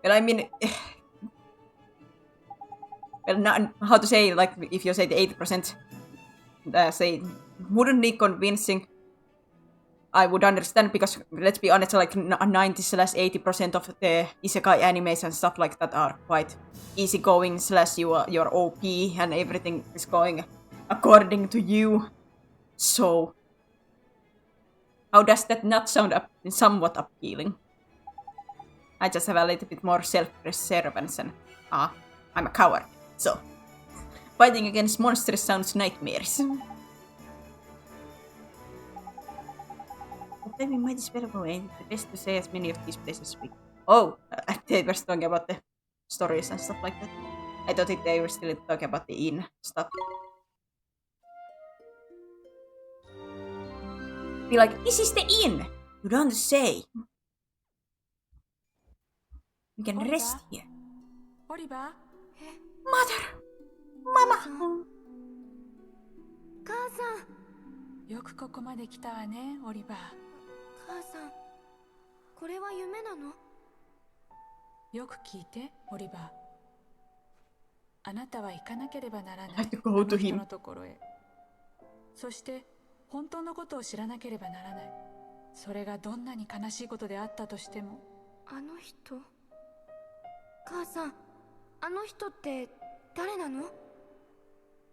Well, I mean, well, not, how to say, like, if you say the 80%, say, wouldn't need convincing, I would understand, because, let's be honest, like, 90/80% of the isekai animes and stuff like that are quite easygoing, / your OP, and everything is going according to you. So, how does that not sound somewhat appealing? I just have a little bit more self-preservance, and I'm a coward, so fighting against monsters sounds nightmares. But then we might as well go in. The best to say as many of these places as we... Oh, they were talking about the stories and stuff like that. I thought they were still talking about the inn stuff. Be like, this is the inn! You don't say. We can rest here. Oliver? Mother! Mama! 母さん。よくここまで来たわね、オリバー。母さん、これは夢なの？よく聞いて、オリバー。あなたは行かなければならない。I have to go to him. 人のところへ。そして、本当のことを知らなければならない。それがどんなに悲しいことであったとしても。あの人？母さん、あの人って誰なの？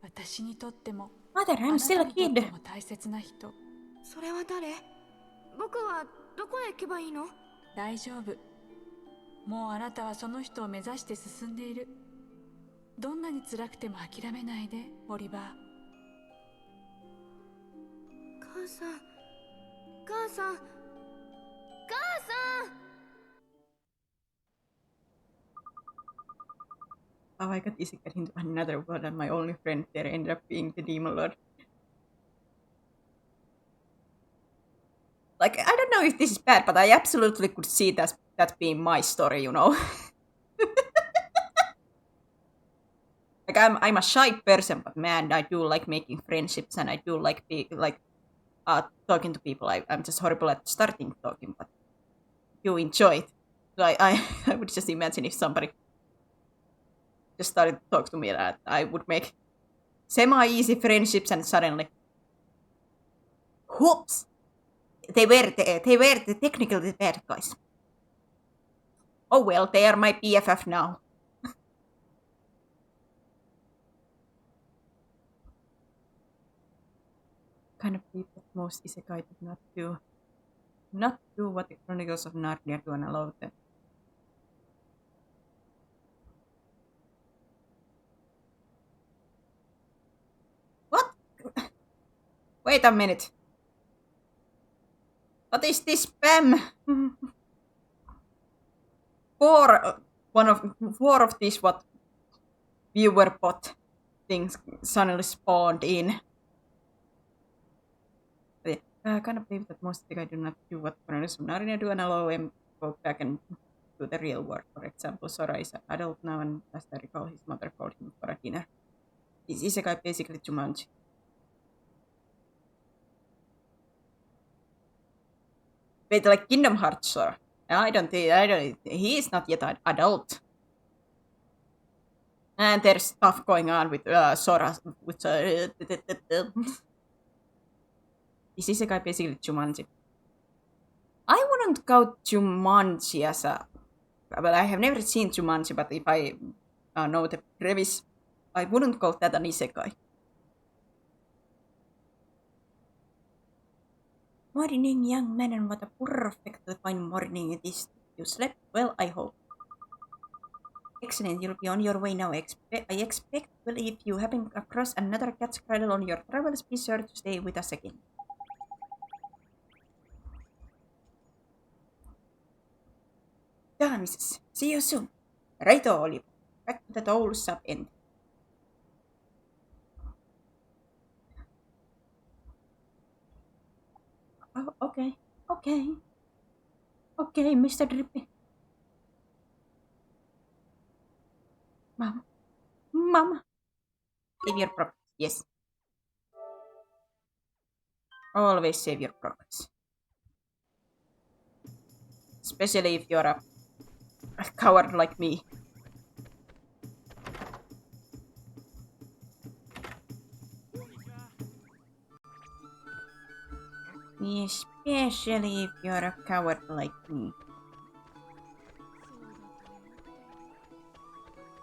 私にとっても、Mother, I'm still a kid. 大切な人。それは誰？僕はどこへ行けばいいの？大丈夫。もうあなたはその人を目指して進んでいる。どんなに辛くても諦めないで、オリバー。母さん、母さん、母さん。How I got isekai into another world and my only friend there ended up being the Demon Lord. Like, I don't know if this is bad, but I absolutely could see that being my story, you know? Like, I'm a shy person, but man, I do like making friendships, and I do like talking to people. I'm just horrible at starting talking, but you enjoy it. So I would just imagine if somebody just started to talk to me, that I would make semi-easy friendships, and suddenly, whoops! They were technically the bad guys. Oh well, they are my BFF now. Kind of people that most isekai did not do what the Chronicles of Narnia do and allow them. Wait a minute. What is this spam? Four of these what viewer bot things suddenly spawned in. I can't believe that most of I do not do what Narina do and allow him to go back and to the real world. For example, Sora is an adult now, and as I recall, his mother called him for a dinner. Is isekai basically Jumanji? Wait, like Kingdom Hearts Sora? I don't. He is not yet an adult. And there's stuff going on with Sora. Is isekai basically Jumanji? I wouldn't count Jumanji as a... Well, I have never seen Jumanji, but if I know the premise, I wouldn't call that an isekai. Morning, young man, and what a perfectly fine morning it is. You slept well, I hope. Excellent, you'll be on your way now. I expect, well, if you happen across another cat's cradle on your travels, be sure to stay with us again. Missus. See you soon. Righto, Oliver. Back to the old sub end. Oh, okay. Okay. Okay, Mr. Drippy. Mama. Mama. Save your progress. Yes. Always save your progress. Especially if you're a coward like me. Especially if you're a coward like me.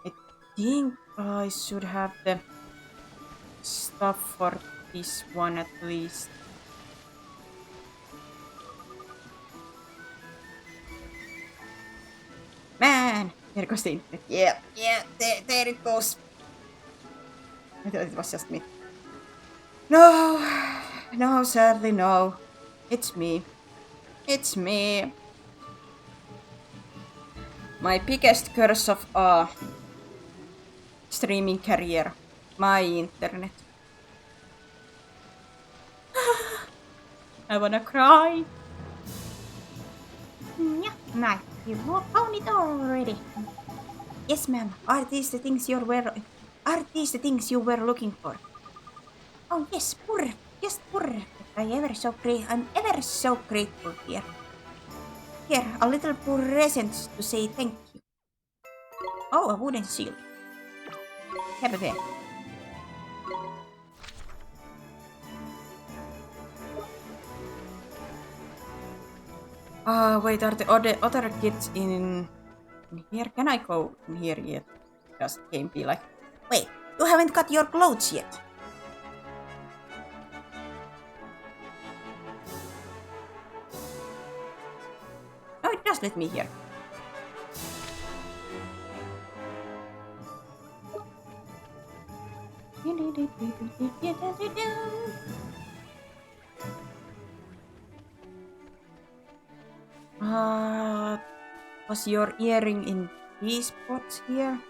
I think I should have the stuff for this one at least. Man! There goes the internet. Yeah, there it goes. I thought it was just me. No, sadly no. It's me. It's me. My biggest curse of streaming career. My internet. I wanna cry. Yeah, nice. You found it already. Yes, ma'am. Are these the things you were looking for? Oh yes, just perfect. I'm ever so grateful here. Here, a little present to say thank you. Oh, a wooden shield. Have a bit. Wait, are the other kids in here? Can I go in here yet? Just game be like, wait, you haven't got your clothes yet. Oh, it does let me here. Was your earring in these spots here?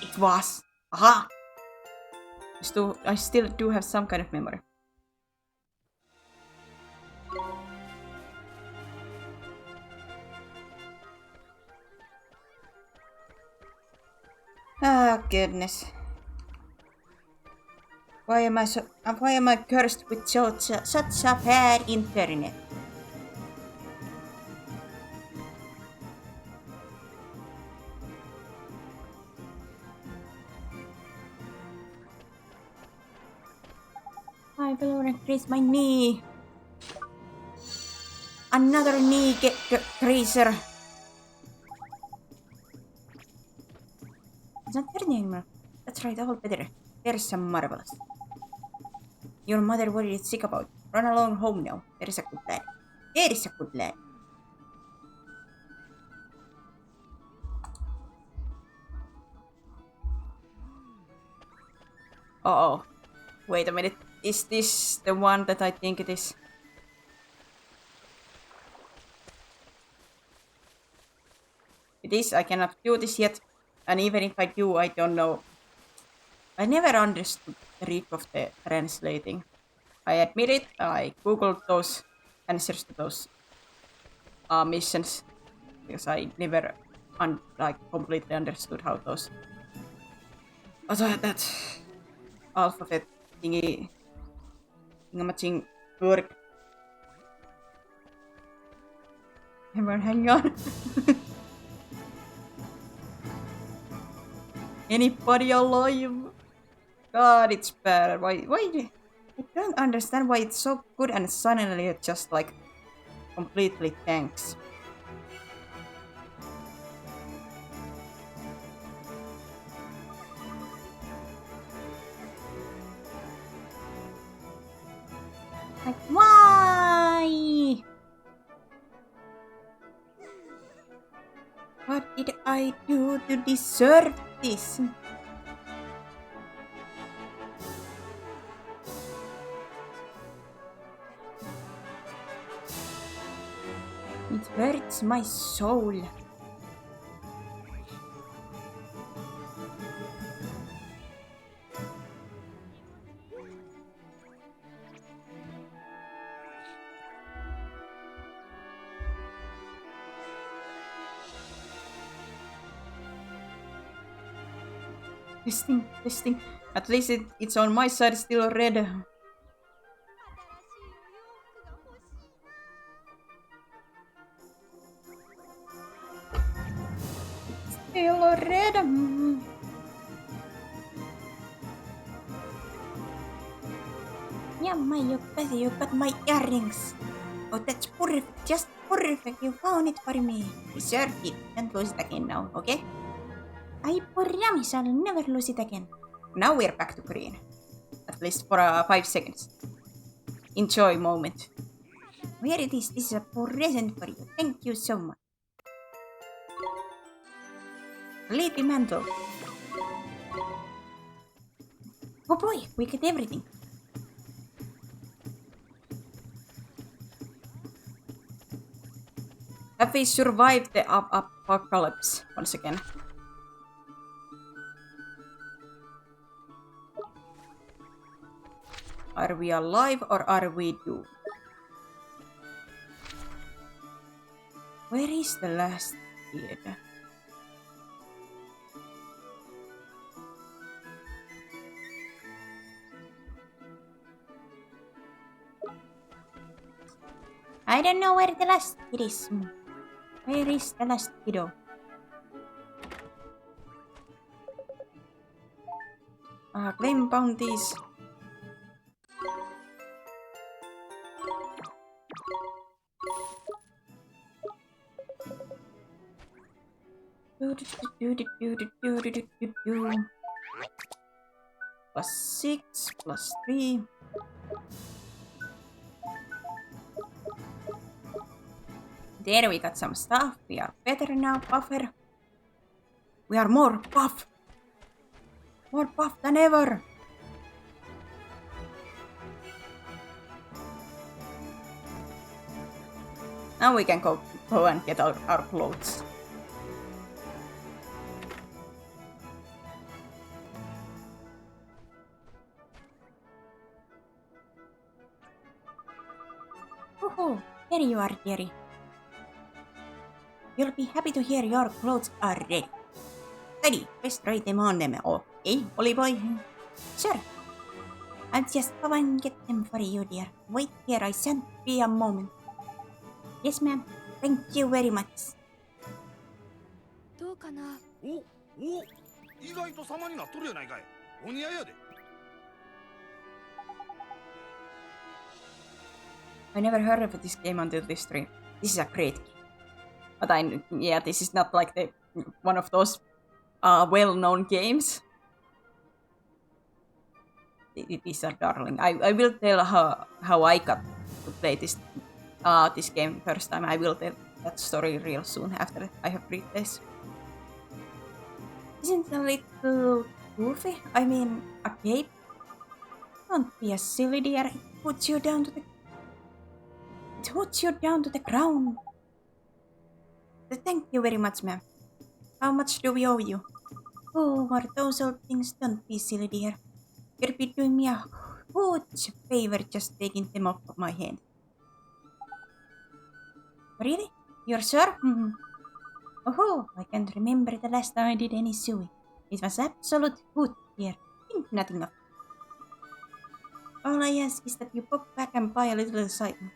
It was. Aha! I still do have some kind of memory. Ah, goodness. Why am I cursed with such a bad internet? I will increase my knee. Another knee grazer. It's not turning anymore. That's right, all better. There's some marvelous. Your mother worried sick about. Run along home now. There is a good lad. There is a good lad. Uh-oh. Wait a minute. Is this the one that I think it is? It is. I cannot do this yet. And even if I do, I don't know. I never understood the trick of the translating. I admit it. I googled those answers to those missions because I never completely understood how those that alphabet thingamajig work. Hang on. Anybody alive? God, it's bad. Why? I don't understand why it's so good and suddenly it just like completely tanks. Like, why? What did I do to deserve this? It hurts my soul. Testing. At least it's on my side, still red. Still red. Yeah, you got my earrings. Oh, that's perfect. Just perfect. You found it for me. Deserve it. Don't lose it again now, okay? I promise I'll never lose it again. Now we're back to green. At least for 5 seconds. Enjoy moment. Here it is. This is a present for you. Thank you so much. Lady Mantle. Oh boy, we get everything. Have we survived the apocalypse once again? Are we alive or are we doomed? Where is the last kid? I don't know where the last kid is. Where is the last kiddo? Claim bounties. +6, +3. There we got some stuff. We are better now, buffer. We are more buff. More buff than ever. Now we can go and get our clothes. Oh, there you are, dearie. You'll be happy to hear your clothes are ready. Ready, best try them on them. Okay, Ollie boy. Sure. I'll just go and get them for you, dear. Wait here, I shan't be a moment. Yes, ma'am. Thank you very much. どうかな。意外と様になっとるやないかい。お似合いやで。I never heard of this game until this stream. This is a great game. But this is not like one of those well-known games. It is a darling. I will tell how I got to play this game first time. I will tell that story real soon after I have read this. Isn't a little goofy? I mean, a cape? Don't be a silly dear. It puts you down to the ground. Thank you very much, ma'am. How much do we owe you? Oh, for those old things, don't be silly, dear. You'd be doing me a huge favor just taking them off my hand. Really? You're sure? Oh, I can't remember the last time I did any sewing. It was absolute hoot, dear. Think nothing of it. All I ask is that you pop back and buy a little something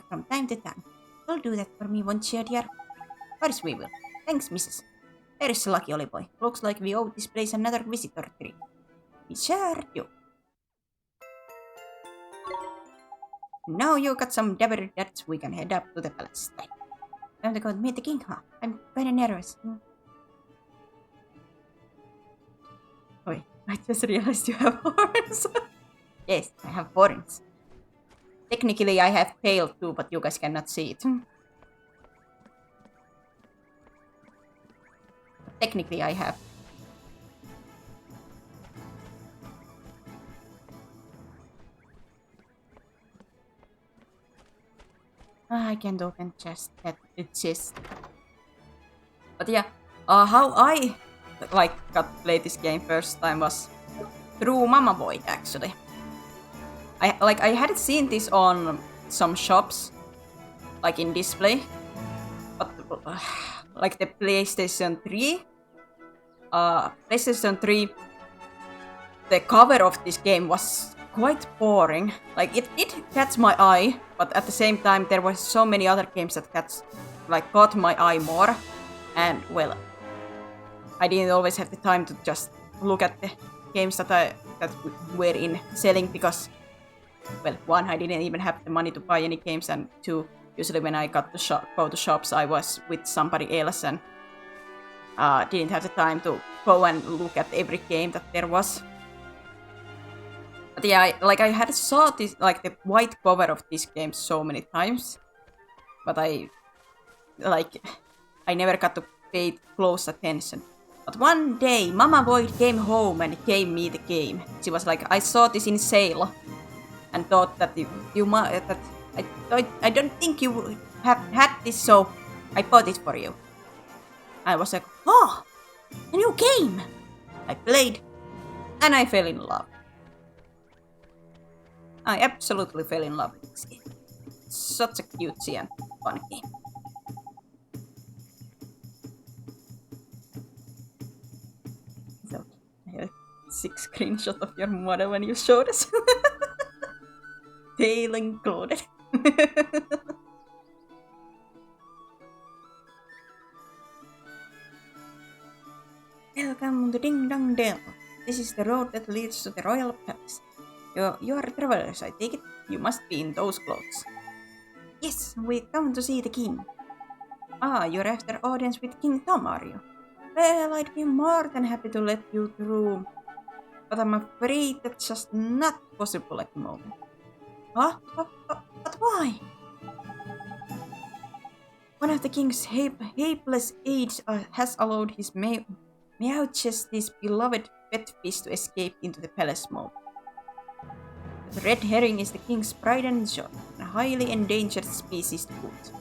from time to time. You'll do that for me, won't you, dear? Of course we will. Thanks, missus. There's a lucky Ollie boy. Looks like we owe this place another visitor treat. We sure do. Now you got some dapper dats, we can head up to the palace. Time to go meet the king, huh? I'm kinda nervous. Wait, I just realized you have horns. Yes, I have horns. Technically I have tail too, but you guys cannot see it. Technically I have. I can't open chest. It's just. But yeah, how I got to play this game first time was through Mama Boy actually. I had seen this on some shops, like in display, but like the PlayStation 3. PlayStation 3. The cover of this game was quite boring. Like it did catch my eye, but at the same time there were so many other games that caught my eye more, and well, I didn't always have the time to just look at the games that were in selling because, well, one, I didn't even have the money to buy any games, and two, usually when I got to go to shops, I was with somebody else and didn't have the time to go and look at every game that there was. But yeah, I had saw this the white cover of this game so many times, but I never got to pay close attention. But one day, Mama Void came home and gave me the game. She was like, I saw this in sale, and thought that I don't think you have had this, so I bought it for you. I was like, oh, a new game! I played, and I fell in love. I absolutely fell in love with this game. Such a cutesy and fun game. So, I have a 6 screenshot of your mother when you showed us. Tail included. Welcome to Ding Dong Dell. This is the road that leads to the royal palace. You are travelers, I take it? You must be in those clothes. Yes, we come to see the king. Ah, you're after audience with King Tom, are you? Well, I'd be more than happy to let you through, but I'm afraid that's just not possible at the moment. Huh? But why? One of the king's helpless aides has allowed his Meowchesty's beloved pet fish to escape into the palace moat. The red herring is the king's pride and joy, a highly endangered species to boot.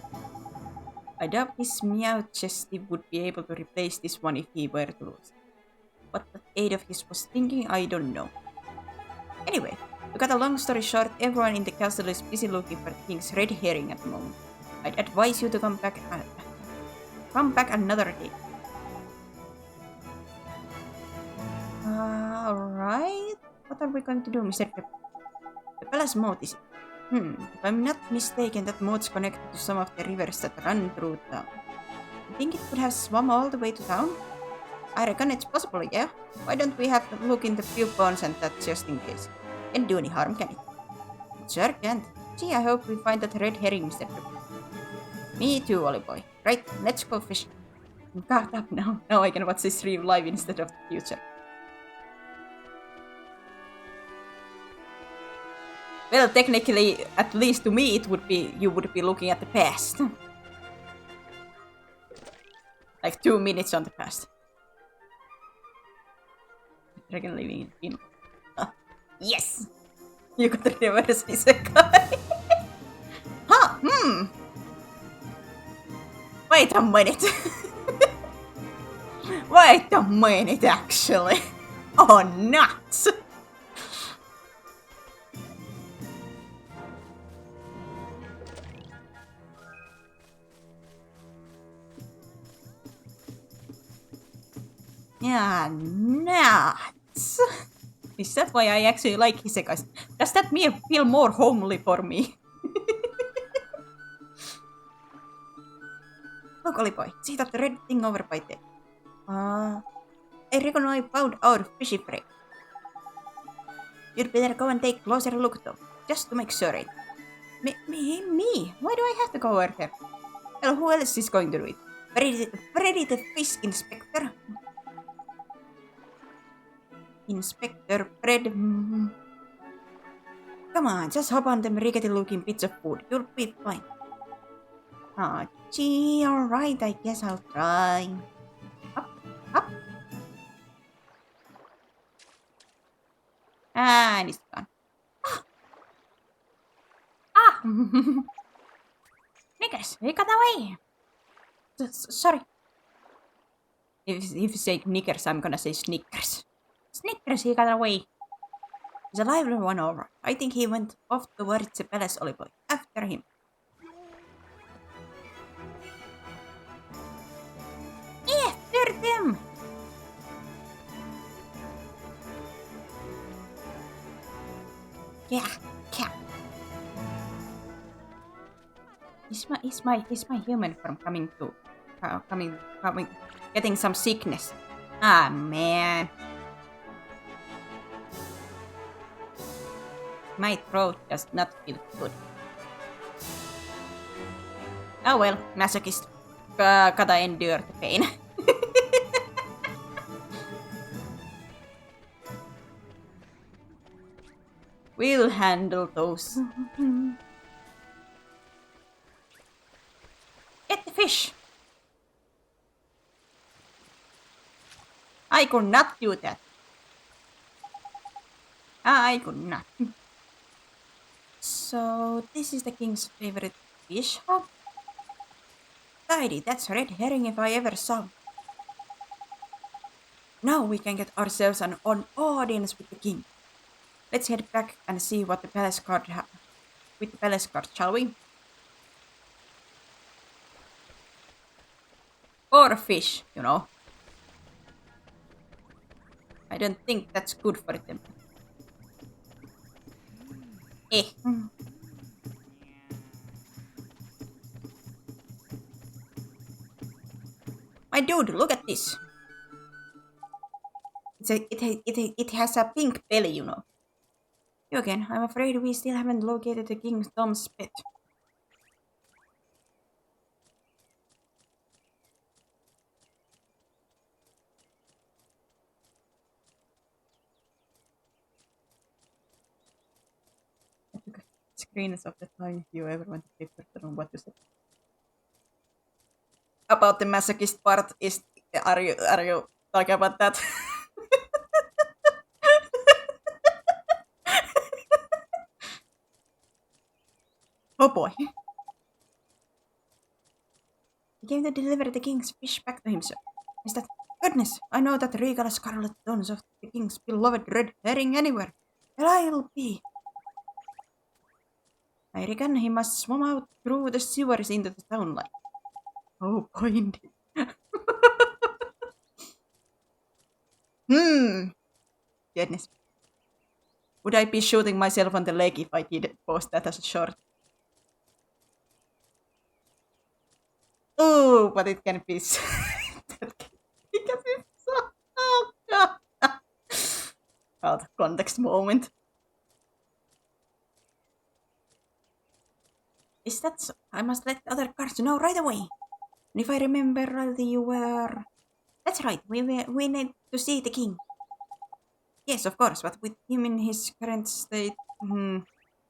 I doubt his Meowchesty would be able to replace this one if he were to lose. What that aide of his was thinking, I don't know. Anyway, to cut a long story short, everyone in the castle is busy looking for the king's red herring at the moment. I'd advise you to come back another day. Alright. What are we going to do, Mr. Pep? The palace moat is it? If I'm not mistaken, that moat's connected to some of the rivers that run through town. You think it could have swum all the way to town? I reckon it's possible, yeah? Why don't we have to look in the few ponds and that just in case? Can't do any harm, can it? Sure can't. Gee, I hope we find that red herring, Mr. Pep. Me too, Ollie boy. Right, let's go fishing. I'm caught up now. Now I can watch this stream live instead of the future. Well, technically, at least to me, it would be you would be looking at the past. Like 2 minutes on the past. Dragon living in. Yes! You got the reverse isekai. Huh, Wait a minute. Wait a minute, actually. Oh, nuts! Yeah, nuts! Is that why I actually like isekais? Does that feel more homely for me? Look, Ollie boy, see that red thing over by there? I reckon I found our fishy prey. You'd better go and take a closer look though, just to make sure it. Me? Why do I have to go over there? Well, who else is going to do it? Freddy the fish inspector? Inspector Fred. Come on, just hop on them rickety looking bits of food. You'll be fine. Oh, gee, alright, I guess I'll try. Up, up. And it's gone. Ah! Knickers, he got away! Sorry. If you say Knickers, I'm gonna say Snickers. Snickers, he got away. He's a lively one, alright. I think he went off towards the palace, Ollie boy. After him. After them! Yeah. Is my human form coming to getting some sickness? Ah, man. My throat does not feel good. Oh well, masochist. Gotta endure the pain. We'll handle those. Get the fish! I could not do that. I could not. So, this is the king's favorite fish, huh? Tidy, that's red herring if I ever saw. Now we can get ourselves an audience with the king. Let's head back and see what the palace guard with the palace guard, shall we? Or fish, you know. I don't think that's good for them. My dude, look at this. It has a pink belly, you know. You again, I'm afraid we still haven't located the King Tom's pet. I took a screens of the time you ever went to paper on what you said. About the masochist part is are you talking about that? Oh boy. He came to deliver the king's fish back to himself. Is that goodness? I know that regal scarlet tones of the king's beloved red herring anywhere. Well, I'll be. I reckon he must swim out through the sewers into the town line. Oh boy, indeed. Goodness. Would I be shooting myself on the leg if I did post that as a short? Oh, but it can be. It can be so. Oh god. Out of context moment. Is that so? I must let the other guards know right away. And if I remember rightly, you were. That's right. We need to see the king. Yes, of course, but with him in his current state.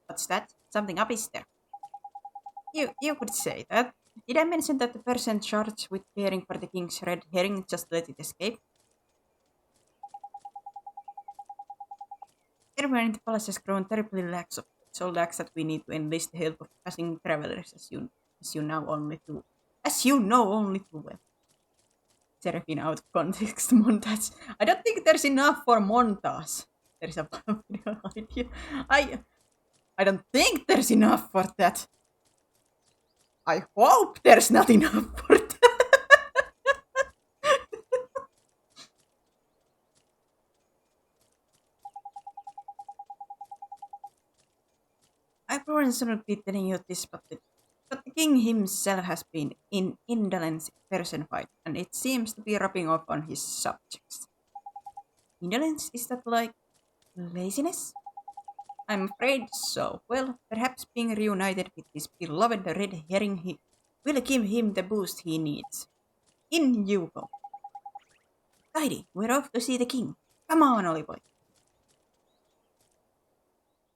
What's that? Something up is there. You could say that. Did I mention that the person charged with caring for the king's red herring just let it escape? Everyone in the palace has grown terribly lax of so lax that we need to enlist the help of passing travelers as you know only too well. Seraphine out of context montage. I don't think there's enough for montage. There's a video idea. I don't think there's enough for that. I hope there's not enough for that. I probably shouldn't be telling you this, but the king himself has been in indolence personified, and it seems to be rubbing off on his subjects. Indolence? Is that like laziness? I'm afraid so. Well, perhaps being reunited with his beloved red herring will give him the boost he needs. In you go. Tidy, we're off to see the king. Come on, Ollie boy.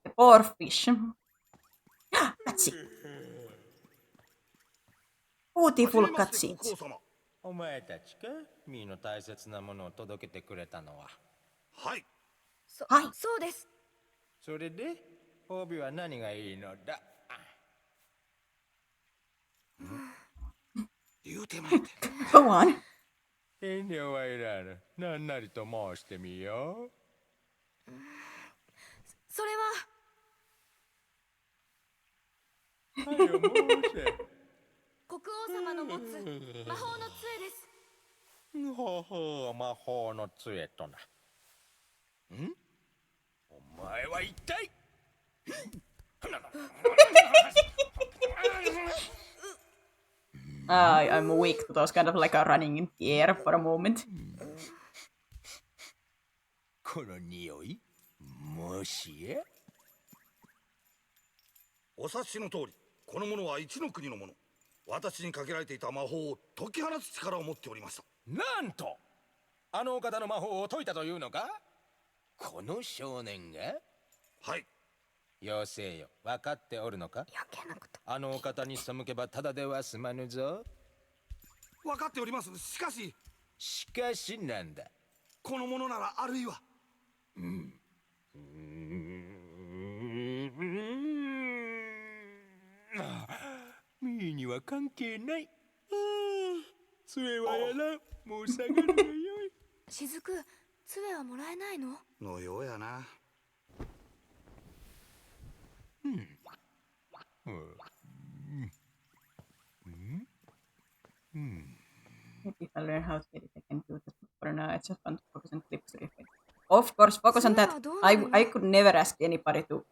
The poor fish. Cutscene. Beautiful cutscenes. お前たちかミーの大切なものを届けてくれたのは。はい。そうです。それで褒美は何がいいのだ。言うてまいて。Go on. 遠慮はいらぬ。何なりと申してみよう。それは。はよ申せ。国王様の持つ魔法の杖です。ほほう、魔法の杖とな。ん？お前は一体I'm weak to those kind of like running in the air for a moment. この匂いもしやお察しの通り、このものは一の国のもの。私にかけられていた魔法を解き放つ力を持っておりました。なんとあのお方の魔法を解いたというのか。この少年が。はい。妖精よ、分かっておるのか。余計なこと。あのお方に背けばただでは済まぬぞ。分かっております。しかしなんだ。このものならあるいは。ミーには関係ない。杖はやら、もう下がるがよい。雫、杖はもらえないの？のようやな。Maybe if I learn how to edit, I can do that. For now, it's just fun to focus on clips to reflect. Of course, focus on that. I could never ask anybody to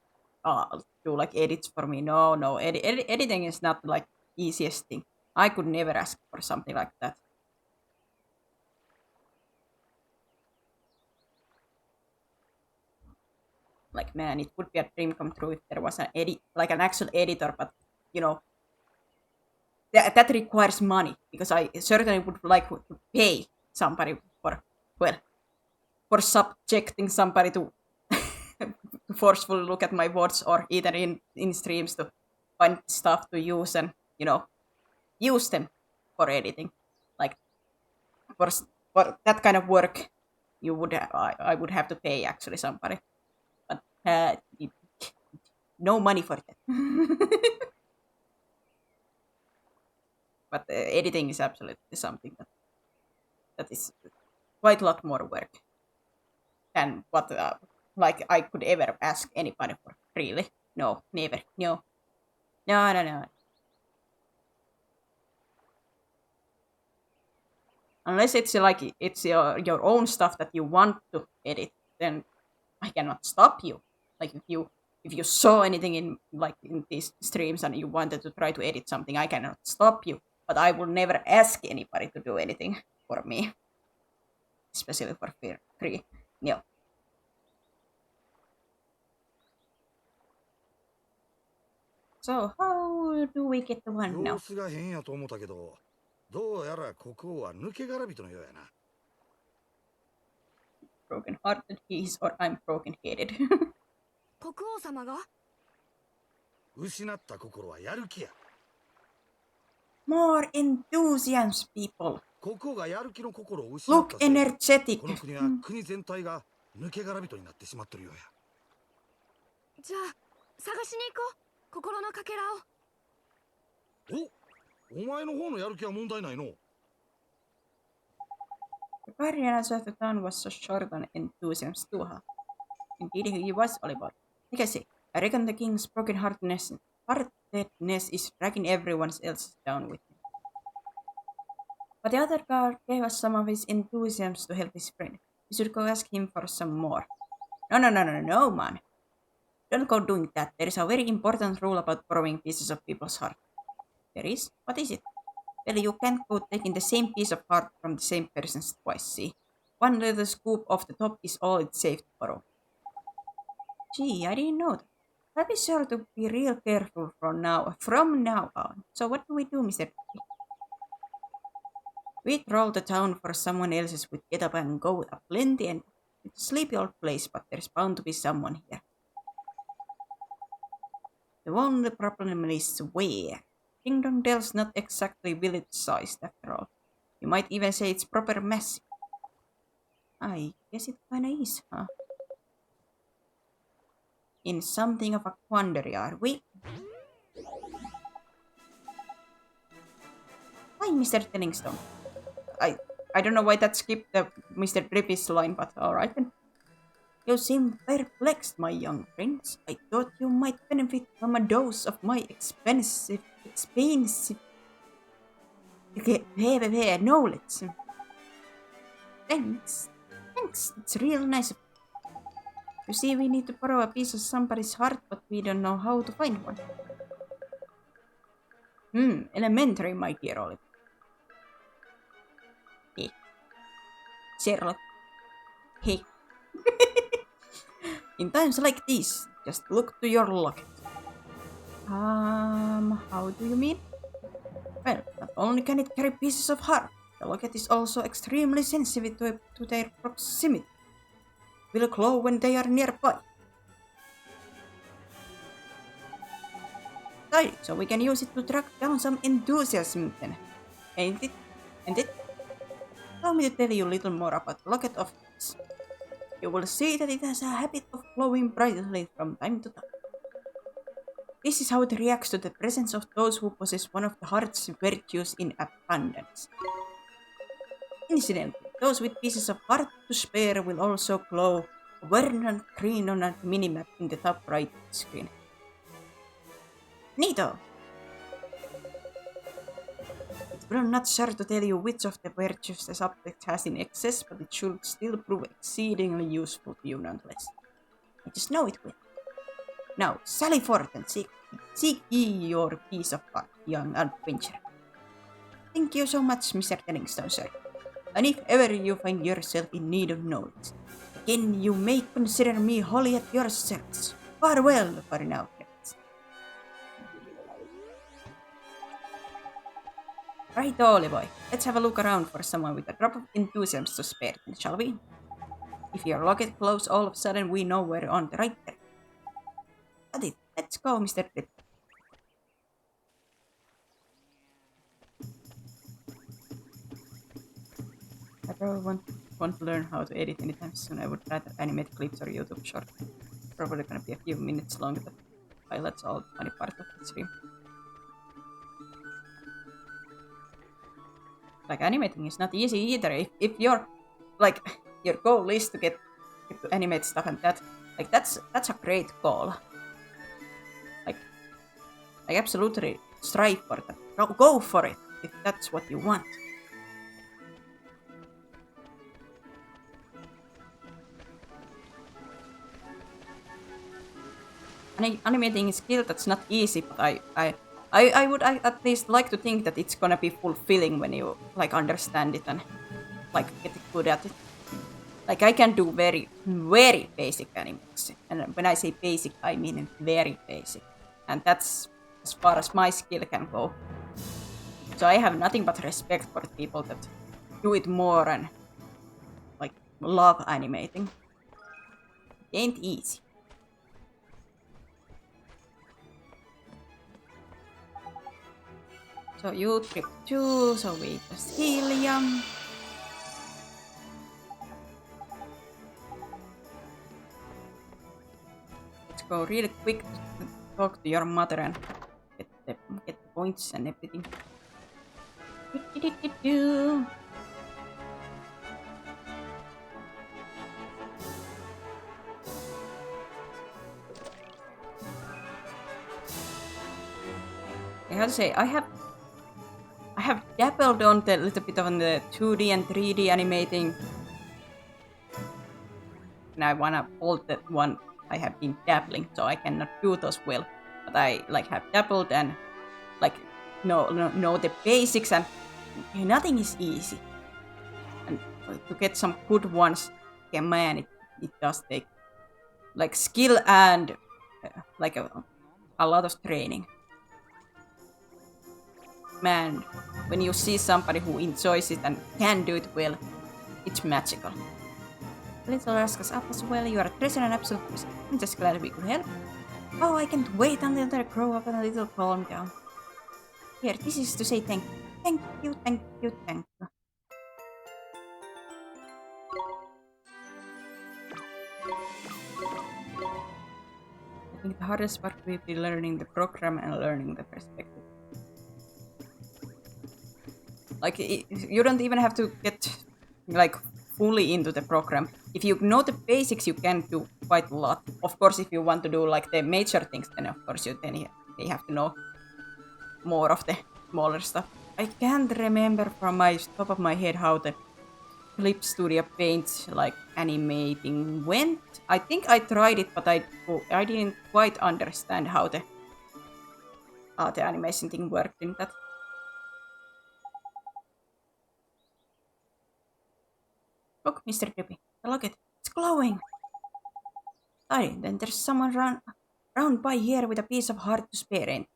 do like edits for me. No. Editing is not like easiest thing. I could never ask for something like that. Like, man, it would be a dream come true if there was an an actual editor, but you know, that requires money, because I certainly would like to pay somebody for subjecting somebody to forcefully look at my words, or either in streams to find stuff to use and, you know, use them for editing. Like, for that kind of work, I would have to pay actually somebody. But no money for that. But editing is absolutely something that is quite a lot more work than what like I could ever ask anybody for. Really? No, never. No. Unless it's like it's your own stuff that you want to edit, then I cannot stop you. Like if you saw anything in these streams and you wanted to try to edit something, I cannot stop you. But I will never ask anybody to do anything for me, especially for free. No. So how do we get the one now? 様子が変やと思ったけど、どうやら国王は抜け殻人のようやな。Broken-hearted he is, or I'm broken-headed. 国王様が？失った心はやる気や。More enthusiasm, people. 国王がやる気の心を失った。 Look energetic. この国は国全体が抜け殻人になってしまってるようや。じゃあ探しに行こう、心のかけらを。お前の方のやる気は問題ないの。 The guardian of the town was so short on enthusiasm to her. Indeed, he was all about. Like I say, I reckon the king's broken-heartedness is dragging everyone else down with him. But the other guard gave us some of his enthusiasm to help his friend. We should go ask him for some more. No, man. Don't go doing that. There is a very important rule about borrowing pieces of people's heart. There is? What is it? Well, you can't go taking the same piece of heart from the same person twice, see? One little scoop off the top is all it's safe to borrow. Gee, I didn't know that. I'll be sure to be real careful from now on. So what do we do, Mr. P? We troll the town for someone else's with get up and go a plenty, and it's a sleepy old place, but there's bound to be someone here. The only problem is where. Kingdom Dell's not exactly village-sized after all. You might even say it's proper massive. I guess it kinda is, huh? In something of a quandary, are we? Hi, Mr. Tellingstone. I don't know why that skipped the Mr. Drippy's line, but alright then. You seem perplexed, my young prince. I thought you might benefit from a dose of my expensive knowledge. Thanks. It's real nice of you. You see, we need to borrow a piece of somebody's heart, but we don't know how to find one. Elementary, my dear Oliver. Hey. Sherlock. Hey. In times like these, just look to your locket. How do you mean? Well, not only can it carry pieces of heart, the locket is also extremely sensitive to their proximity. Will glow when they are nearby. So we can use it to track down some enthusiasm then. Ain't it? Allow me to tell you a little more about the locket of this. You will see that it has a habit of glowing brightly from time to time. This is how it reacts to the presence of those who possess one of the heart's virtues in abundance. Incidentally, those with pieces of heart to spare will also glow a verdant green on a minimap in the top right screen. Neato! It will not sure to tell you which of the virtues the subject has in excess, but it should still prove exceedingly useful to you nonetheless. I just know it will. Now, sally forth and seek ye your piece of heart, young adventurer. Thank you so much, Mr. Tellingstone, sir. And if ever you find yourself in need of knowledge, again you may consider me wholly at your service. Farewell for now, friends. Right, Ollie boy, let's have a look around for someone with a drop of enthusiasm to spare, shall we? If your locket glows all of a sudden, we know we're on the right track. Let's go, Mr. Drip. I probably won't learn how to edit anytime soon. I would rather animate clips or YouTube short. Probably gonna be a few minutes long, but highlights all the funny part of the stream. Like, animating is not easy either. If your goal is to get to animate stuff and that, like, that's a great goal. Like absolutely strive for that. Go for it if that's what you want. Animating is a skill that's not easy, but I would at least like to think that it's gonna be fulfilling when you like understand it and like get good at it. Like, I can do very, very basic animation, and when I say basic, I mean very basic, and that's as far as my skill can go. So I have nothing but respect for people that do it more and like love animating. It ain't easy. So you trip too, so we just helium. Let's go really quick to talk to your mother and get the points and everything. I have to say, I have dabbled on the little bit on the 2D and 3D animating. And I wanna hold that one. I have been dabbling, so I cannot do those well. But I like have dabbled and like know the basics, and nothing is easy. And to get some good ones, yeah, man, it does take like skill and like a lot of training. Man, when you see somebody who enjoys it and can do it well, it's magical. Little Rascals up as well. You are a treasure and absolute treasure. I'm just glad we could help. Oh, I can't wait until they grow up and a little calm down. Here, this is to say thank you. Thank you, thank you, thank you. I think the hardest part will be learning the program and learning the perspective. Like, you don't even have to get like fully into the program. If you know the basics, you can do quite a lot. Of course, if you want to do like the major things, then of course you have to know more of the smaller stuff. I can't remember from my top of my head how the Clip Studio Paint like animating went. I think I tried it, but I didn't quite understand how the animation thing worked in that. Look, Mr. Debbie, look at it. It's glowing. Aye, then there's someone round by here with a piece of heart to spare, ain't?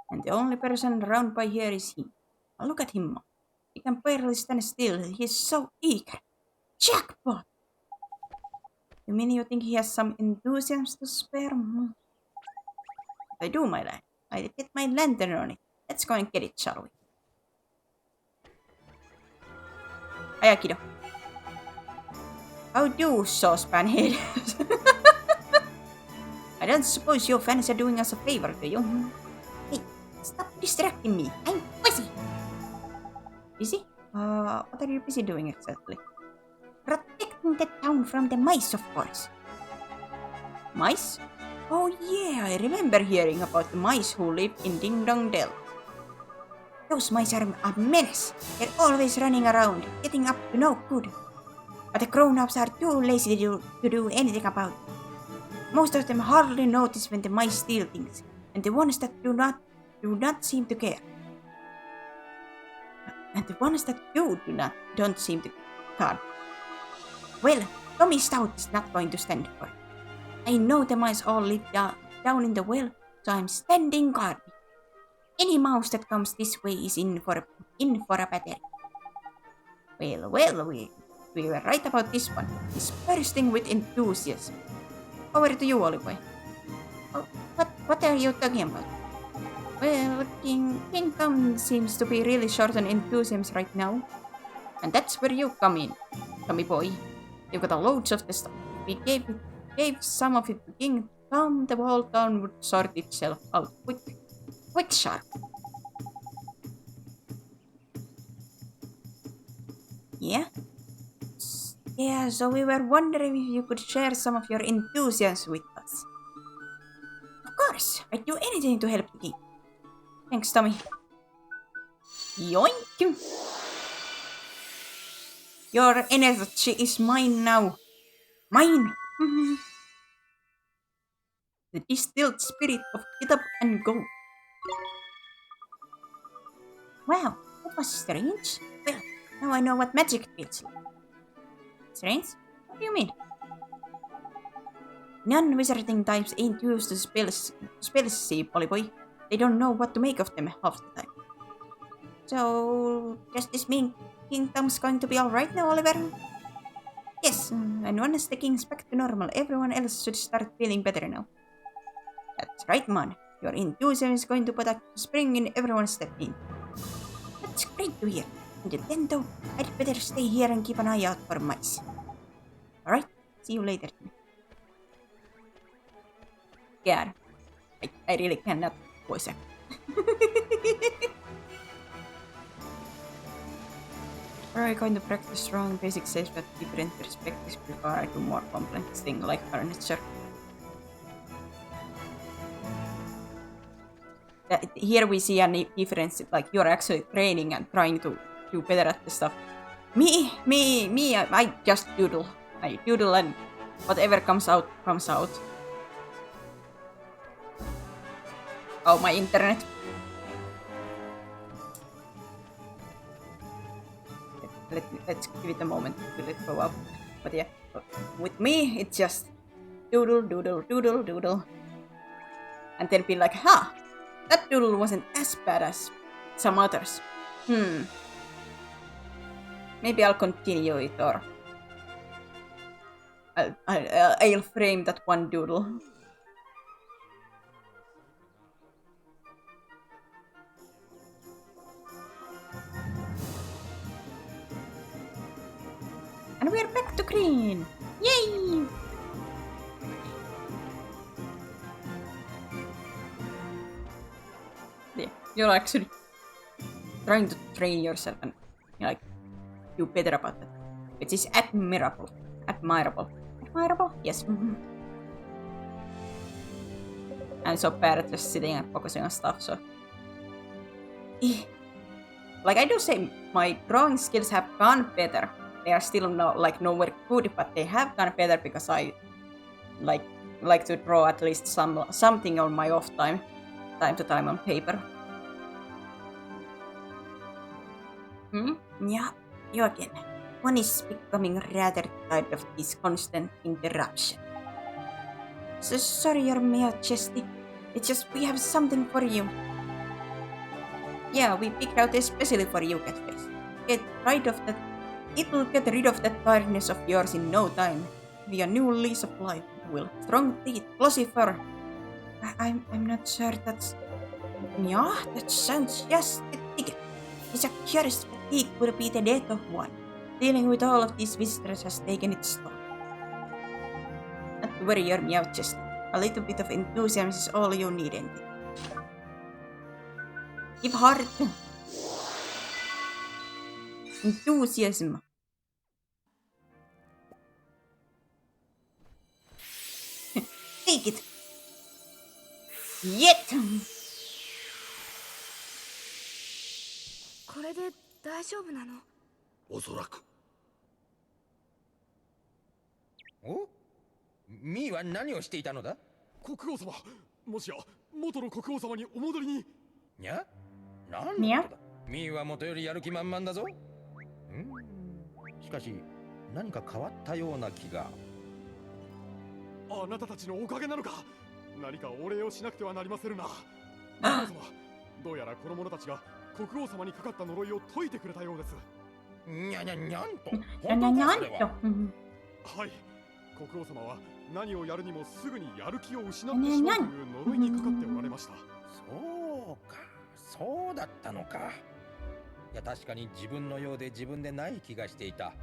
And the only person around by here is him. Now look at him. He can barely stand still. He's so eager. Jackpot! You mean you think he has some enthusiasm to spare? I do, my lad. I'll get my lantern on it. Let's go and get it, shall we? Hiya, kiddo. How do, saucepan head? I don't suppose your fans are doing us a favor, do you? Hey, stop distracting me. I'm busy. Busy? What are you busy doing exactly? Protecting the town from the mice, of course. Mice? Oh yeah, I remember hearing about the mice who live in Ding Dong Dell. Those mice are a menace. They're always running around, getting up to no good. But the grown-ups are too lazy to do anything about it. Most of them hardly notice when the mice steal things, and the ones that do not seem to care. And the ones that don't seem to care. Well, Tommy Stout is not going to stand for it. I know the mice all live down in the well, so I'm standing guard. Any mouse that comes this way is in for a battle. Well, we were right about this one. He's bursting with enthusiasm. Over to you, Oliver. Oh, what are you talking about? Well, King Tom seems to be really short on enthusiasm right now. And that's where you come in, Tommy boy. You've got loads of the stuff. We gave some of it to King Tom, the whole town would sort itself out quick sharp. Yeah? Yeah, so we were wondering if you could share some of your enthusiasm with us. Of course, I'd do anything to help the king. Thanks, Tommy. Yoink! Your energy is mine now. Mine! The distilled spirit of get up and go. Wow, that was strange. Well, now I know what magic feels like. Strange? What do you mean? Non-wizarding types ain't used to spells, see, Polyboy. They don't know what to make of them half the time. So, does this mean King Tom's going to be alright now, Oliver? Yes, and once the king's back to normal, everyone else should start feeling better now. That's right, man. Your enthusiasm is going to put a spring in everyone's step in. That's great to hear. And then though, I'd better stay here and keep an eye out for mice. Alright, see you later. God, I really cannot voice act. Are I going to practice strong basic saves with different perspectives before I do more complex things like furniture? Here we see a difference, like you're actually training and trying to do better at the stuff. Me, I just doodle. I doodle and whatever comes out, comes out. Oh, my internet. Let's give it a moment to let it go up. But yeah, with me, it's just doodle, doodle, doodle, doodle. And then be like, huh, that doodle wasn't as bad as some others. Maybe I'll continue it, or I'll frame that one doodle. And we're back to green! Yay! Yeah, you're actually trying to train yourself and like do better about that. Which is admirable. Admirable. Admirable? Yes. I'm so bad at just sitting and focusing on stuff, so... Like I do say, my drawing skills have gone better. They are still nowhere good, but they have gone better because I like to draw at least something on my off time to time on paper. Yeah, you again. One is becoming rather tired of this constant interruption. So sorry, Your Majesty. It's just we have something for you. Yeah, we picked out especially for you, Catface. It will get rid of that tiredness of yours in no time. Be a new lease of life. Will strong teeth, glossy fur. I'm not sure that's... Yeah, that sounds just the ticket. It's a curious fatigue will be the death of one. Dealing with all of these visitors has taken its toll. Not to worry, Your Majesty. A little bit of enthusiasm is all you need, ain't it? Give heart. Enthusiasm. Take it. Yet. これで大丈夫なの？おそらく。お？ミーは何をしていたのだ？国王様、もしや元の国王様にお戻りに。にゃ？なんのことだ？ミーは元よりやる気満々だぞ。しかし何か変わったような気が。あなたたちのおかげなのか。何かお礼をしなくてはなりませんな。国王様、どうやらこの者たちが国王様にかかった呪いを解いてくれたようです。にゃんと。本当かそれは。はい。国王様は何をやるにもすぐにやる気を失ってしまうという呪いにかかっておられました。そうか、そうだったのか。いや確かに自分のようで自分でない気がしていた。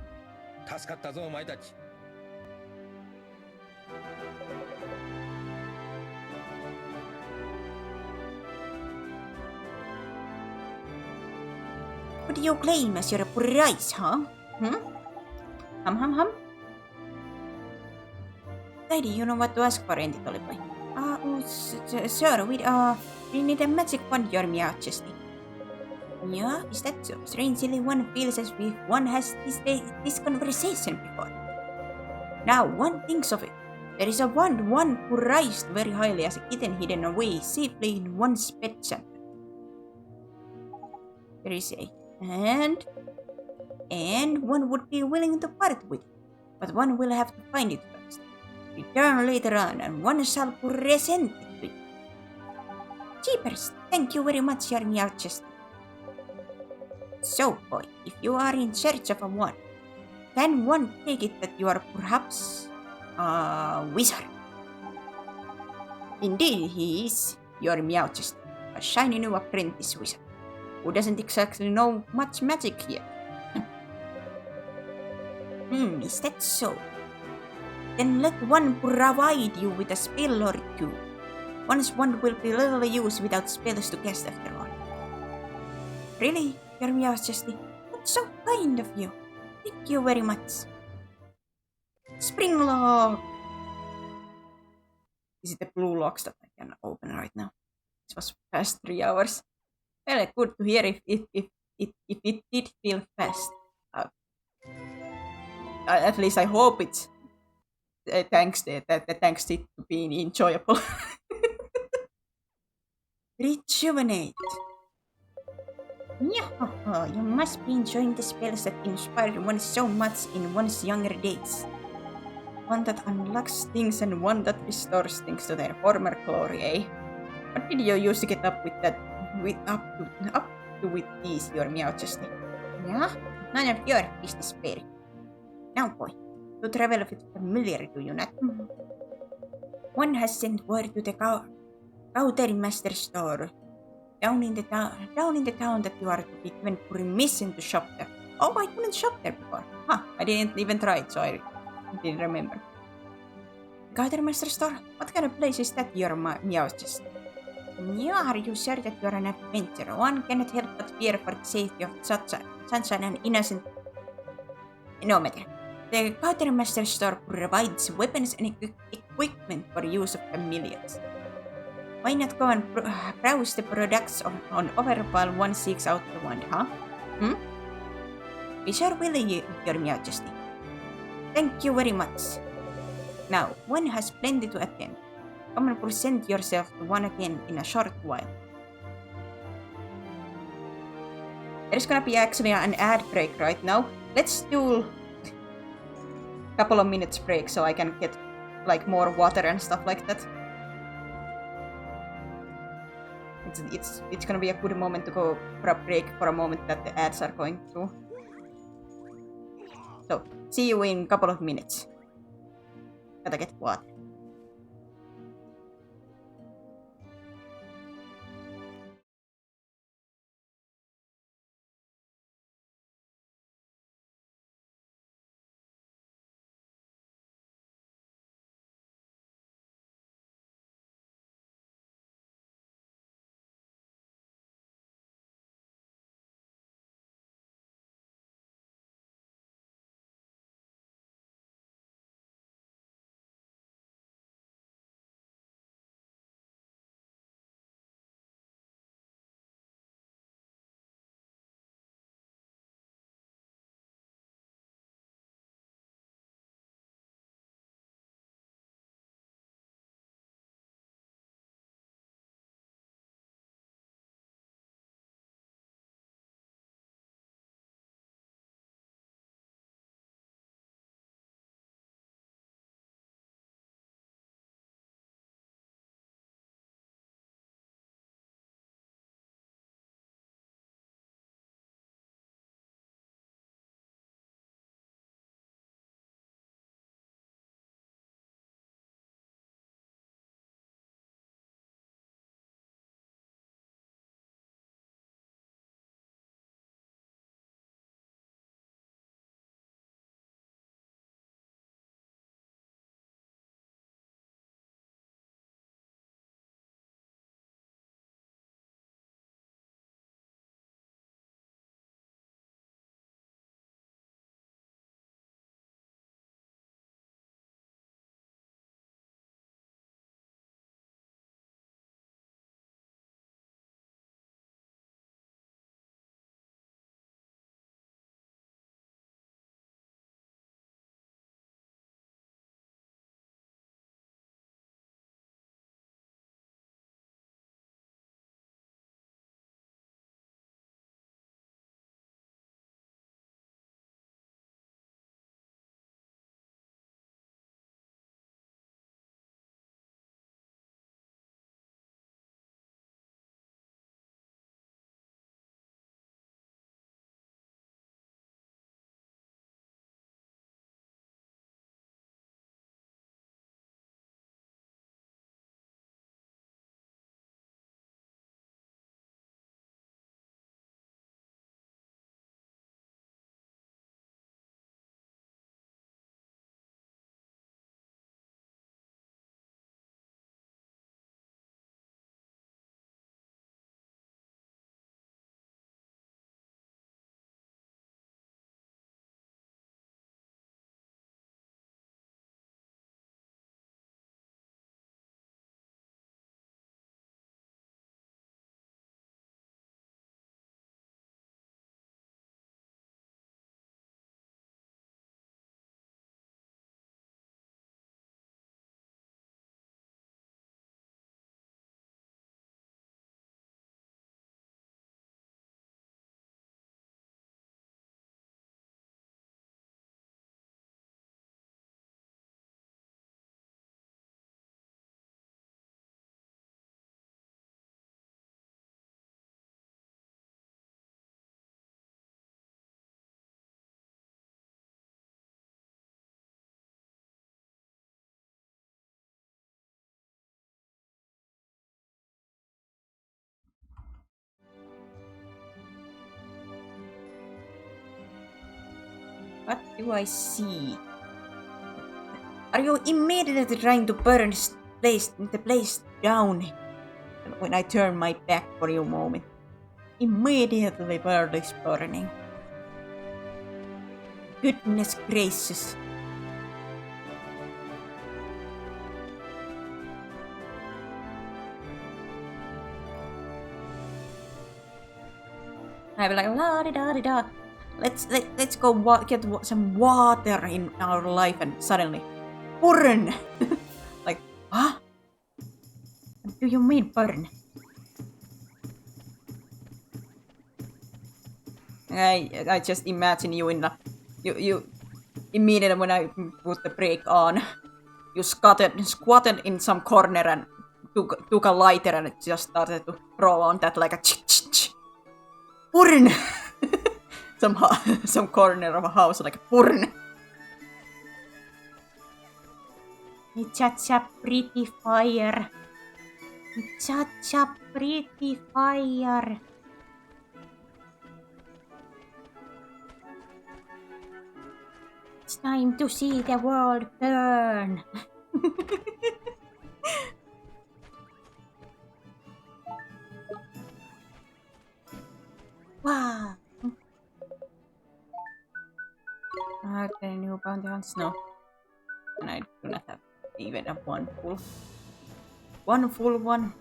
助かったぞお前たち。What do you claim as your prize, huh? Hum? Lady, you know what to ask for, ain't it, Oliver? Sir, we need a magic wand, Your Majesty. Yeah, is that so? Strangely, one feels as if one has this conversation before. Now, one thinks of it. There is a wand one who rised very highly as a kitten hidden away safely in one's pet center. There is a... And one would be willing to part with it, but one will have to find it first. Return later on, and one shall present it to you. Jeepers, thank you very much, Your Majesty. So, boy, if you are in search of a wand, can one take it that you are perhaps a wizard? Indeed, he is, Your Majesty, a shiny new apprentice wizard. who doesn't exactly know much magic yet. Is that so? Then let one provide you with a spell or two. Once one will be little use without spells to cast after all. Really, Your Majesty? That's so kind of you. Thank you very much. Spring lock! Is it the blue locks that I can open right now? This was past 3 hours. Well, good to hear if it did feel fast. At least I hope it's thanks it to being enjoyable. Rejuvenate. Yeah, you must be enjoying the spells that inspired one so much in one's younger days. One that unlocks things and one that restores things to their former glory, eh? What did you use to get up with that? Up to with these, Your Majesty? Yeah, none of your business, Perry. Now, boy, to travel with familiar, do you not? One has sent word to the Master store down in the town that you are to be given permission to shop there. Oh, I couldn't shop there before. Huh, I didn't even try it, so I didn't remember. Master store? What kind of place is that, Your Majesty? Are you sure that you are an adventurer? One cannot help but fear for the safety of sunshine and innocent. No matter. The Master store provides weapons and equipment for use of familiars. Why not go and browse the products on over while one seeks out the wand, huh? We sure will, Your Majesty. Thank you very much. Now, one has plenty to attend. Come and present yourself to one again in a short while. There's gonna be actually an ad break right now. Let's do a couple of minutes break so I can get like more water and stuff like that. It's gonna be a good moment to go for a break for a moment that the ads are going through. So, see you in a couple of minutes. Gotta get water. What do I see? Are you immediately trying to burn the place down when I turn my back for you a moment? Immediately world is burning. Goodness gracious. I'd be like, la di da di da. Let's go get some water in our life, and suddenly, burn. Like, huh? What do you mean burn? I just imagine you in you immediately when I put the brake on, you squatted in some corner and took a lighter and just started to roll on that like a burn. some corner of a house like burn. It's such a pretty fire. It's such a pretty fire. It's time to see the world burn. Wow. Okay, new bounty hunts. No. And I do not have even a one full one.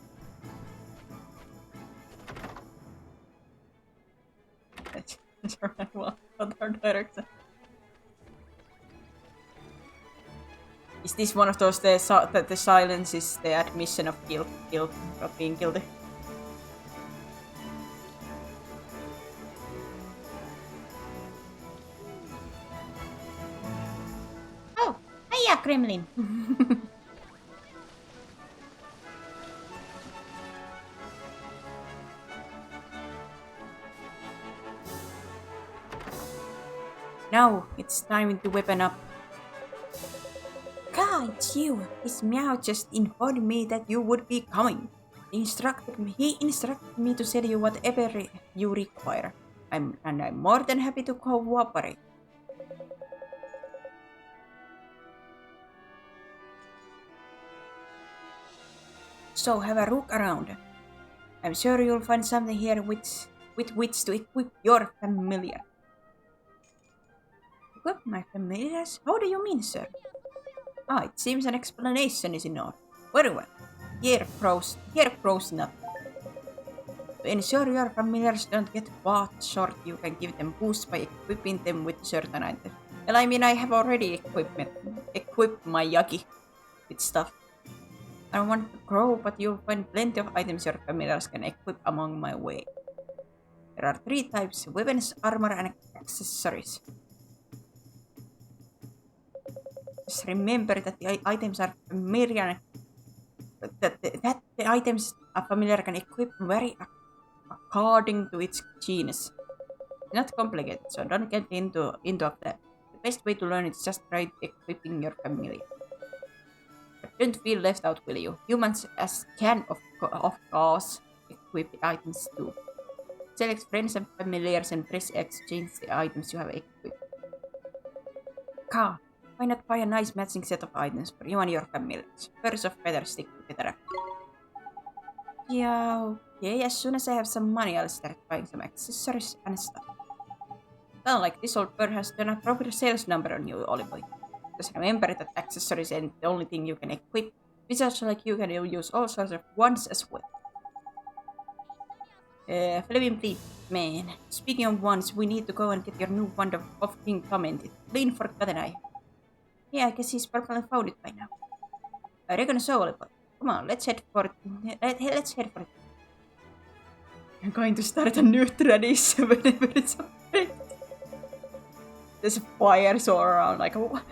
Let's turn other direction. Is this one of those the silence is the admission of guilt of being guilty? Oh, hiya, Kremlin. Now it's time to weapon up. God, it's you. His meow just informed me that you would be coming. He instructed me to sell you whatever you require. I'm more than happy to cooperate. So have a look around. I'm sure you'll find something here with which to equip your familiar. Equip my familiars? How do you mean, sir? Ah, it seems an explanation is in order. Very well. Here grows nothing. To ensure your familiars don't get bought short, you can give them boosts by equipping them with certain items. Well, I mean, I have already equipped my Yagi with stuff. I don't want to grow, but you'll find plenty of items your familiars can equip along my way. There are 3 types: weapons, armor, and accessories. Just remember that the items are familiar, that the items a familiar can equip vary according to its genus. It's not complicated, so don't get into that. The best way to learn is just try equipping your familiar. But don't feel left out, will you? Humans can of course equip the items too. Select friends and familiars and press X to change the items you have equipped. Why not buy a nice matching set of items for you and your familiars? Birds of feathers stick together. Yeah, okay. As soon as I have some money, I'll start buying some accessories and stuff. Well, like this old bird has done a proper sales number on you, Oliboy. Just remember that accessories ain't the only thing you can equip. Wizards like you can use all sorts of wands as well. Fleming, please, man. Speaking of wands, we need to go and get your new wand of King commented. Lean forgotten eye. Yeah, I guess he's probably found it by now. I reckon so, Oliver. Come on, let's head for it. Let's head for it. I'm going to start a new tradition whenever it's okay. There's fires all around, like, what?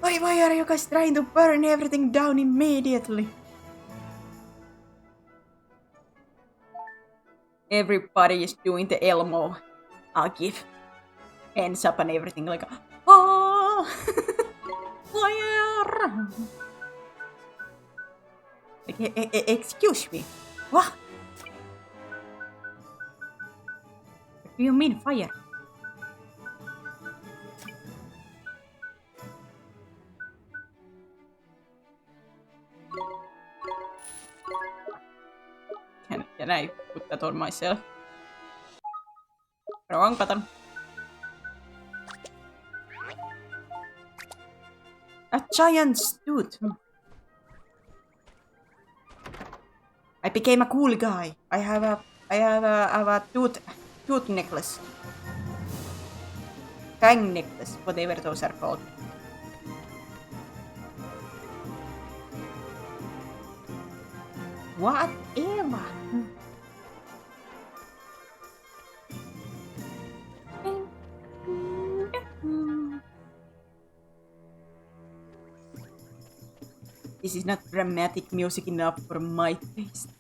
Why are you guys trying to burn everything down immediately? Everybody is doing the Elmo. I'll give hands up and everything, like, oh! Fire! Excuse me. What? What do you mean fire? Can I put that on myself? Wrong button. A giant's tooth. I became a cool guy. I have a tooth necklace. Fang necklace, whatever those are called. Whatever. This is not dramatic music enough for my taste.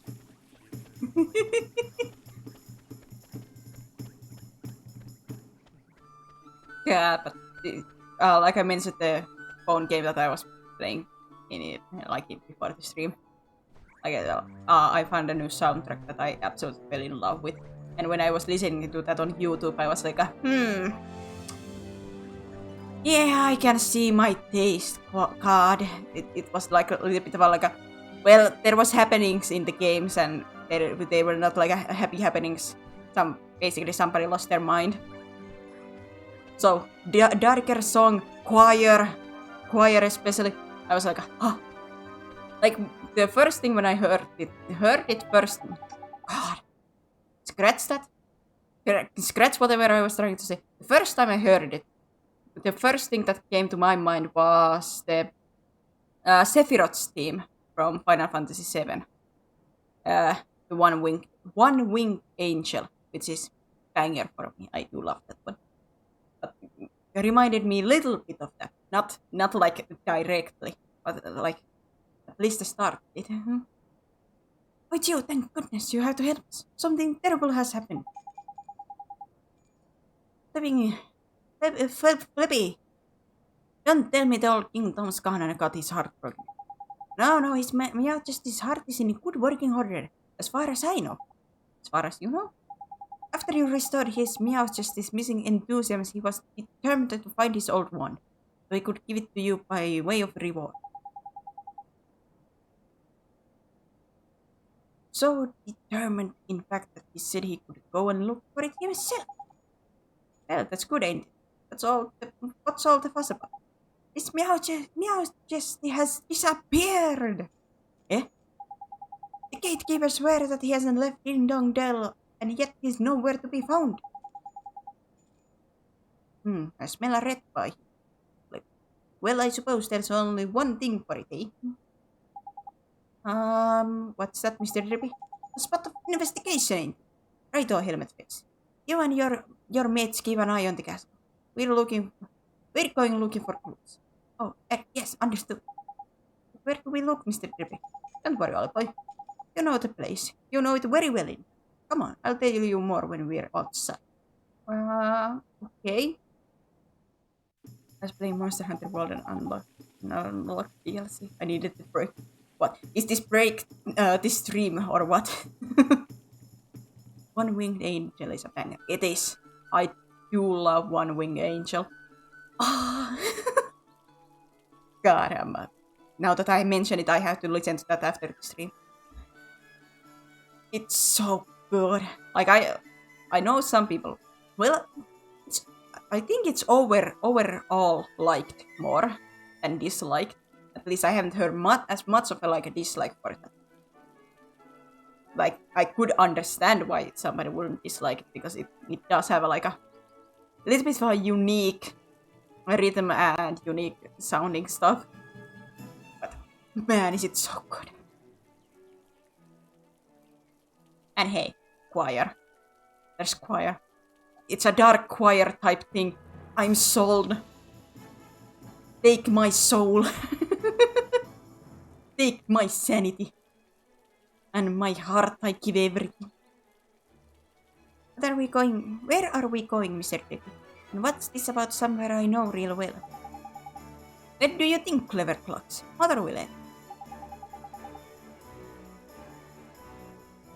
Yeah, but like I mentioned, the phone game that I was playing in it, like before the stream, like I found a new soundtrack that I absolutely fell in love with, and when I was listening to that on YouTube, I was like, yeah, I can see my taste. God, it was like a little bit of like a, well, there was happenings in the games, and they were not like happy happenings. Basically somebody lost their mind. So darker song, choir especially. I was like, huh. Like the first thing when I heard it first. God, scratch that. Scratch whatever I was trying to say. The first time I heard it, the first thing that came to my mind was the Sephiroth's theme from Final Fantasy VII. The One Winged Angel, which is banger for me. I do love that one. But it reminded me a little bit of that. Not like directly, but like at least the start. Wait, you, thank goodness, you have to help us. Something terrible has happened. Flippy. Don't tell me the old King Tom's gone and got his heart broken. No, his Meowth's heart is in good working order, as far as I know. As far as you know? After you restored his Meowth's missing enthusiasm, he was determined to find his old one, so he could give it to you by way of reward. So determined, in fact, that he said he could go and look for it himself. Well, that's good, ain't it? What's all the fuss about? This Meowth has disappeared! Eh? The gatekeeper swears that he hasn't left Ding Dong Dell, and yet he's nowhere to be found. I smell a red pie. Well, I suppose there's only one thing for it, eh? What's that, Mr. Drippy? A spot of investigation, ain't it? Righto, Helmet Face. You and your mates keep an eye on the castle. We're going looking for clues. Oh, yes, understood. Where do we look, Mr. Drippy? Don't worry, old boy. You know the place. You know it very well. Come on, I'll tell you more when we're outside. Okay. Let's play Monster Hunter World and unlock DLC. I needed to break. What? Is this break this stream or what? One Winged Angel is a banger. It is. I do love One Winged Angel. Ah. God, now that I mention it, I have to listen to that after the stream. It's so good. Like I know some people. Well, I think it's overall liked more than disliked. At least I haven't heard as much of a dislike for it. Like I could understand why somebody wouldn't dislike it, because it does have a little bit of a unique rhythm and unique sounding stuff. But man, is it so good. And hey, choir. There's choir. It's a dark choir type thing. I'm sold. Take my soul. Take my sanity. And my heart I give everything. Where are we going, Mr. Dippy? And what's this about somewhere I know real well? Where do you think, clever clocks? Motherwell?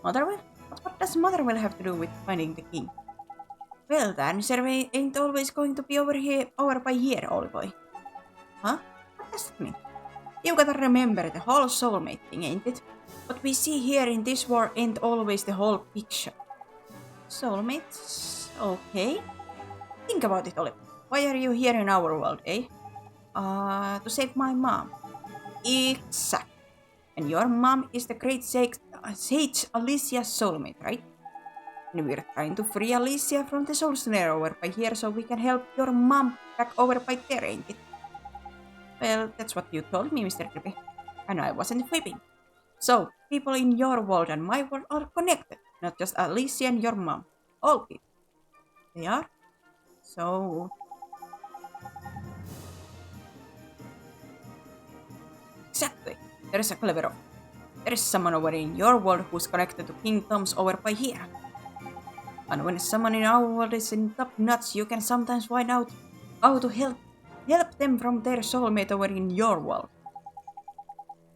Motherwell? What does Motherwell have to do with finding the king? Well, the answer ain't always going to be over by here, old boy. Huh? What does that mean? You gotta remember the whole soulmate thing, ain't it? What we see here in this war ain't always the whole picture. Soulmates? Okay. Think about it, Olive. Why are you here in our world, eh? To save my mom. Exactly. And your mom is the great sage Alicia's soulmate, right? And we're trying to free Alicia from the soul snare over by here so we can help your mom back over by there, ain't it? Well, that's what you told me, Mr. Creepy. And I wasn't fibbing. So, people in your world and my world are connected. Not just Alicia and your mom. All people. They are? So... Exactly. There's a clever one. There is someone over in your world who's connected to King Tom's over by here. And when someone in our world is in top nuts, you can sometimes find out how to help them from their soulmate over in your world.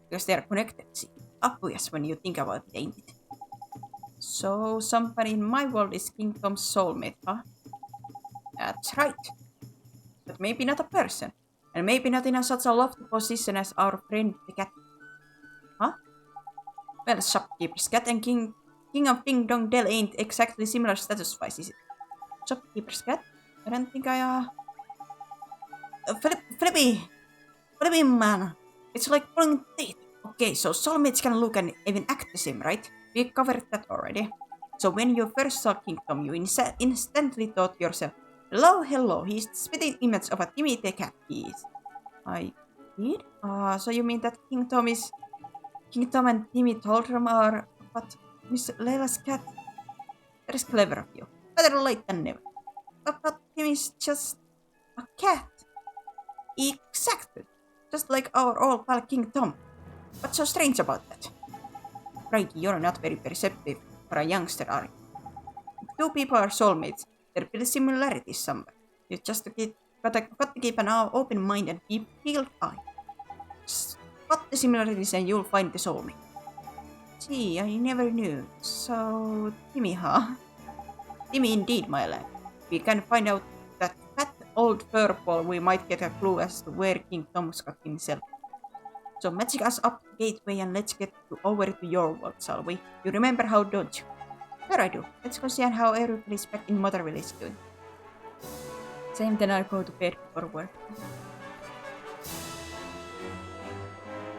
Because they're connected, see. Obvious when you think about it, ain't it? So, somebody in my world is King Tom's soulmate, huh? That's right. But maybe not a person. And maybe not in such a lofty position as our friend the cat. Huh? Well, Shopkeeper's cat and King of Ding Dong Dell ain't exactly similar status-wise, is it? Shopkeeper's cat? I don't think I, Flippy, man. It's like pulling teeth. Okay, so soulmates can look and even act the same, right? We covered that already. So when you first saw King Tom, you instantly thought yourself, hello, he's the spitting image of a Timmy the cat he is. I did? So you mean that King Tom and Timmy Toldrum are... But Miss Leila's cat... That is clever of you. Better late than never. But Timmy's just... a cat. Exactly. Just like our old pal King Tom. What's so strange about that? Right, you're not very perceptive for a youngster, are you? If two people are soulmates, there will be similarities somewhere. You just got to keep an open mind and keep peeled eye. Spot the similarities and you'll find the soulmate. Gee, I never knew. So, Timmy, huh? Timmy indeed, my lad. We can find out that fat old fur ball, we might get a clue as to where King Tom's got himself. So magic us up the gateway and let's get over to your world, shall we? You remember how, don't you? Sure I do. Let's go see how everybody's back in Motherville is doing. Same, then I'll go to bed before work.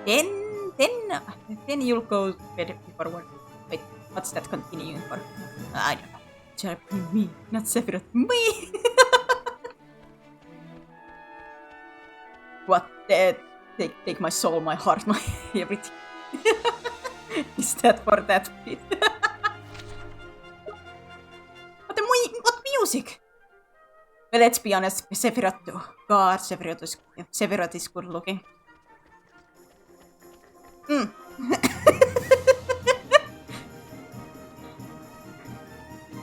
Then you'll go to bed before work. Wait, what's that continuing for? I don't know. Just me, not Sephiroth. Me! What? Take my soul, my heart, my everything. Is that for that bit? What music? Well, let's be honest, Sephiroth too. God, Sephiroth is good looking.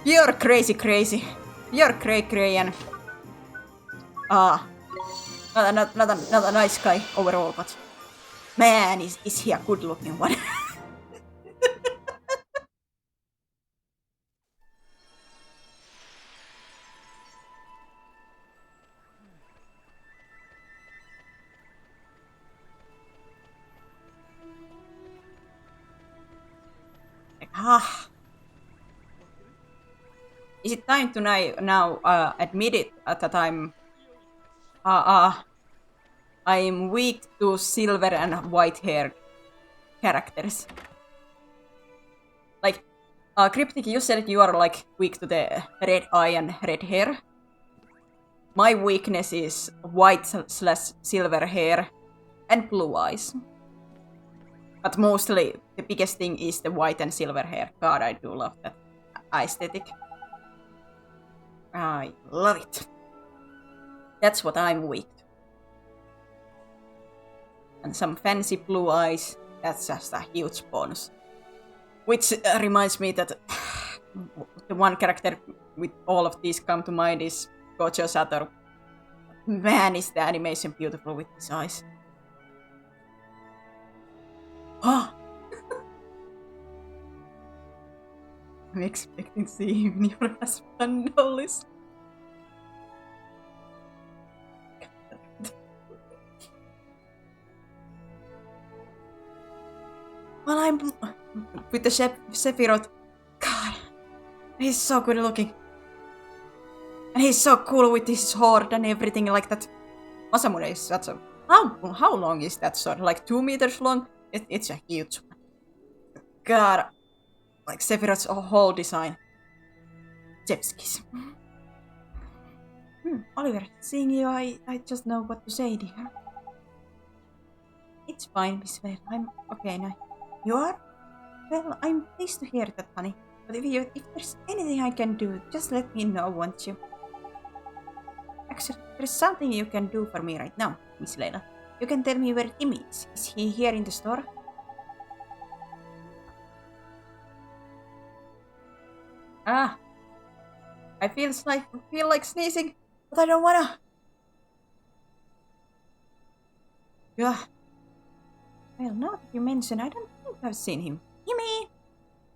You're crazy. You're cray and... Not a nice guy overall, but... Man, is he a good looking one. Is it time to now admit it that I'm weak to silver and white hair characters? Like, Cryptic, you said you are like weak to the red eye and red hair. My weakness is white/silver hair and blue eyes. But mostly, the biggest thing is the white and silver hair. God, I do love that aesthetic. I love it. That's what I'm weak to. And some fancy blue eyes, that's just a huge bonus. Which reminds me that the one character with all of these come to mind is Gojo Satoru. Man, is the animation beautiful with his eyes. Oh! I'm expecting to see him near as Pandolis. Well, I'm with the Sephiroth. God, he's so good looking. And he's so cool with his sword and everything like that. Masamune is such a... How long is that sword? Like 2 meters long? It's a huge one. God, like Sephiroth's whole design. Chef's Oliver, seeing you, I just know what to say, dear. It's fine, Miss Vale. I'm okay now. You are? Well, I'm pleased to hear that, honey. But if there's anything I can do, just let me know, won't you? Actually, there's something you can do for me right now, Miss Layla. You can tell me where Timmy is. Is he here in the store? Ah. I feel like sneezing, but I don't wanna. Yeah. Well, now that you mention, I don't think I've seen him. Timmy!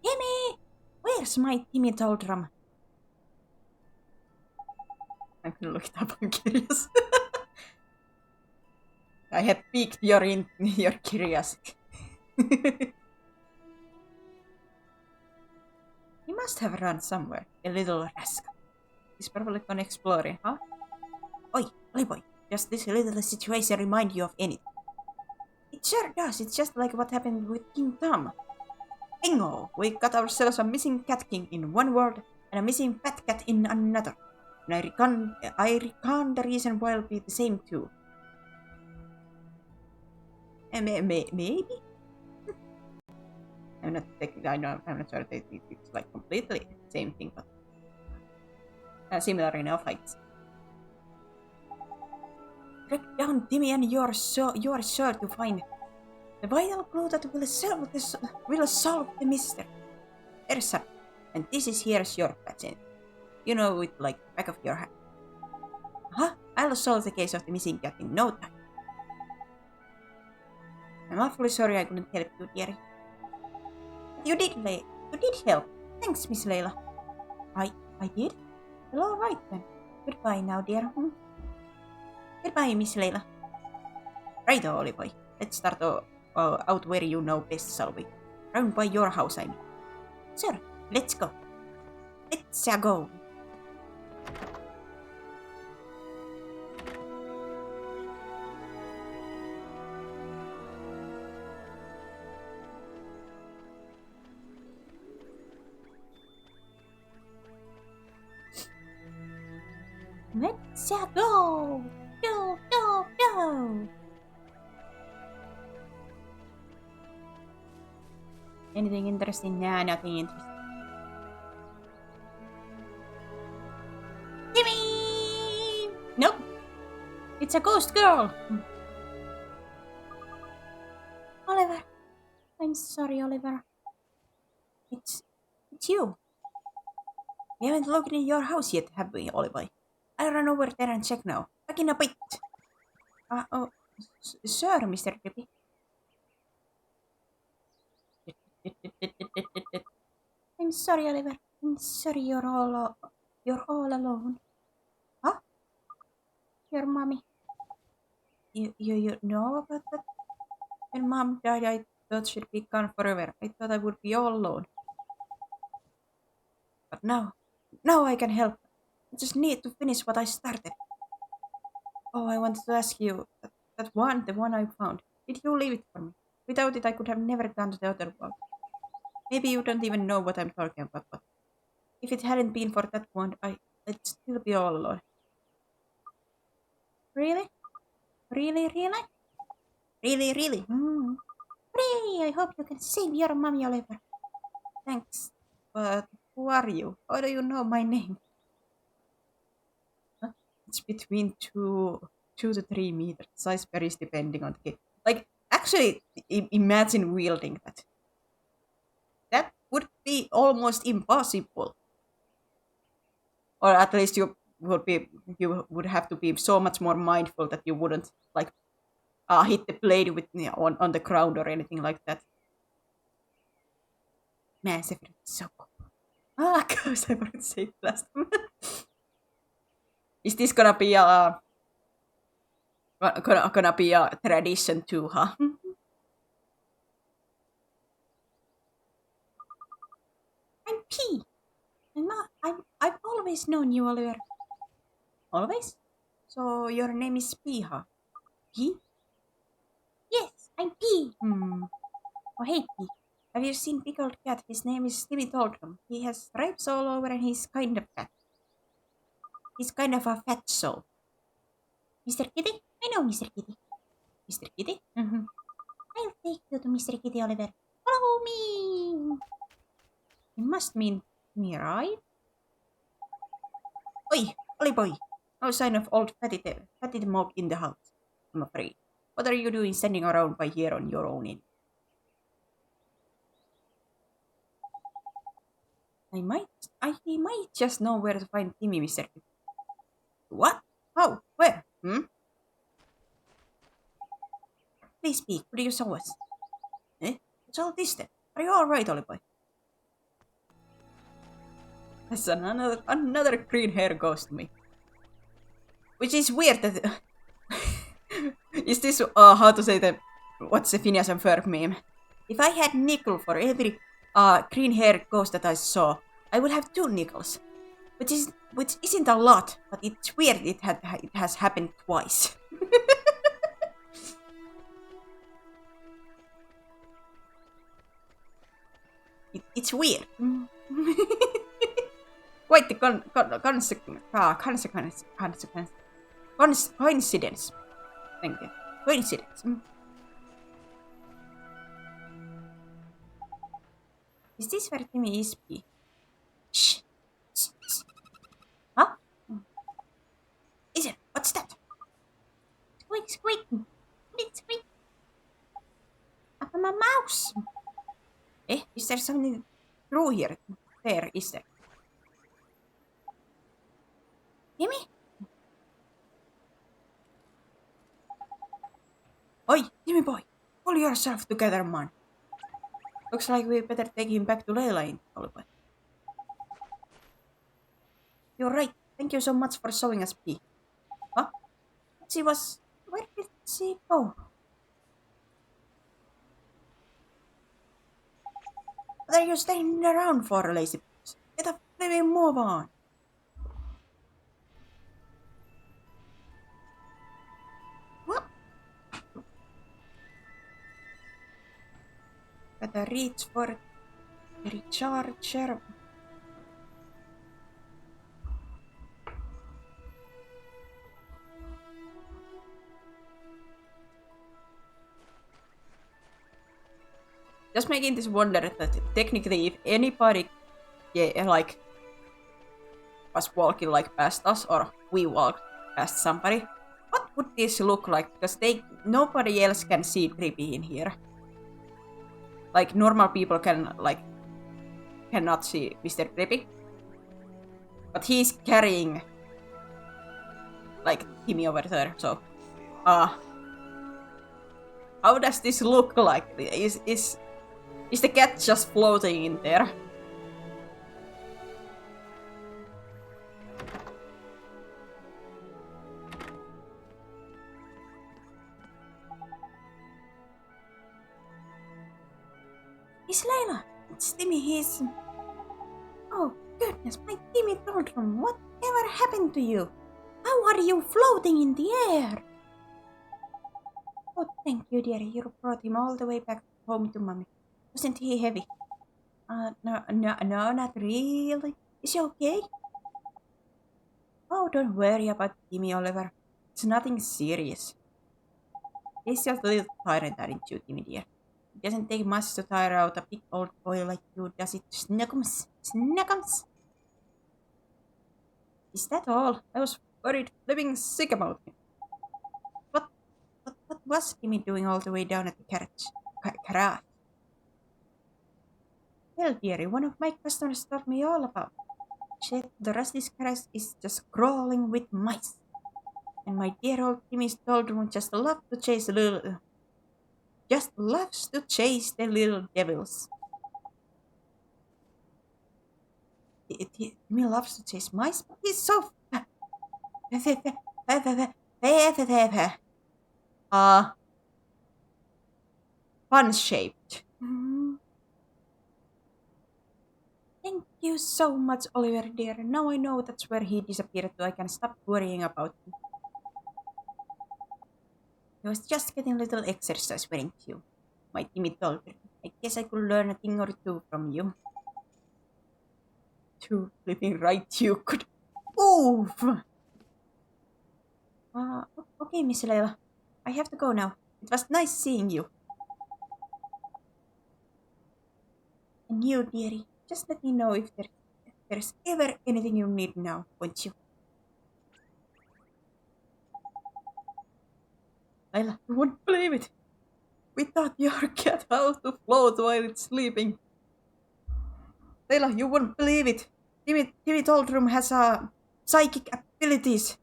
Timmy! Where's my Timmy Doldrum? I'm gonna look it up, I'm curious. I have piqued your curiosity. He must have run somewhere, a little rascal. He's probably gone exploring, huh? Oi, boy, does this little situation remind you of anything? It sure does, it's just like what happened with King Tom. Bingo! We got ourselves a missing cat king in one world and a missing fat cat in another. And I reckon the reason will be the same too. Maybe? I'm not sure that it's like completely the same thing, but similar enough, I guess. Track down Timmy and you are sure to find the vital clue that will solve the mystery. There's some, and here's your patch. You know it like the back of your hand. Huh? I'll solve the case of the missing cat in no time. I'm awfully sorry I couldn't help you, dearie. You did help. Thanks, Miss Layla. I did? Well, alright then. Goodbye now, dear. Goodbye, Miss Layla. Righto, Ollie boy. Let's start out where you know best, shall we? Round by your house, I mean. Sure, let's go. Let's go. Let's go! Go! Anything interesting? Nah, nothing interesting. Timmy! Nope. It's a ghost girl. Oliver. I'm sorry, Oliver. It's you. We haven't looked in your house yet, have we, Oliver? I'll run over there and check now. Back in a bit. Sir, Mr. Drippy. I'm sorry, Oliver. I'm sorry you're all alone. Huh? Your mommy. You know about that? When Mom died, I thought she'd be gone forever. I thought I would be all alone. But now I can help. I just need to finish what I started. Oh, I wanted to ask you, the one I found. Did you leave it for me? Without it, I could have never gone to the other world. Maybe you don't even know what I'm talking about, but if it hadn't been for that wand, I'd still be all alone. Really? Really? Really? Hooray! I hope you can save your mommy, Oliver. Thanks. But who are you? How do you know my name? Huh? It's between 2 to 3 meters. Size varies depending on the game. Like, actually, imagine wielding that. That would be almost impossible. Or at least you would have to be so much more mindful that you wouldn't like hit the blade with on the ground or anything like that. Man, Sephiroth is so cool. Gosh, I forgot to say it last time. Is this gonna be a tradition too, huh? P. I've always known you, Oliver. Always? So your name is P, huh? P? Yes, I'm P. Oh, hey, P. Have you seen Pickled Cat? His name is Timmy Toldrum. He has stripes all over and he's kind of fat. He's kind of a fat soul. Mr. Kitty? I know Mr. Kitty. Mr. Kitty? I'll take you to Mr. Kitty, Oliver. Follow me! You must mean me, right? Oi, Ollie boy. No sign of old fatty mob in the house, I'm afraid. What are you doing standing around by here on your own? He might just know where to find Timmy, Mr. Kitty. What? How? Where? Please speak. Could you show us? What's all this then? Are you alright, Ollie boy? That's another green hair ghost to me. Which is weird that... is this, how to say that... What's the Phineas and Ferb meme? If I had nickel for every green hair ghost that I saw, I would have 2 nickels. Which isn't a lot, but it's weird it has happened twice. It's weird. Quite the coincidence. Thank you. Coincidence. Is this where Timmy is? Shh. Huh? Is it? What's that? Squeak, squeak. Squeak, squeak. I'm a mouse. Is there something through here? There, is there? Timmy? Oi, Timmy boy. Pull yourself together, man. Looks like we better take him back to Leyline, Oliver. You're right. Thank you so much for showing us P. Huh? Where did she go? What are you standing around for, lazy boys? Get up, baby, move on. What? Gotta reach for the recharger. Just making this wonder that technically if anybody was walking past us or we walked past somebody, what would this look like? Because nobody else can see Trippy in here. Like normal people cannot see Mr. Trippy. But he's carrying Timmy over there, so how does this look like? Is the cat just floating in there? It's Layla. It's Timmy. Oh goodness, my Timmy Toldrum. Whatever happened to you? How are you floating in the air? Oh, thank you, dear. You brought him all the way back home to Mommy. Wasn't he heavy? No, not really. Is he okay? Oh, don't worry about Timmy, Oliver. It's nothing serious. He's just a little tired, aren't you, Timmy, dear? It doesn't take much to tire out a big old boy like you, does it? Snuggums. Snuggums. Is that all? I was worried flipping sick about him. What was Timmy doing all the way down at the carriage? Well, dearie, one of my customers told me all about it. She said the rest of this carriage is just crawling with mice. And my dear old Timmy's Toldrum just loves to chase the little devils. Timmy loves to chase mice, but he's so fun-shaped. Thank you so much, Oliver dear. Now I know that's where he disappeared, so I can stop worrying about him. He was just getting a little exercise wearing you. My timid told me. I guess I could learn a thing or two from you. Too flipping right you could. Oof! Okay, Miss Leila. I have to go now. It was nice seeing you. And you, dearie, just let me know if there's ever anything you need now, won't you? Leila, you wouldn't believe it. We taught your cat how to float while it's sleeping. Leila, you wouldn't believe it. Timmy Toldrum has psychic abilities,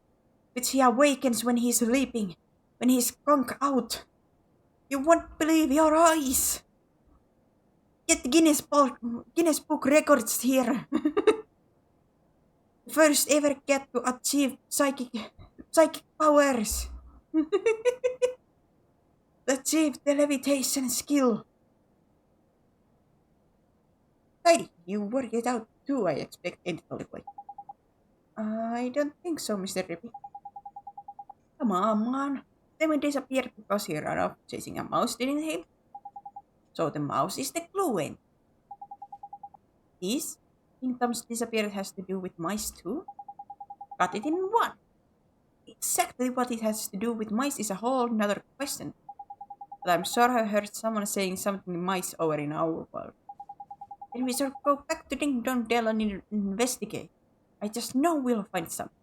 which he awakens when he's sleeping, when he's conk out. You won't believe your eyes. Get Guinness Book Records here. First ever cat to achieve psychic powers. Achieve the levitation skill. Heidi, you work it out too, I expect, intelligently. I don't think so, Mr. Rippy. Come on. Timmy disappeared because he ran off chasing a mouse, didn't he? So the mouse is the clue, ain't it? This Kingdom's disappearance has to do with mice too? Got it in one. Exactly what it has to do with mice is a whole nother question. But I'm sure I heard someone saying something mice over in our world. Then we should go back to Ding Dong Dell and investigate. I just know we'll find something.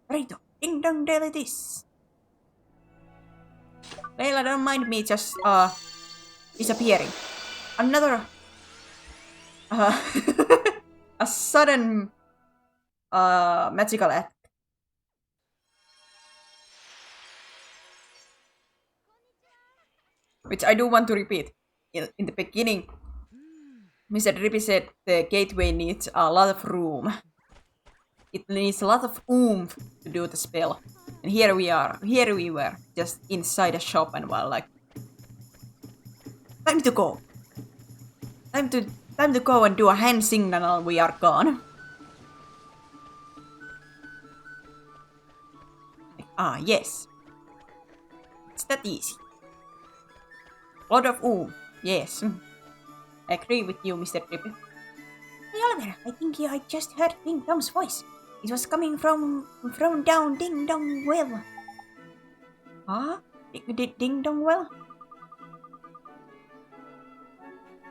Righto, Ding Dong Dell it is. Leila, don't mind me just disappearing. Another a sudden magical act. Which I do want to repeat. In the beginning, Mr. Drippy said the gateway needs a lot of room. It needs a lot of oomph to do the spell. And here we are. Here we were, just inside a shop and we're like, time to go. Time to go and do a hand signal and we are gone. Yes. It's that easy. A lot of oomph. Yes. I agree with you, Mr. Drippy. Hey Oliver, I think I just heard Ding Dong's voice. It was coming from down Ding Dong Well. Huh? Ding Dong Well?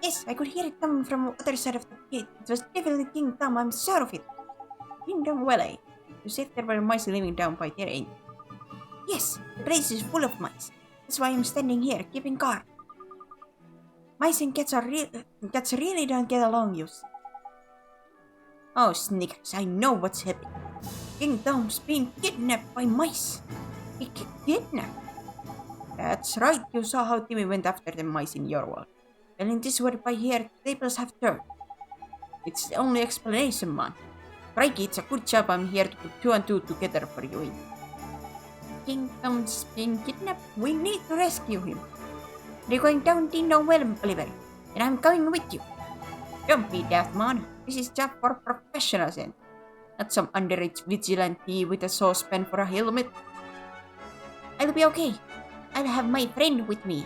Yes, I could hear it coming from the other side of the gate. It was definitely King Tom, I'm sure of it. Ding Dong Well, eh? You said there were mice living down by there, ain't you? Yes, the place is full of mice. That's why I'm standing here, keeping guard. Mice and cats really don't get along, you see. Oh, Snickers, I know what's happening. King Tom's being kidnapped by mice. Kidnapped? That's right, you saw how Timmy went after the mice in your world. And in this world by here, tables have turned. It's the only explanation, man. Crikey, it's a good job I'm here to put 2 and 2 together for you. King Tom's being kidnapped. We need to rescue him. They're going down Ding Dong Well, Oliver, and I'm coming with you. Don't be daft, man. This is job for professionals, and not some underage vigilante with a saucepan for a helmet. I'll be okay. I'll have my friend with me.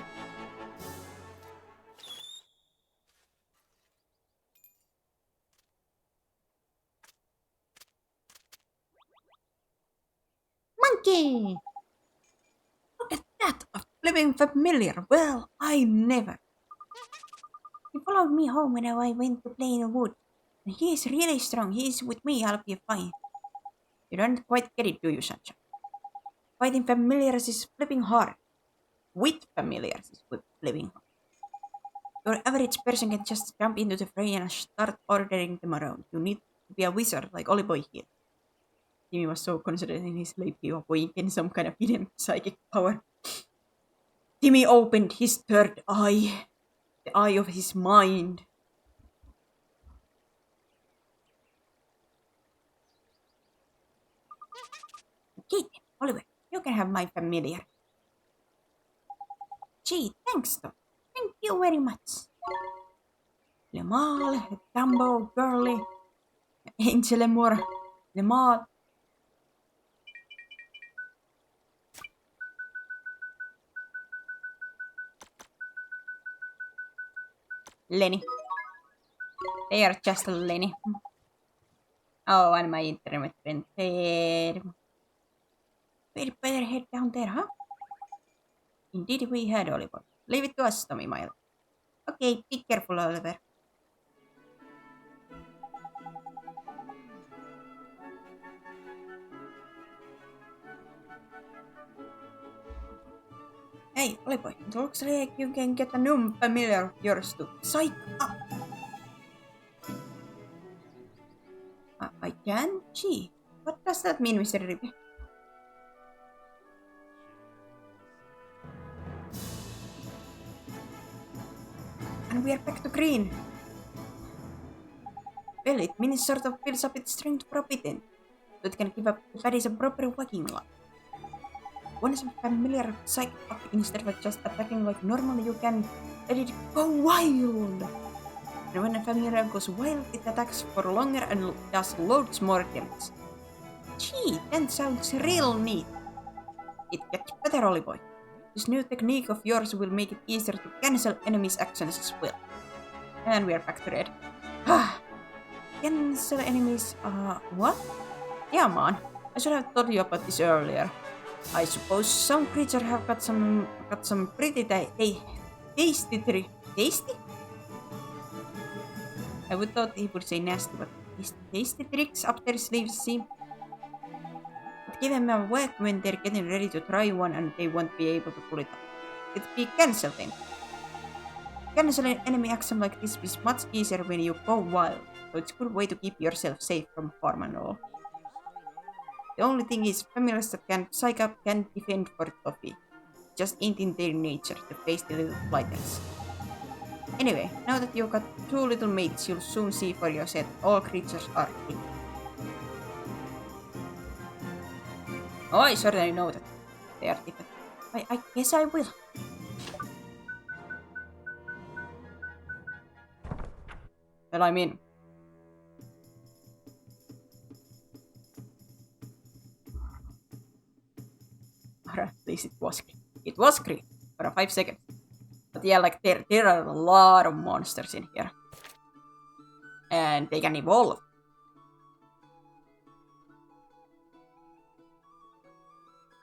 Monkey! Look at that, a flipping familiar. Well, I never. He followed me home when I went to play in the wood. And he is really strong. He is with me. I'll be fine. You don't quite get it, do you, Sunshine? Fighting familiars is flipping hard. With familiars is flipping hard. Your average person can just jump into the fray and start ordering them around. You need to be a wizard like Oliboy here. Timmy was so concentrated in his sleep he awakened some kind of hidden psychic power. Timmy opened his third eye. The eye of his mind. Okay, Oliver, you can have my familiar. Gee, thanks, Tom. Thank you very much. Lemal, Dumbo, Girly, Angelemore, Lemal. Lenny. They are just Lenny. Oh, and my internet went there. We'd better head down there, huh? Indeed we had, Oliver. Leave it to us, Tommy Mile. Okay, be careful, Oliver. Hey, Oliver, it looks like you can get a new familiar of yours to psych up. I can? Gee, what does that mean, Mr. Ribby? And we are back to green. Well, it means sort of builds up its strength for a bit then. So it can give up the baddies a proper whacking lot. Once familiar psych up, instead of just attacking like normal, you can let it go wild. And when a familiar goes wild, it attacks for longer and does loads more damage. Gee, that sounds real neat. It gets better, Ollie boy. This new technique of yours will make it easier to cancel enemies' actions as well. And we are back to red. Cancel enemies, what? Yeah, man. I should have told you about this earlier. I suppose some creatures have got some pretty tasty? I would thought he would say nasty, but tasty tricks up their sleeves, see? But give them a whack when they're getting ready to try one and they won't be able to pull it off. It'd be cancel then. Cancel an enemy action like this is much easier when you go wild, so it's a good way to keep yourself safe from harm and all. The only thing is, familiars that can psych up can defend for Toffee. Just ain't in their nature to face the little flighters. Anyway, now that you've got two little mates, you'll soon see for yourself all creatures are king. Oh, I certainly know that they are different. I guess I will. Well, I mean... Or at least it was green. It was green for 5 seconds. But yeah, like there are a lot of monsters in here. And they can evolve.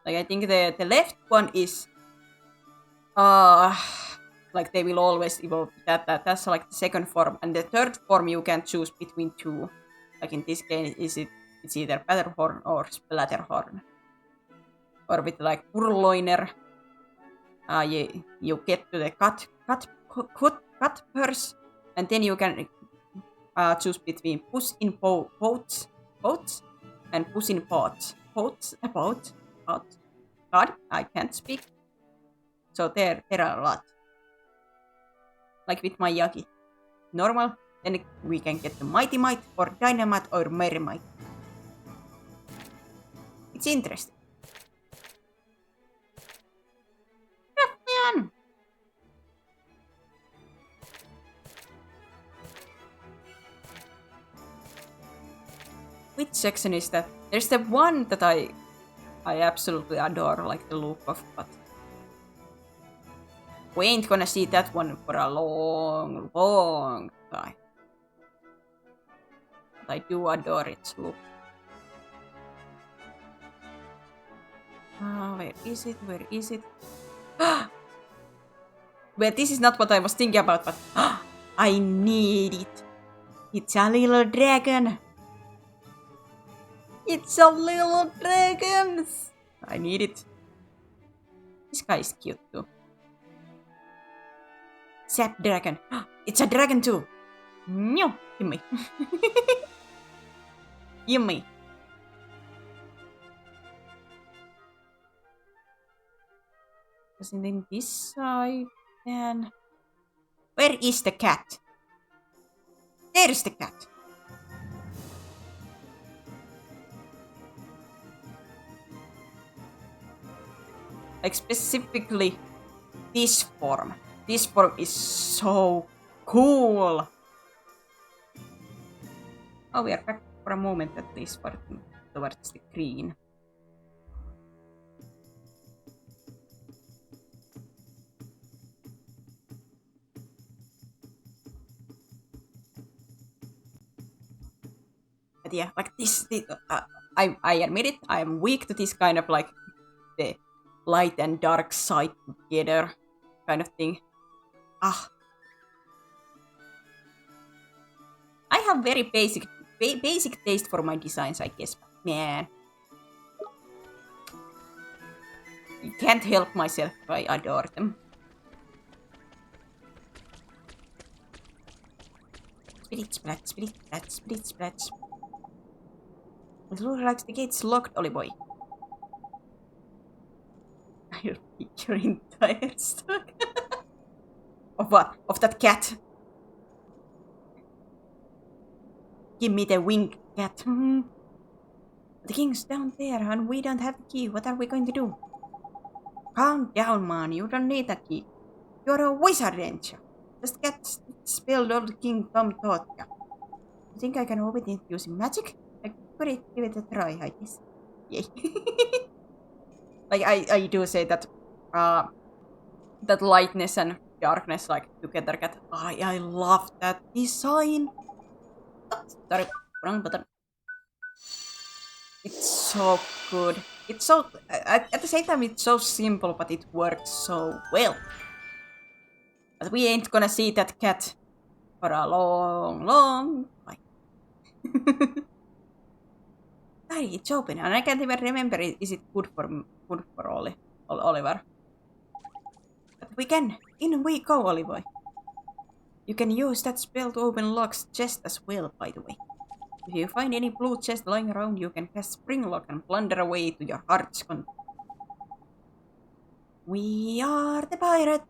Like I think the left one is like they will always evolve. That's like the second form. And the third form you can choose between two. Like in this case it's either Battlehorn or Splatterhorn. Or with like Purloiner, you get to the cut purse, and then you can choose between puss in pots and puss in pots. God, I can't speak. So there are a lot. Like with my Yagi. Normal, then we can get the Mighty Might or Dynamite or Merry Might. It's interesting. Which section is that? There's the one that I absolutely adore, like the look of, but we ain't gonna see that one for a long time. But I do adore its look. Where is it? Where is it? Well, this is not what I was thinking about, but I need it. It's a little dragon. It's a little dragon. I need it. This guy is cute too. Sap dragon. It's a dragon too. No, give me. Give me. Then this side, then... Where is the cat? There's the cat. Like specifically this form. This form is so cool. Oh, we are back for a moment at least towards the green. But yeah, like this, I admit it, I am weak to this kind of like the light and dark side together kind of thing. I have very basic taste for my designs, I guess, but man. You can't help myself, I adore them. Split splat, split splat, split splat. It looks like the gate's locked, Ollie boy. I'll pick your entire stock. Of what? Of that cat? Give me the winged cat. The king's down there and we don't have the key. What are we going to do? Calm down, man. You don't need a key. You're a wizard, ain't you? Just get spelled old King Tom taught ya. You think I can open it using magic? I could give it a try, I guess. Yay. Like I do say that that lightness and darkness like together get I love that design. Sorry, wrong button. It's so good. It's so at the same time it's so simple, but it works so well. But we ain't gonna see that cat for a long time. Hey, it's open, and I can't even remember is it good for Oliver. But we can. In we go, Oliver. You can use that spell to open locks chest as well, by the way. If you find any blue chest lying around, you can cast Spring Lock and plunder away to your heart's content. We are the pirate.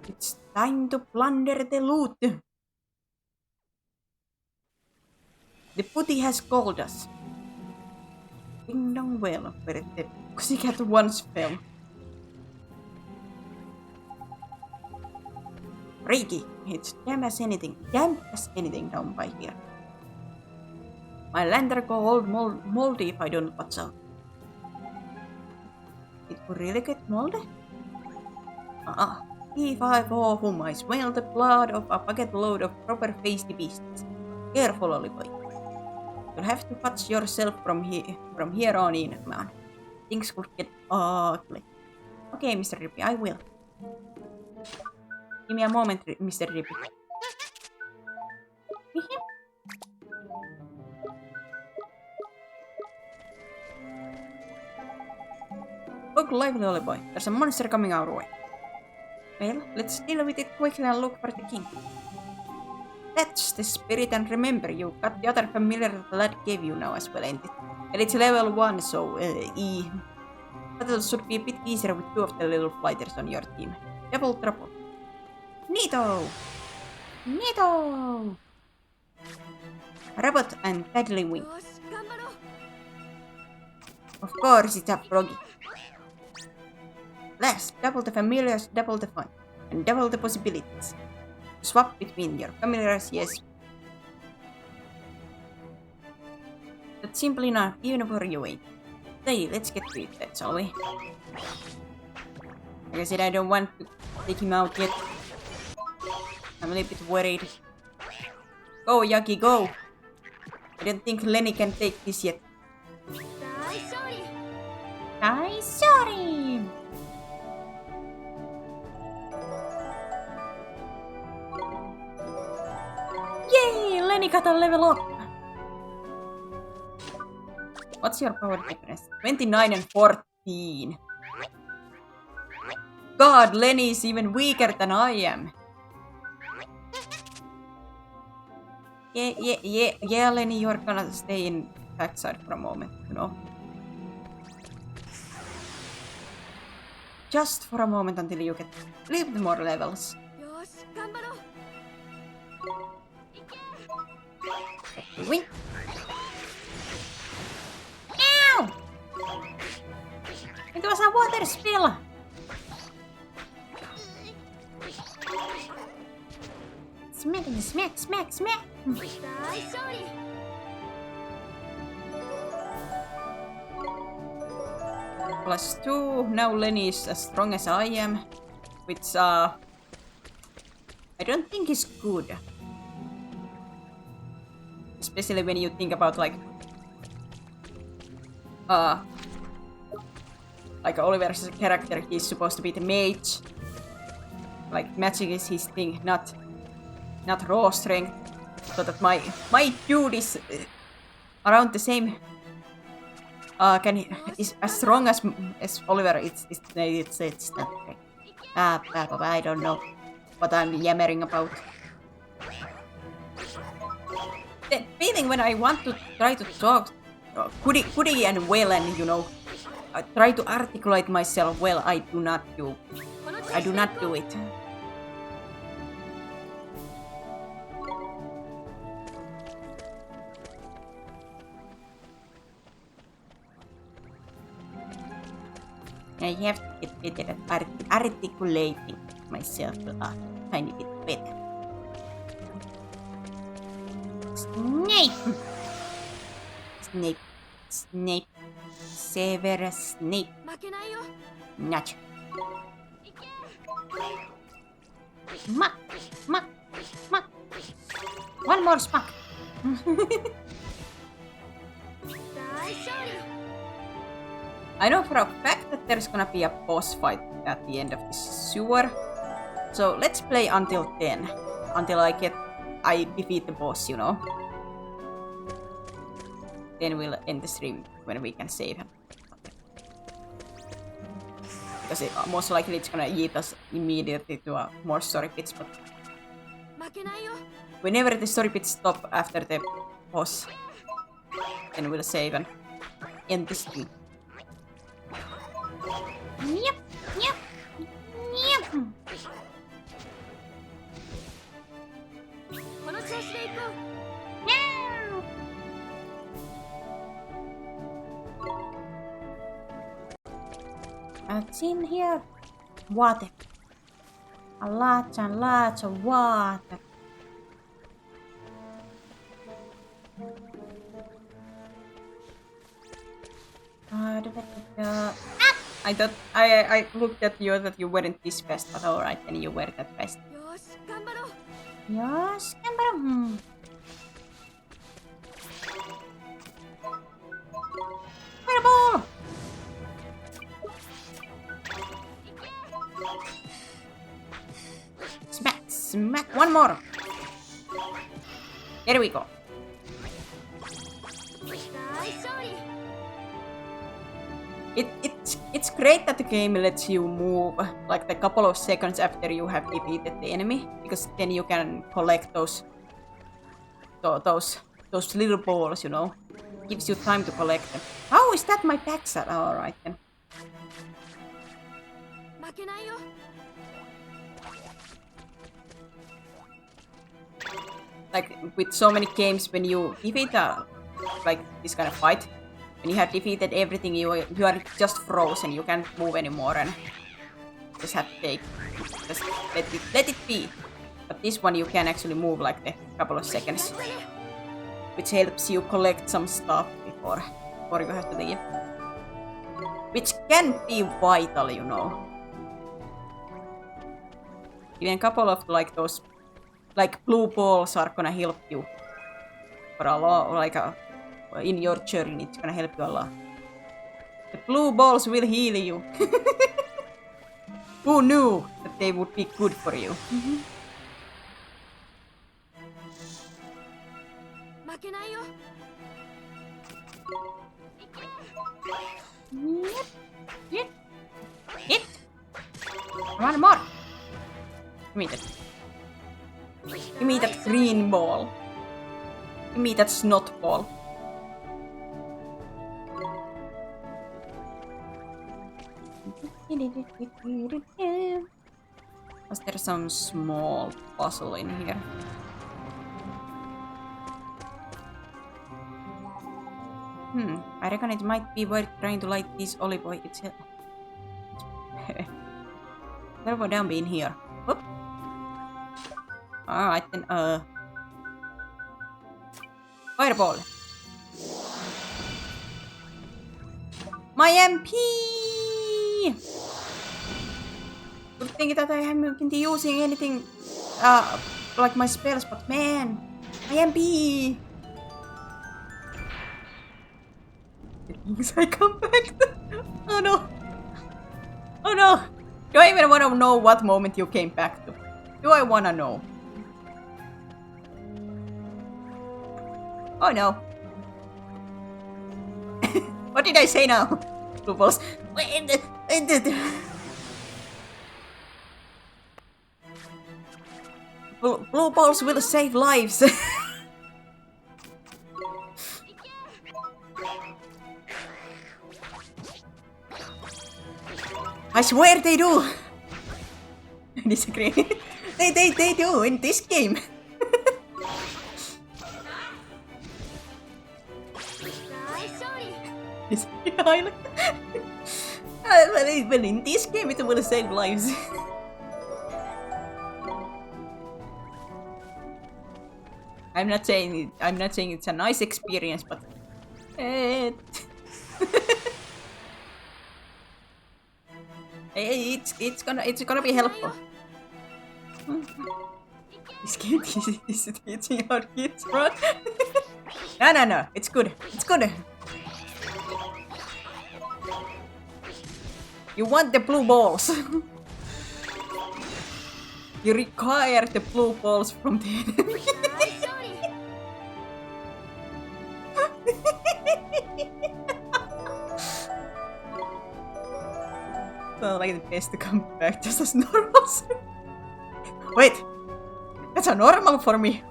It's time to plunder the loot. The putty has called us. Ding dong well, where the pussycat once fell. Reiki, it's damp as anything down by here. My lantern go all moldy if I don't watch out. It could really get moldy? If I for whom I smell the blood of a bucket load of proper-faced beasts. Careful, Oliver. You'll have to watch yourself from here on in, man. Things could get ugly. Okay, Mr. Rippy, I will. Give me a moment, Mr. Rippy. Look lively, Ollie boy. There's a monster coming our way. Well, let's deal with it quickly and look for the king. That's the spirit, and remember, you got the other familiar that the lad gave you now as well, ain't it? And it's level 1, so battle should be a bit easier with 2 of the little fighters on your team. Double trouble. Neato! Neato! Robot and deadly wing. Of course, it's a froggy. Last, double the familiars, double the fun, and double the possibilities. Swap between your familiars, yes. That's simple enough, even for you ain't. Hey, let's get to it then, shall we? Like I said, I don't want to take him out yet. I'm a little bit worried. Go, Yaki, go! I don't think Lenny can take this yet. I'm sorry! Yay! Lenny got a level up! What's your power difference? 29 and 14. God, Lenny is even weaker than I am. Yeah, Lenny, you're gonna stay in backside for a moment, you know? Just for a moment until you get a little bit more levels. Wing! Ow! It was a water spill! Smack, smack, smack, smack. +2. Now Lenny is as strong as I am, which I don't think is good. Especially when you think about like Oliver's character, he's supposed to be the mage. Like magic is his thing, not raw strength. So that my dude is around the same. Is as strong as Oliver. It's not great. I don't know what I'm yammering about. The feeling when I want to try to talk Kuni and well, and you know, try to articulate myself well, I do not do it. I have to get better at articulating myself a tiny bit better. Snape. Severus Snape. Notch. Ma. One more smack. I know for a fact that there's gonna be a boss fight at the end of this sewer. So let's play until then. Until I defeat the boss, you know. Then we'll end the stream when we can save him. Because most likely it's gonna eat us immediately to more story bits, but whenever the story bits stop after the boss, then we'll save and end the stream. Yep. What's in here? Water. Lots and lots of water. I thought I looked at you that you weren't this fast, but alright, then you were that fast. Yes, gambaru. Fireball! Smack, one more. There we go. It's great that the game lets you move like a couple of seconds after you have defeated the enemy, because then you can collect those little balls, you know. Gives you time to collect them. How is that my backside? Alright then. Like with so many games, when you defeat like this kind of fight, when you have defeated everything, you are just frozen. You can't move anymore and just have to just let it be. But this one you can actually move like a couple of seconds, which helps you collect some stuff before you have to leave, which can be vital, you know. Even a couple of like those like blue balls are gonna help you for a lot, in your journey. It's gonna help you a lot. The blue balls will heal you. Who knew that they would be good for you? Yep. One more. Give me that green ball. Give me that snot ball. Was there some small puzzle in here? I reckon it might be worth trying to light this olive oil itself. There would down be in here. Whoop. Alright then, Fireball. My MP! Good thing that I haven't been using anything, like my spells, but man, my MP! I come back. Oh no! Oh no! Do I even want to know what moment you came back to? Do I want to know? Oh no. What did I say now? Blue balls. Blue balls will save lives. I swear they do. I disagree. They do in this game. Well, in this game it will save lives. I'm not saying it's a nice experience, but it's gonna be helpful. This game is teaching our kids, bro. No, it's good. It's good. You want the blue balls. You require the blue balls from the enemy. Sounds like the best to come back just as normal. Wait, that's a normal for me.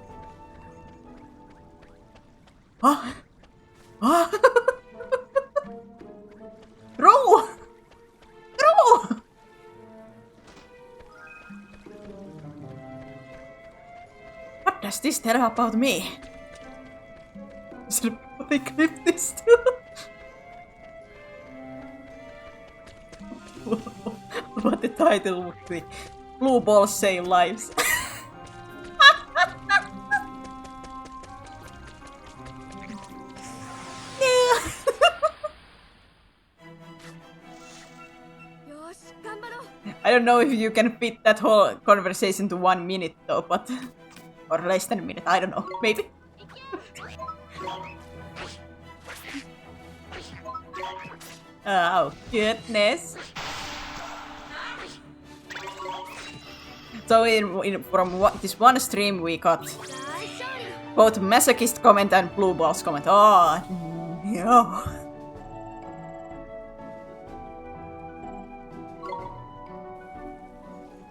Huh? Huh? Throw! Throw! What does this tell about me? Should I clip this too? What the title would be? Blue balls save lives. I don't know if you can fit that whole conversation to 1 minute though, but or less than a minute, I don't know, maybe. Oh goodness. So from this one stream we got both masochist comment and blue balls comment. Oh no.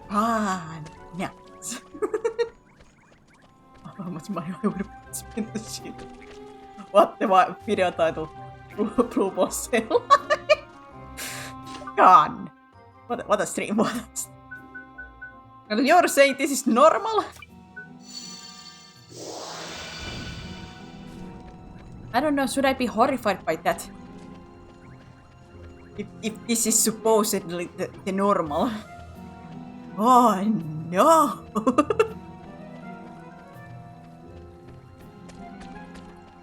Ah, yeah. How much money I would spend this shit? What the video title? Blue balls sale. God. What a stream was. And you're saying this is normal? I don't know, should I be horrified by that? If this is supposedly the normal. Oh no!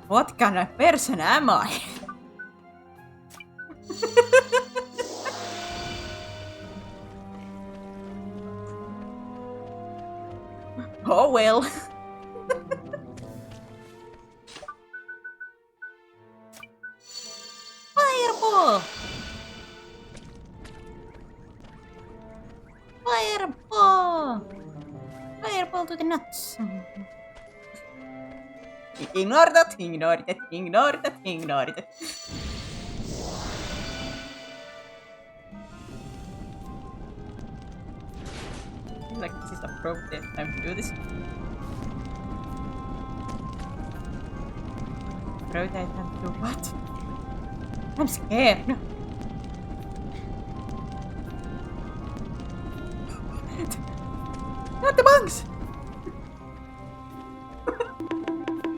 What kind of person am I? Oh well. Fireball! Fireball! Fireball to the nuts! Ignore that, ignore that, ignore that, ignore that. Seems like this is appropriate time to do this. Appropriate time to do what? I'm scared. No. Not the bugs!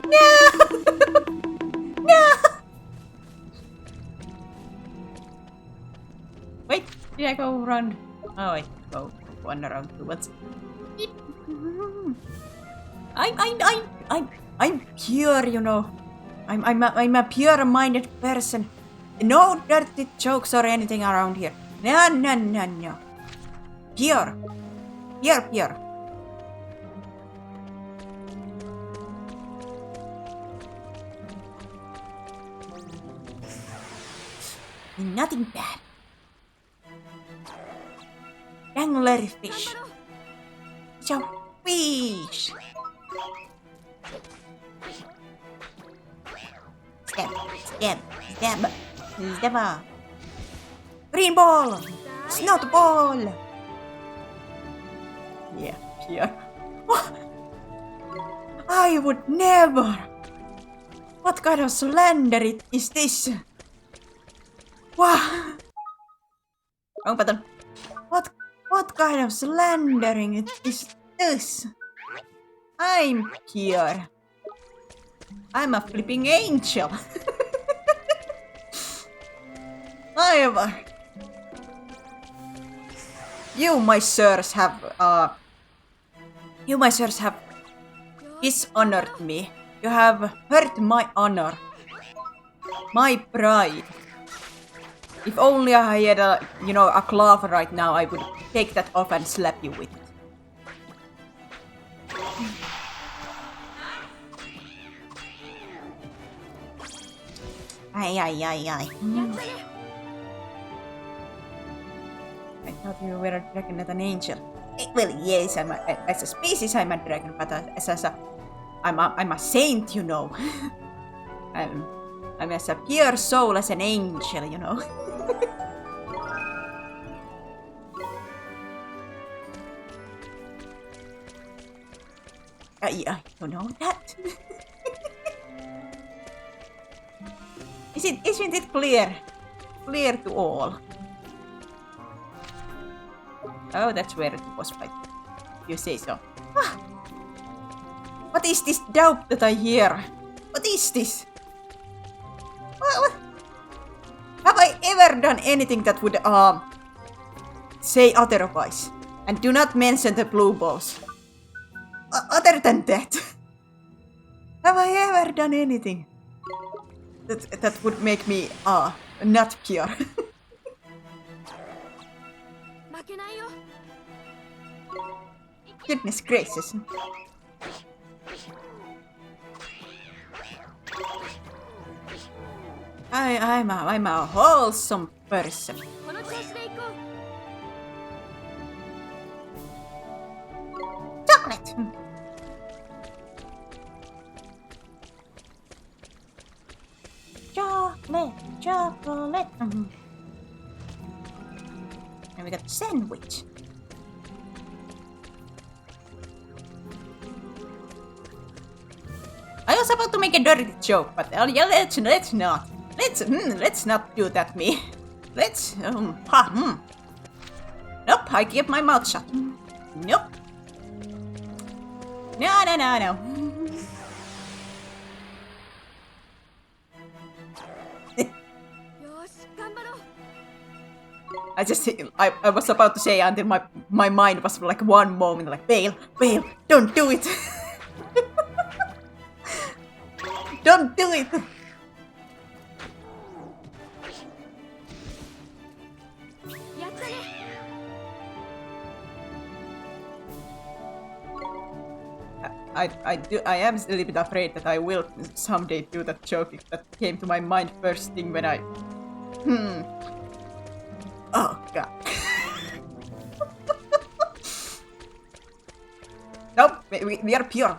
No! No! Wait, did I go run? Oh, wait, go one around towards. I'm pure, you know. I'm a pure-minded person. No dirty jokes or anything around here. No. Pure. Pure. Nothing bad. Dangler fish. So fish. Stab. Green ball. Snot ball. Yeah, pure. I would never. What kind of slander is this? Wow. Wrong button. What kind of slandering is this? I'm pure. I'm a flipping angel. However, you my sirs have dishonored me. You have hurt my honor, my pride. If only I had a glove right now, I would take that off and slap you with it. Ay. I thought you were a dragon, not an angel. Well, yes, as a species, I'm a dragon, but I'm a saint, you know. I'm as a pure soul as an angel, you know. I don't know that. Isn't it clear? Clear to all. Oh, that's where it was fight. You say so. Ah. What is this doubt that I hear? What is this? What? Have I ever done anything that would say otherwise? And do not mention the blue balls. Other than that, have I ever done anything that would make me not pure? Goodness gracious. I'm a wholesome person. Chocolate. Chocolate. And we got sandwich. I was about to make a dirty joke, but yeah, let's not. Let's not do that, me. Nope, I keep my mouth shut. Nope. No. I was about to say until my mind was like one moment like, Bale, don't do it. Don't do it. I am a little bit afraid that I will someday do that joke that came to my mind first thing when I... Oh god. Nope, we are pure.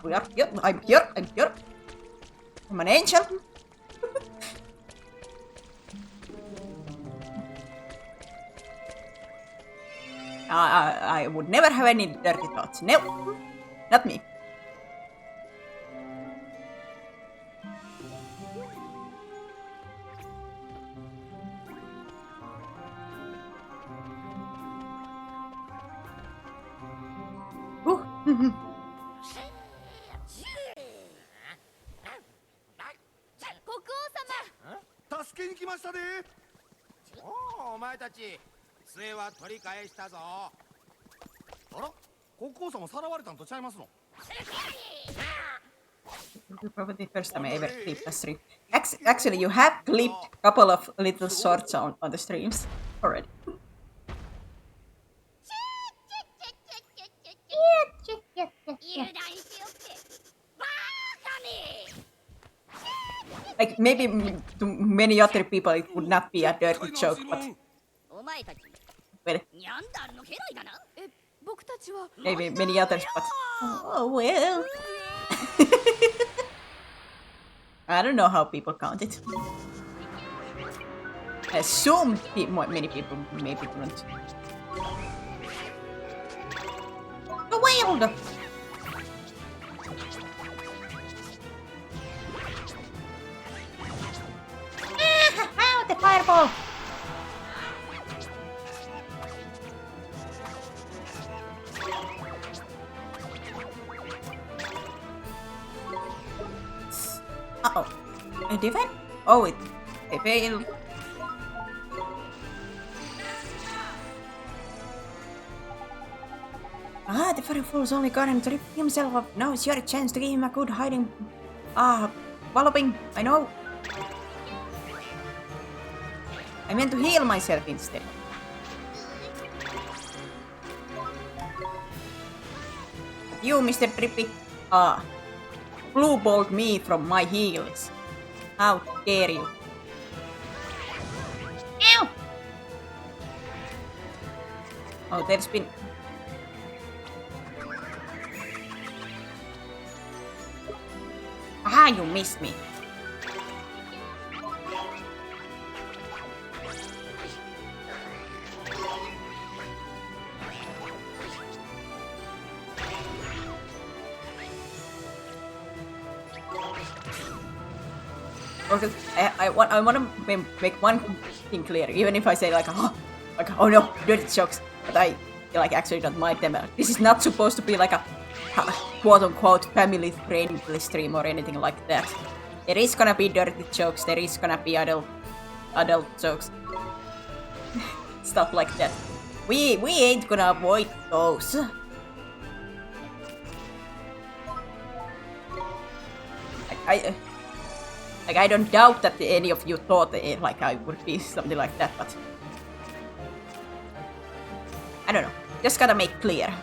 I'm pure. I'm an angel. I would never have any dirty thoughts. No, not me.助けに来ましたで。おお、お前たち杖は取り返したぞ。あら、国王様さらわれたんとちゃいますの。 Probably the first time I ever clipped a stream. Actually, you have clipped a couple of little shorts on the streams already. Like, maybe to many other people it would not be a dirty joke, but... Well, maybe many others, but... Oh, well... I don't know how people count it. I assume many people maybe don't. A wild! Ah, the fireball! Uh-oh. A different? Oh, it failed. Ah, the furry fool's only got him to rip himself up. Now it's your chance to give him a good hiding. Walloping. I know. I meant to heal myself instead. You, Mr. Trippy. Blue-balled me from my heels. How dare you? Ow! Oh, there's been... Aha, you missed me. Okay, I want to make one thing clear, even if I say like oh no, dirty jokes, but I like actually don't mind them. This is not supposed to be like a quote-unquote family-friendly stream or anything like that. There is gonna be dirty jokes, there is gonna be adult jokes, stuff like that. We ain't gonna avoid those. I don't doubt that any of you thought like I would be something like that, but I don't know. Just gotta make clear.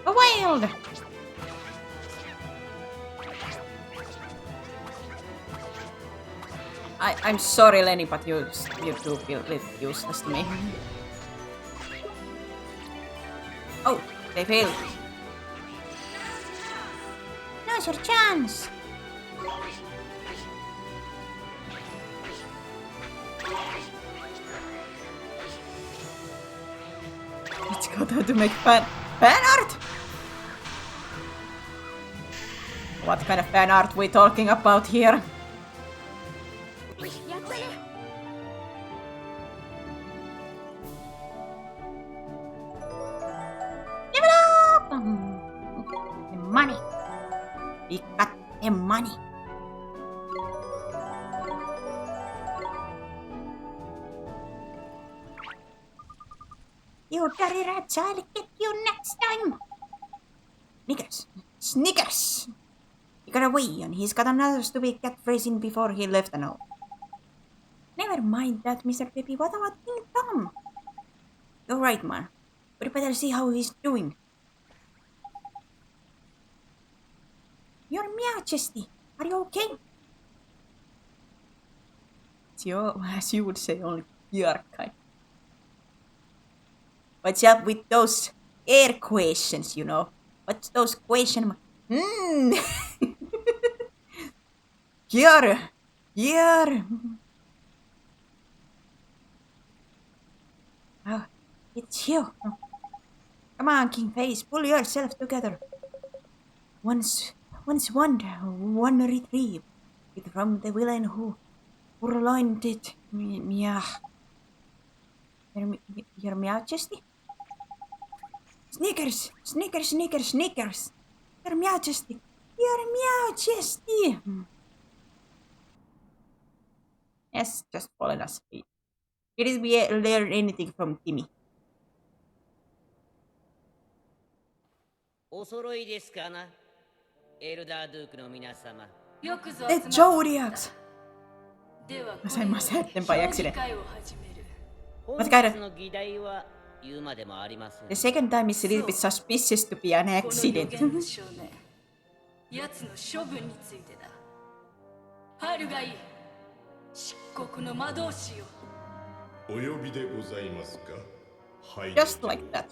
A wild! I'm sorry, Lenny, but you do feel a little useless to me. Oh, they failed. Now's your chance! Let's go there to make fan art! What kind of fan art we talking about here? Money. We got the money. You dirty rats, I'll get you next time. Snickers. He got away and he's got another stupid cat phrase in before he left the note. Never mind that, Mr. Peppy. What about King Tom? You're right, man. But you better see how he's doing. Your Majesty, are you okay? It's your, as you would say, only your kind. What's up with those air questions, you know? What's those questions? Here. Oh, it's you. Come on, King Face, pull yourself together. Once one retrieve it from the villain who purloined it. Your Majesty? Snickers! Your Majesty! Your majesty! Yes, just fallen asleep. Did we learn anything from Timmy? お揃いですかな、エルダードゥークの皆様。よくぞ The 集まって Zodiacs! では I said my set them by 評議 accident. 会を始める 本 But 日 kind of, の議題は言うまでもありません。 the second time is a little bit suspicious to be an この予 accident. 言の少年奴の処分についてだ。入るがいい。漆黒の魔導士よ。お呼びでございますか。はい。 Just like that.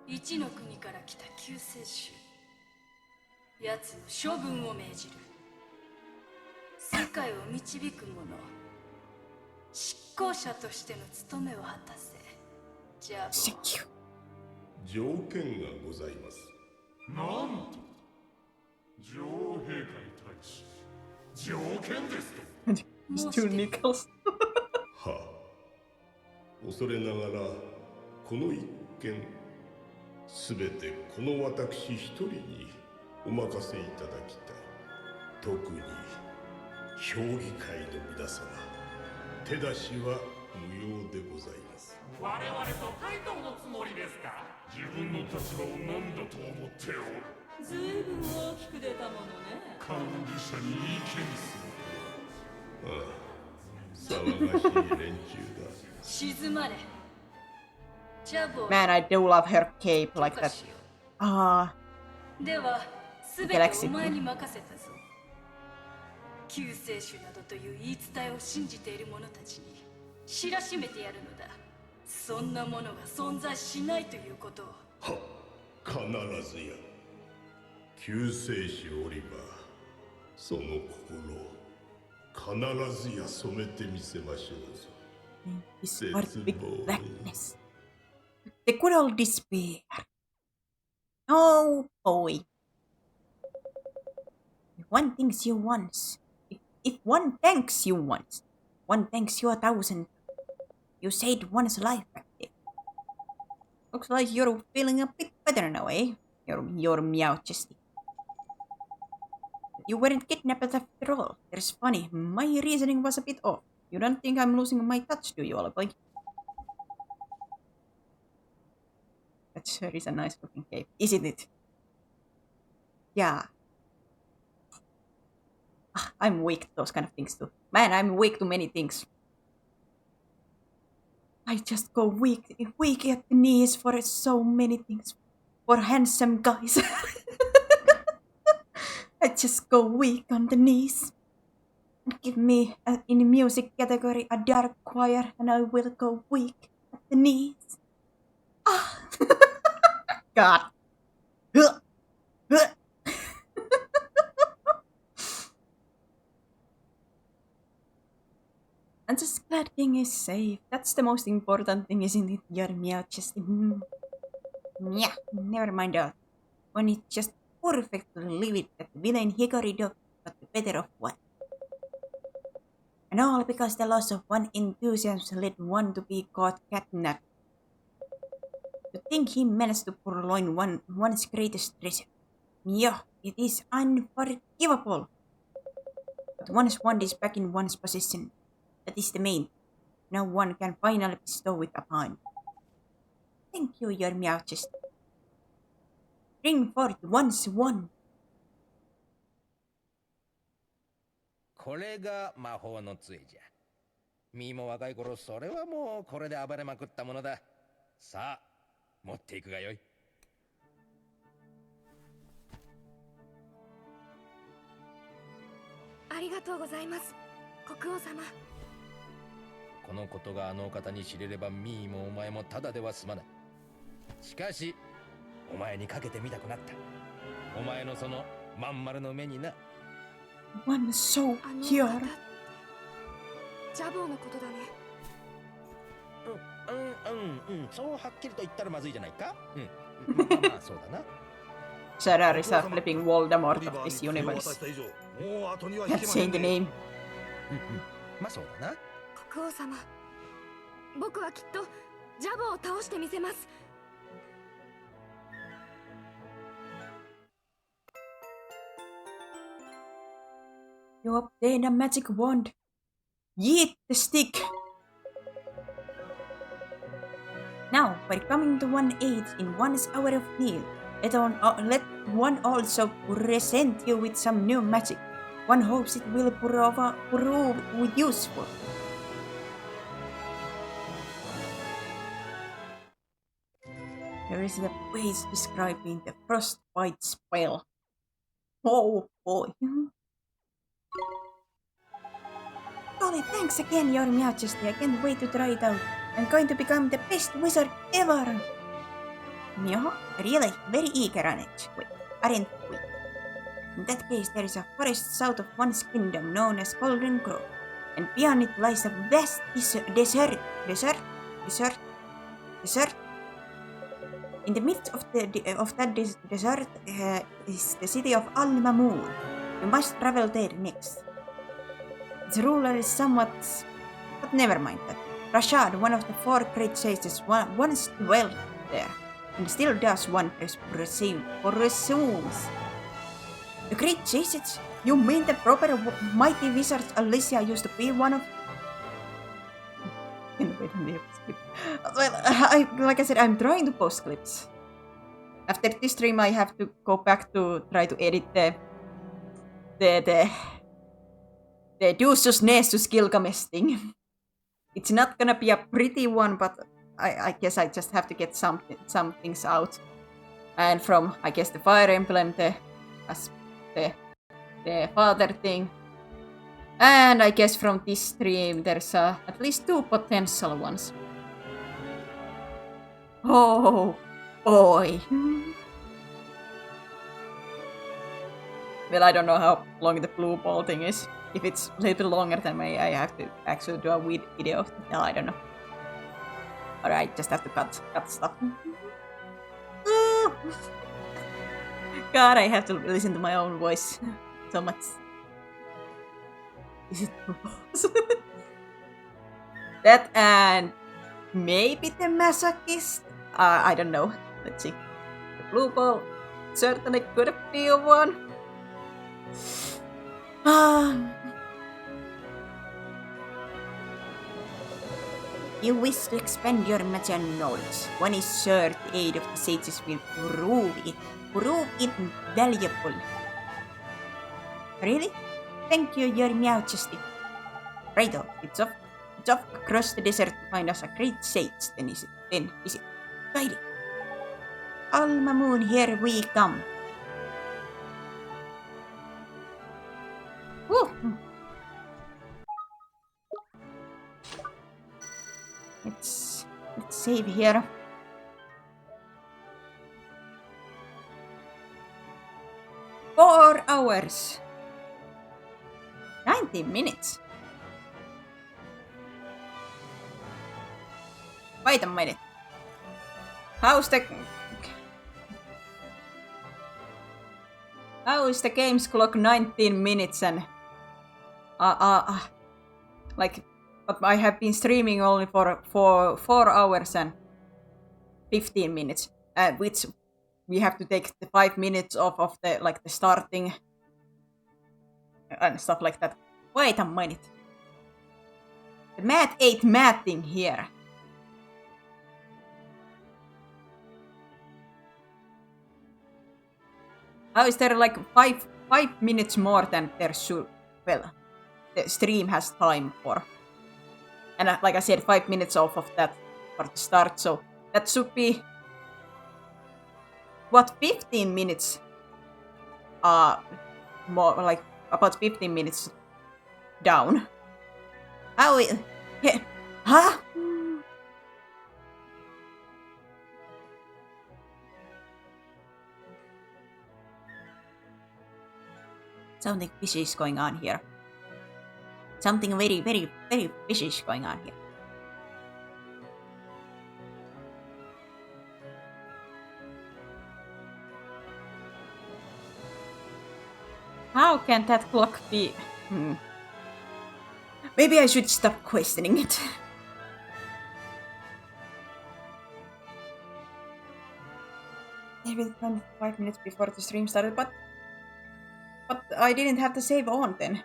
一の国から来た救世主。奴の処分を命じる。世界を導く者。執行者としての務めを果たせ。じゃあ。条件がございます。なんと女王陛下に対し条件ですと。Mr. Nichols. はあ、恐れながらこの一件すべてこの私一人にお任せいただきたい。特に評議会の皆様、手出しは無用でございます。我々と対等のつもりですか。自分の立場を何だと思っておる。ずいぶん大きく出たものね。管理者に意見する。ああ、騒がしい連中だ。静まれ。ジャボ。 Man, I do love her cape like that. では、すべてお前に任せたぞ。救世主などという言い伝えを信じている者たちに知らしめてやるのだ。そんなものが存在しないということを。は、必ずや。救世主オリバー、その心必ずや染めてみせましょうぞ。His heart with blackness. The good old despair. Oh boy. If one thinks you once, if one thanks you once, one thanks you 1,000. You saved one's life back there. Looks like you're feeling a bit better now, eh? Your majesty. You weren't kidnapped after all. That's funny. My reasoning was a bit off. You don't think I'm losing my touch, do you, boy? That sure is a nice looking cape, isn't it? Yeah. I'm weak to those kind of things too. Man, I'm weak to many things. I just go weak at the knees for so many things. For handsome guys. I just go weak on the knees. Give me, in the music category, a dark choir, and I will go weak at the knees. Ah! God. I'm just glad King is safe. That's the most important thing, isn't it? Your majesty. Yeah, never mind that. When it just perfectly leave it that villain Hickory Dog got the better of one. And all because the loss of one enthusiasm led one to be caught catnapped. To think he managed to purloin one's greatest treasure. Yeah, it is unforgivable. But once one is back in one's possession, that is the main. Now one can finally bestow it upon. Thank you, your majesty. Bring forth once one. これが魔法の杖じゃ。ミーも若い頃それはもうこれで暴れまくったものだ。さあ持っていくがよい。ありがとうございます、国王様。このことがあのお方に知れればミーもお前もただでは済まない。しかしお前にかけてみたくなった。お前のそのまん丸の目にな。One so here. ジャボーのことだね。そうはっきりと言ったらまずいじゃないか。まあそうだな。Sharar is a flipping Voldemort of this universe. Can't say the name. まあそうだな。国王様、僕はきっとジャボーを倒してみせます。You obtain a magic wand. Yeet the stick. Now, by coming to one aid in one's hour of need, let one also present you with some new magic. One hopes it will prove useful. Here is the phrase describing the frostbite spell. Oh boy. Golly, thanks again, Your Majesty. I can't wait to try it out. I'm going to become the best wizard ever. Yeah, really, very eager, aren't we? In that case, there is a forest south of one's kingdom known as Golden Grove, and beyond it lies a vast desert. In the midst of that desert is the city of Al-Mamun. You must travel there next. Its ruler is somewhat... but never mind that. Rashad, one of the 4 great sages, once dwelled there, and still does, one presumes. The great sages? You mean the proper mighty wizards Alicia used to be one of? Well, like I said, I'm trying to post clips. After this stream, I have to go back to try to edit the Dusus Nessus Gilgamesh thing. It's not gonna be a pretty one, but I guess I just have to get some things out. And from, I guess, the Fire Emblem, the father thing. And I guess from this stream, there's at least 2 potential ones. Oh boy. Well, I don't know how long the blue ball thing is. If it's a little bit longer, then I have to actually do a video. No, I don't know. Or I just have to cut stuff. God, I have to listen to my own voice so much. Is it blue balls? That and maybe the masochist? I don't know. Let's see. The blue ball certainly could be one. You wish to expand your magic knowledge. One is sure the aid of the sages will prove it valuable. Really? Thank you, Your Majesty. Righto, it's off across the desert to find us a great sage, then is it? Tidy. Al-Mamun, here we come. Woo. Let's save here. Four hours. 90 minutes. Wait a minute. How is the game's clock 19 minutes and like, but I have been streaming only for 4 hours and 15 minutes, which we have to take the 5 minutes off of the the starting and stuff like that. Wait a minute. The math ain't mathing here. How is there like 5 minutes more than there should? Well, the stream has time for. And like I said, 5 minutes off of that for the start, so that should be what, 15 minutes? More like about 15 minutes down. How it? Huh? Something fishy is going on here. Something very, very, very fishy is going on here. How can that clock be? Maybe I should stop questioning it. Maybe 5 minutes before the stream started, but I didn't have the save on then.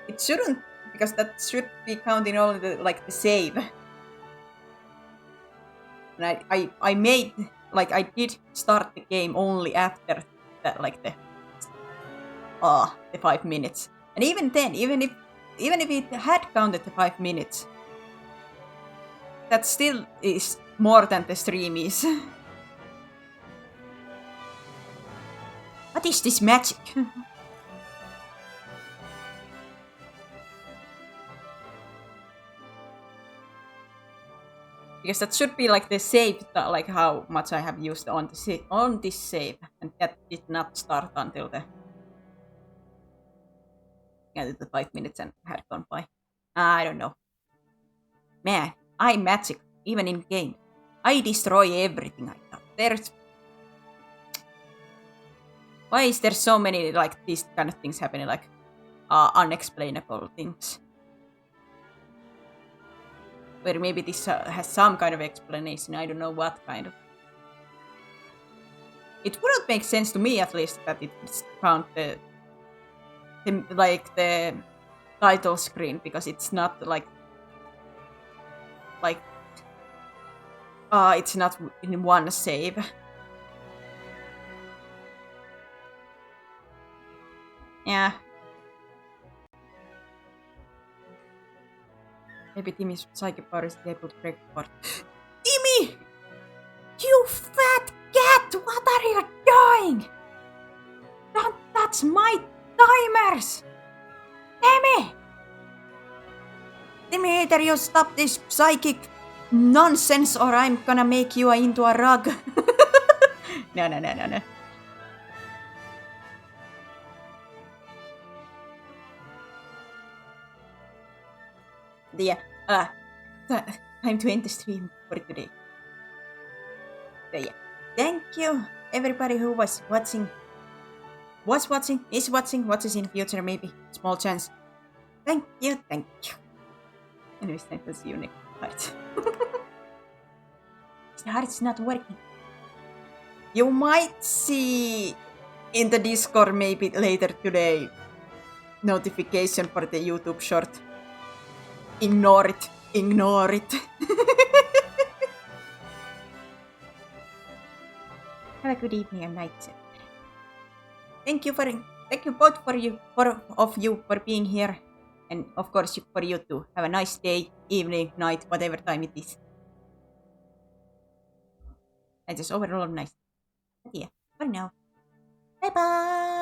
It shouldn't, because that should be counting only the save. And I made, I did start the game only after that, the 5 minutes. And even then, even if it had counted the 5 minutes, that still is more than the stream is. What is this magic? Because that should be the save, how much I have used on this save, and that did not start until the 5 minutes and had gone by. I don't know. Man, I'm magic, even in game. I destroy everything I touch. Why is there so many these kind of things happening, unexplainable things? Where maybe this has some kind of explanation. I don't know what kind of. It wouldn't make sense to me, at least, that it count the title screen, because it's not it's not in one save. Yeah. Maybe Timmy's psychic power is able to break apart. Timmy! You fat cat! What are you doing? Don't touch my timers! Timmy! Timmy, either you stop this psychic nonsense or I'm gonna make you into a rug. No. Yeah, time to end the stream for today. So yeah, thank you everybody who was watching, is watching, watches in future, maybe, small chance. Thank you. Anyways, thank you, see you next part. The heart's not working. You might see in the Discord maybe later today notification for the YouTube short. Ignore it. Have a good evening and night, sir. Thank you both of you for being here, and of course for you too. Have a nice day, evening, night, whatever time it is. And just overall nice. But yeah, for now, bye bye.